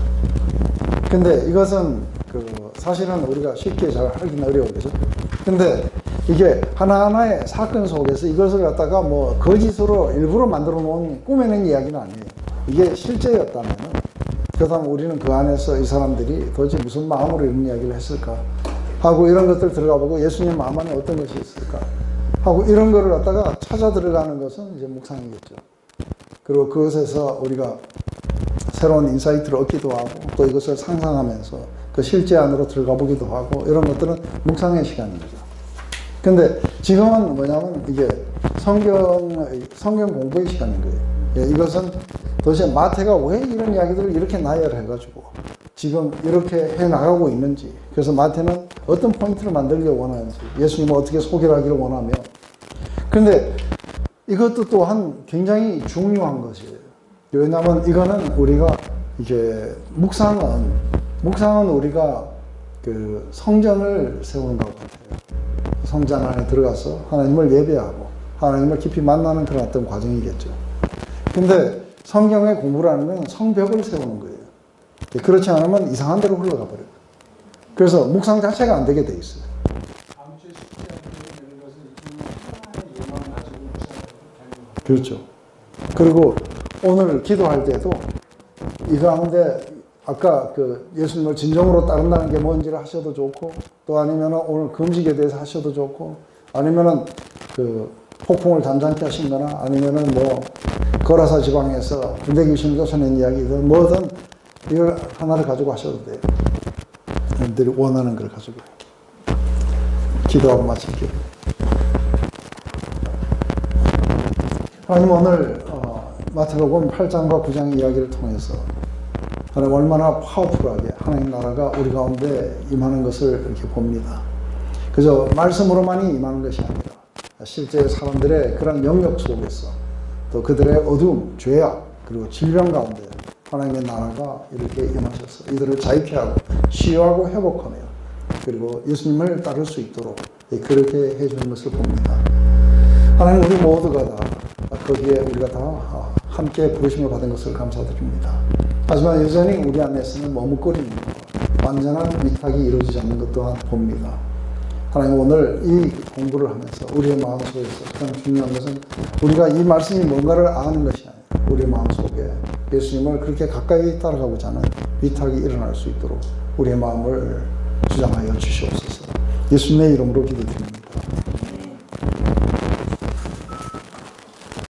근데 이것은 사실은 우리가 쉽게 잘 하기는 어려워요. 그죠? 근데 이게 하나하나의 사건 속에서 이것을 갖다가 뭐 거짓으로 일부러 만들어 놓은 꾸며낸 이야기는 아니에요. 이게 실제였다면 그렇다면 우리는 그 안에서 이 사람들이 도대체 무슨 마음으로 이런 이야기를 했을까 하고 이런 것들 들어가 보고 예수님 마음 안에 어떤 것이 있을까 하고 이런 거를 갖다가 찾아 들어가는 것은 이제 묵상이겠죠. 그리고 그것에서 우리가 새로운 인사이트를 얻기도 하고 또 이것을 상상하면서 그 실제 안으로 들어가 보기도 하고 이런 것들은 묵상의 시간입니다. 근데 지금은 뭐냐면 이게 성경 공부의 시간인 거예요. 이것은 도대체 마태가 왜 이런 이야기들을 이렇게 나열해가지고 지금 이렇게 해 나가고 있는지 그래서 마태는 어떤 포인트를 만들기를 원하는지 예수님을 어떻게 소개를 하기를 원하며 근데 이것도 또한 굉장히 중요한 것이에요. 왜냐하면 이거는 우리가 이게 묵상은 우리가 성전을 세우는 것 같아요. 성전 안에 들어가서 하나님을 예배하고 하나님을 깊이 만나는 그런 어떤 과정이겠죠. 근데 성경의 공부라는 건 성벽을 세우는 거예요. 그렇지 않으면 이상한 데로 흘러가 버려요. 그래서 묵상 자체가 안 되게 돼 있어요. 다음 주에 숙제하게 되는 것은 하나님의 예망을 가지고 묵상하는 것 그렇죠. 그리고 오늘 기도할 때도 이 가운데 아까 그 예수님을 진정으로 따른다는 게 뭔지를 하셔도 좋고, 또 아니면 오늘 금식에 대해서 하셔도 좋고, 아니면은 그 폭풍을 잠잠케 하신 거나, 아니면은 뭐 거라사 지방에서 군대 귀신을 쫓아낸 이야기든 뭐든 이걸 하나를 가지고 하셔도 돼요. 여러분들이 원하는 걸 가지고. 기도하고 마칠게요. 하나님 오늘 마태복음 8장과 9장 이야기를 통해서 하나님 얼마나 파워풀하게 하나님 나라가 우리 가운데 임하는 것을 이렇게 봅니다. 그저 말씀으로만이 임하는 것이 아니라 실제 사람들의 그런 영역 속에서 또 그들의 어두움, 죄악, 그리고 질병 가운데 하나님의 나라가 이렇게 임하셔서 이들을 자유케 하고 치유하고 회복하며 그리고 예수님을 따를 수 있도록 그렇게 해주는 것을 봅니다. 하나님 우리 모두가 다 거기에 우리가 다 함께 부르심을 받은 것을 감사드립니다. 하지만 여전히 우리 안에서는 머뭇거리는 것, 완전한 위탁이 이루어지지 않는 것 또한 봅니다. 하나님 오늘 이 공부를 하면서 우리의 마음속에서 가장 중요한 것은 우리가 이 말씀이 뭔가를 아는 것이 아니라 우리의 마음속에 예수님을 그렇게 가까이 따라가고자 하는 위탁이 일어날 수 있도록 우리의 마음을 주장하여 주시옵소서. 예수님의 이름으로 기도드립니다.